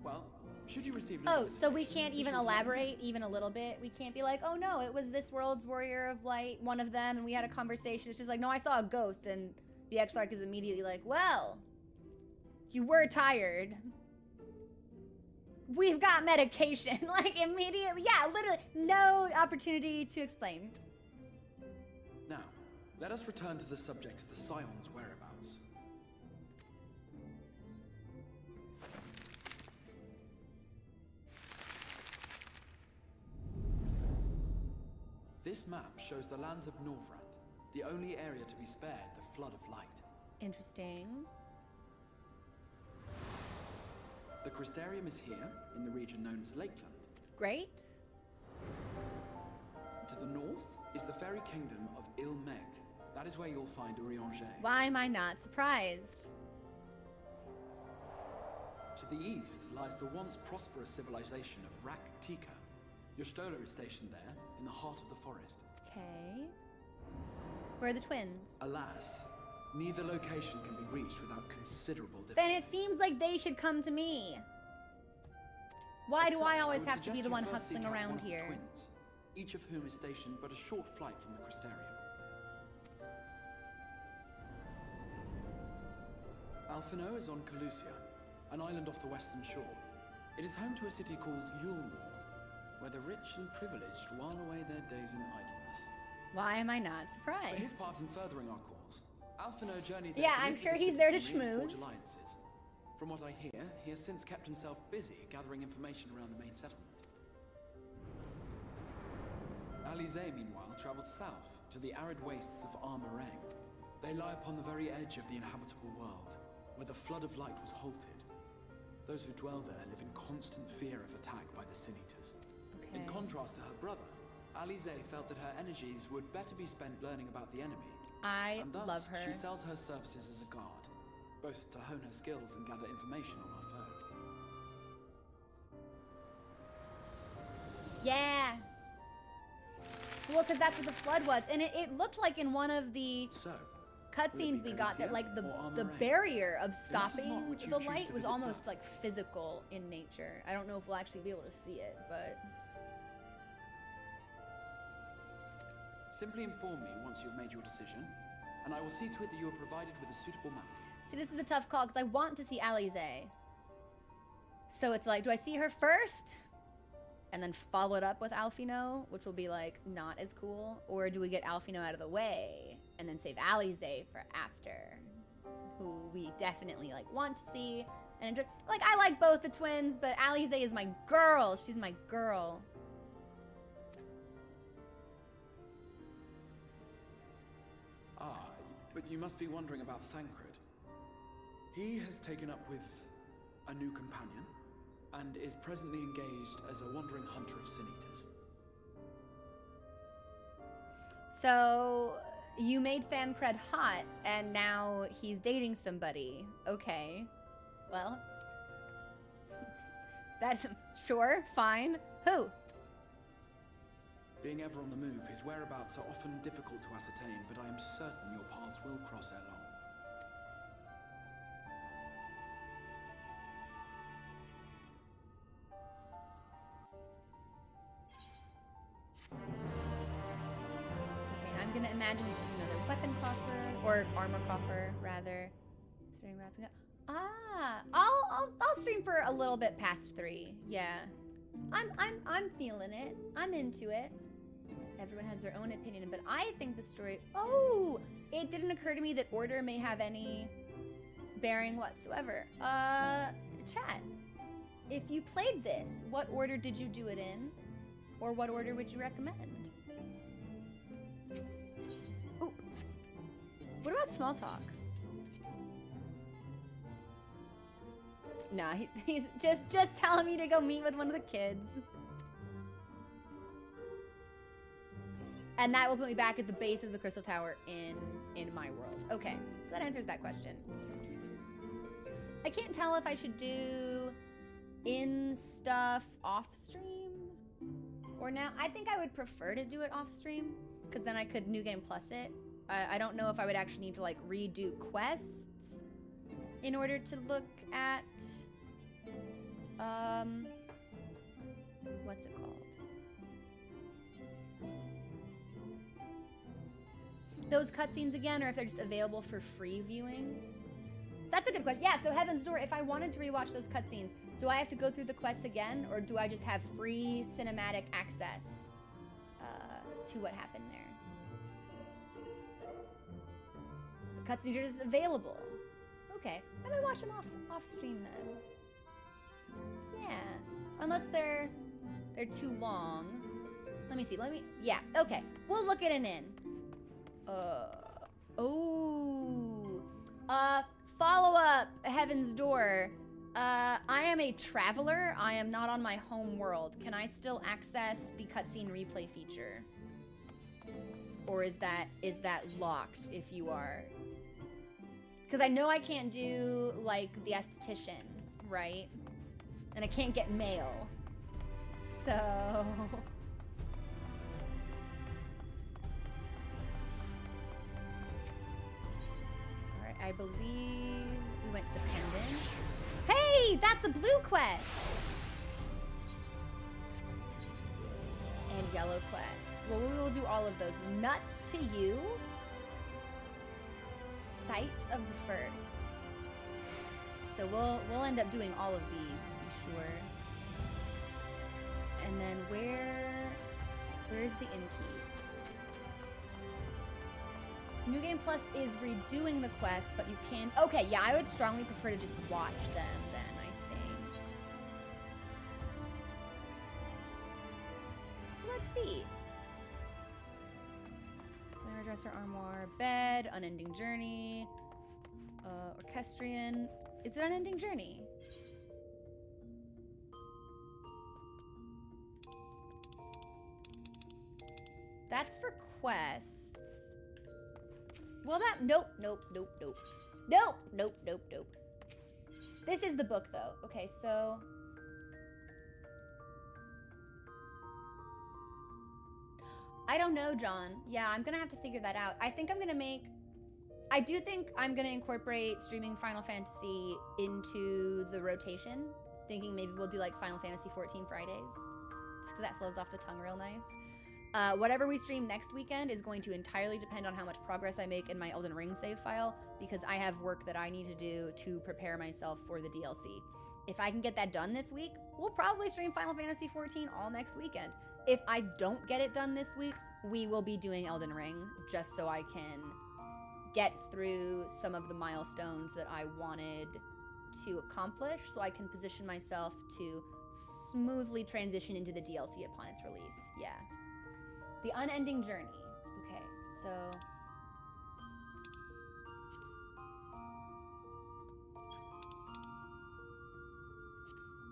Well, should you receive no Oh, so we visitation, can't be even sure to let me know. elaborate even a little bit? We can't be like, oh no, it was this world's warrior of light, one of them, and we had a conversation. It's just like, no, I saw a ghost, and the Exarch is immediately like, well, you were tired. We've got medication. Like, immediately, yeah, literally, no opportunity to explain. Now, let us return to the subject of the Scion's whereabouts. This map shows the lands of Norvrand, the only area to be spared the Flood of Light. Interesting. The Crystarium is here, in the region known as Lakeland. Great. To the north is the fairy kingdom of Ilmeg. That is where you'll find Urianger. Why am I not surprised? To the east lies the once prosperous civilization of Rak-Tika. Your Stola is stationed there, in the heart of the forest. Okay. Where are the twins? Alas, neither location can be reached without considerable difficulty. Then it seems like they should come to me. Why As do I such, always would have to be suggest the you one first seek hustling out around one of the here? twins, each of whom is stationed but a short flight from the Crystarium. Alphino is on Calusia, an island off the western shore. It is home to a city called Yulnor, where the rich and privileged while away their days in idleness. Why am I not For his surprised? part in furthering our cause, Alphino journeyed there Yeah, to I'm meet with sure the he's there to citizenry and forge schmooze. alliances. From what I hear, he has since kept himself busy gathering information around the main settlement. Alize, meanwhile, traveled south to the arid wastes of Armarang. They lie upon the very edge of the inhabitable world, where the Flood of Light was halted. Those who dwell there live in constant fear of attack by the Sin Eaters. In Okay. contrast to her brother, Alize felt that her energies would better be spent learning about the enemy. I And thus, love her. she sells her services as a guard, both to hone her skills and gather information on our foe. Yeah. Well, because that's what the flood was. And it looked like in one of the So, cutscenes we got that, like, the barrier of stopping what you the choose light to was visit almost, first. like, physical in nature. I don't know if we'll actually be able to see it, but... simply inform me once you have made your decision, and I will see to it that you are provided with a suitable mount. See, this is a tough call, because I want to see Alize. So it's like, do I see her first? And then follow it up with Alphino, which will be, like, not as cool? Or do we get Alphino out of the way, and then save Alize for after? Who we definitely, like, want to see. And enjoy. Like, I like both the twins, but Alize is my girl. She's my girl. Ah, but you must be wondering about Thancred. He has taken up with a new companion, and is presently engaged as a wandering hunter of Sin Eaters. So, you made Thancred hot, and now he's dating somebody. Okay. Well, that's sure, fine. Who? Being ever on the move, his whereabouts are often difficult to ascertain, but I am certain your paths will cross ere long. Okay, I'm gonna imagine this is another weapon coffer, or armor coffer, rather. Starting wrapping up. Ah, I'll stream for a little bit past 3. Yeah, I'm feeling it. I'm into it. Everyone has their own opinion, but I think the story. Oh, it didn't occur to me that order may have any bearing whatsoever. Chat. If you played this, what order did you do it in, or what order would you recommend? Ooh. What about small talk? Nah, he's just telling me to go meet with one of the kids. And that will put me back at the base of the Crystal Tower in my world. Okay, so that answers that question. I can't tell if I should do in stuff off stream or now. I think I would prefer to do it off stream because then I could New Game Plus it. I don't know if I would actually need to like redo quests in order to look at what's it called? Those cutscenes again, or if they're just available for free viewing. That's a good question. Yeah, so Heaven's Door, if I wanted to rewatch those cutscenes, do I have to go through the quests again, or do I just have free cinematic access to what happened there? The cutscenes are just available. Okay, I might watch them off stream then. Yeah, unless they're too long. Let me see. Yeah. Okay, we'll look at an in. Follow up, Heaven's Door. I am a traveler. I am not on my home world. Can I still access the cutscene replay feature? Or is that locked if you are? Because I know I can't do, like, the esthetician, right? And I can't get mail. So... Alright, I believe we went to the pendant. Hey! That's a blue quest! And yellow quest. Well, we will do all of those. Nuts to you. Sights of the First. So we'll end up doing all of these to be sure. And then where's the inn key? New Game Plus is redoing the quest, but you can. Okay, yeah, I would strongly prefer to just watch them then, I think. So let's see. Dresser, armoire, bed, unending journey, orchestrion. Is it unending journey? That's for quests. Well, nope. This is the book though. Okay, so. I don't know, John. Yeah, I'm gonna have to figure that out. I do think I'm gonna incorporate streaming Final Fantasy into the rotation. Thinking maybe we'll do like Final Fantasy 14 Fridays. Just because that flows off the tongue real nice. Whatever we stream next weekend is going to entirely depend on how much progress I make in my Elden Ring save file, because I have work that I need to do to prepare myself for the DLC. If I can get that done this week, we'll probably stream Final Fantasy 14 all next weekend. If I don't get it done this week, we will be doing Elden Ring, just so I can get through some of the milestones that I wanted to accomplish, so I can position myself to smoothly transition into the DLC upon its release. Yeah. The Unending Journey. Okay, so...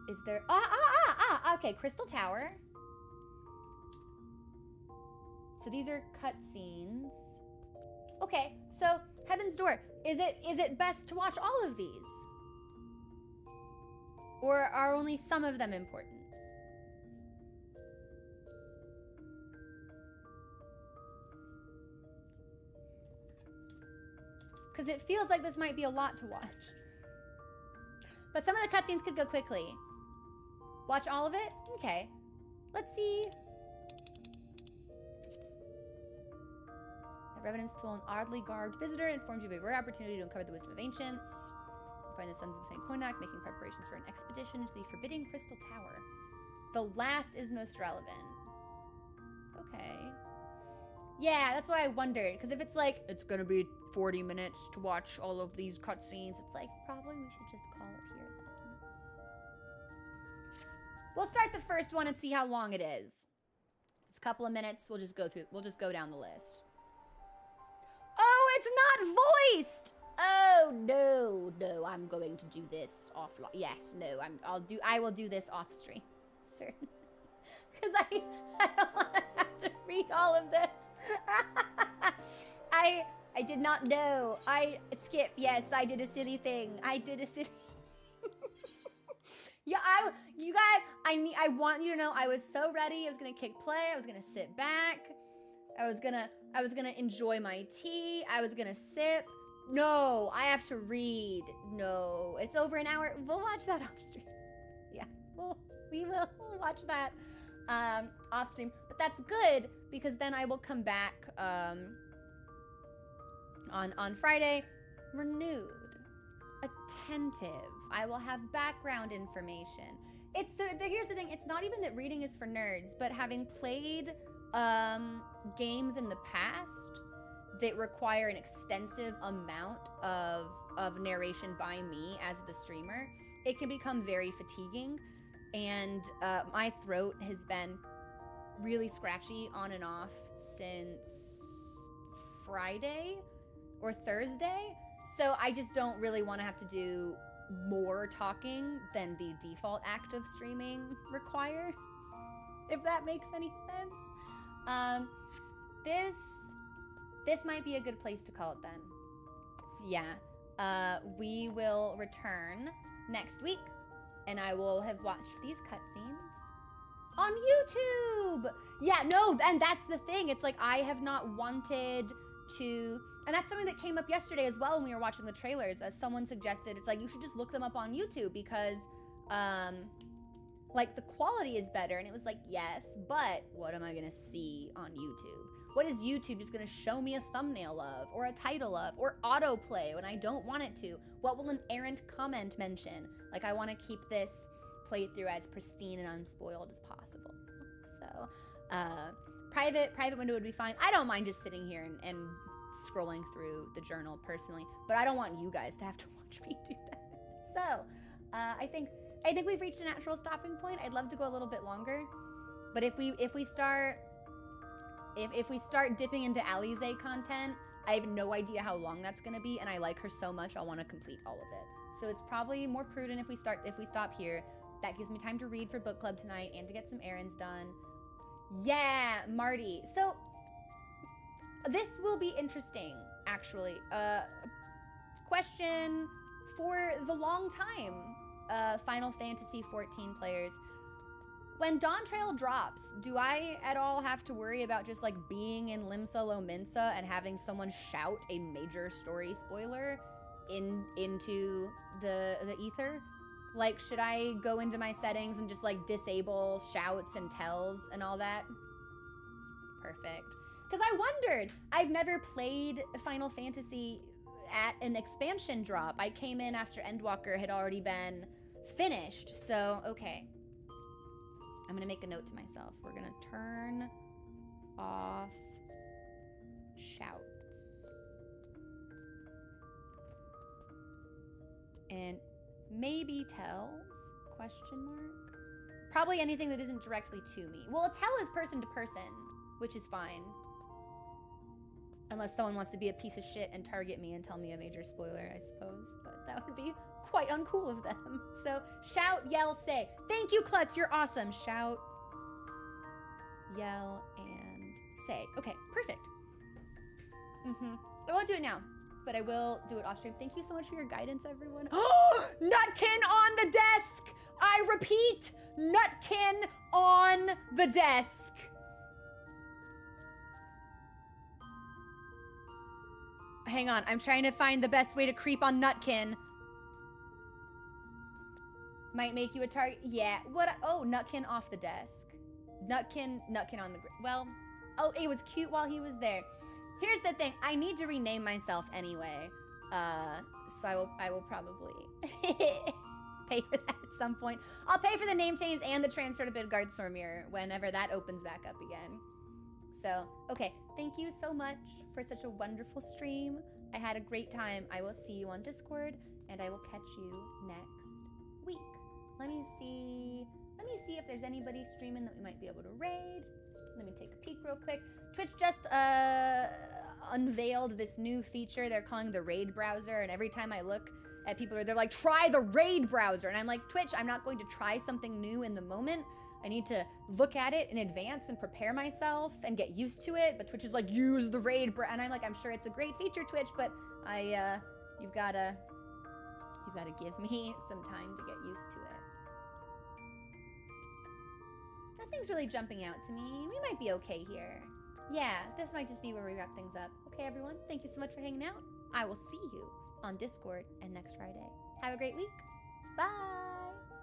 Is there... Okay, Crystal Tower. So these are cutscenes. Okay, so Heaven's Door. Is it best to watch all of these? Or are only some of them important? Because it feels like this might be a lot to watch. But some of the cutscenes could go quickly. Watch all of it? Okay. Let's see. A revenantful and oddly garbed visitor informs you of a rare opportunity to uncover the wisdom of ancients. You find the sons of St. Konak making preparations for an expedition to the Forbidden Crystal Tower. The last is most relevant. Okay. Yeah, that's what I wondered. Because if it's like, it's going to be 40 minutes to watch all of these cutscenes, it's like, probably we should just call it here then. We'll start the first one and see how long it is. It's a couple of minutes. We'll just go down the list. Oh, it's not voiced! Oh, no, I'm going to do this offline. Yes, no, I will do this off stream. Certain. Because I don't want to have to read all of this. I did not know. Skip, yes, I did a silly thing. you guys, I want you to know I was so ready. I was gonna kick play. I was gonna sit back. I was gonna enjoy my tea. I was gonna sip. No, I have to read. No, it's over an hour. We'll watch that off stream. Yeah, we will watch that off stream. But that's good because then I will come back on Friday renewed, attentive. I will have background information. Here's the thing. It's not even that reading is for nerds, but having played games in the past that require an extensive amount of narration by me as the streamer, it can become very fatiguing. And my throat has been really scratchy on and off since Friday or Thursday. So I just don't really want to have to do more talking than the default act of streaming requires, if that makes any sense. This might be a good place to call it then. Yeah. We will return next week, and I will have watched these cutscenes on YouTube. Yeah, no, and that's the thing. It's like I have not wanted to, and that's something that came up yesterday as well when we were watching the trailers. As someone suggested, it's like you should just look them up on YouTube because like the quality is better. And it was like, yes, but what am I gonna see on YouTube? What is YouTube just gonna show me a thumbnail of, or a title of, or autoplay when I don't want it to? What will an errant comment mention? Like, I wanna keep this playthrough as pristine and unspoiled as possible. So, private window would be fine. I don't mind just sitting here and scrolling through the journal personally, but I don't want you guys to have to watch me do that. So, I think we've reached a natural stopping point. I'd love to go a little bit longer, but if we start dipping into Alize content, I have no idea how long that's gonna be, and I like her so much, I want to complete all of it. So it's probably more prudent if we stop here. That gives me time to read for book club tonight and to get some errands done. Yeah, Marty. So this will be interesting, actually. Question for the long time Final Fantasy 14 players. When Dawn Trail drops, do I at all have to worry about just like being in Limsa Lominsa and having someone shout a major story spoiler into the ether? Like, should I go into my settings and just like disable shouts and tells and all that? Perfect. Because I wondered, I've never played Final Fantasy at an expansion drop. I came in after Endwalker had already been finished. So, okay. I'm gonna make a note to myself. We're gonna turn off shouts. And maybe tells, question mark. Probably anything that isn't directly to me. Well, a tell is person to person, which is fine. Unless someone wants to be a piece of shit and target me and tell me a major spoiler, I suppose. But that would be quite uncool of them. So, shout, yell, say. Thank you, Klutz, you're awesome. Shout, yell, and say. Okay, perfect. I won't do it now, but I will do it off stream. Thank you so much for your guidance, everyone. Oh, Nutkin on the desk! I repeat, Nutkin on the desk. Hang on, I'm trying to find the best way to creep on Nutkin. Might make you a target. Yeah. What? Oh, Nutkin off the desk. Nutkin on the. Well, oh, it was cute while he was there. Here's the thing. I need to rename myself anyway. So I will probably pay for that at some point. I'll pay for the name change and the transfer to Midgard Stormir whenever that opens back up again. So, okay. Thank you so much for such a wonderful stream. I had a great time. I will see you on Discord, and I will catch you next week. Let me see if there's anybody streaming that we might be able to raid. Let me take a peek real quick. Twitch just unveiled this new feature they're calling the raid browser, and every time I look at people, they're like, try the raid browser, and I'm like, Twitch, I'm not going to try something new in the moment. I need to look at it in advance and prepare myself and get used to it. But Twitch is like, use the raid browser, and I'm like, I'm sure it's a great feature, Twitch, but you've gotta give me some time to get used to it. Nothing's really jumping out to me. We might be okay here. Yeah, this might just be where we wrap things up. Okay, everyone, thank you so much for hanging out. I will see you on Discord and next Friday. Have a great week. Bye!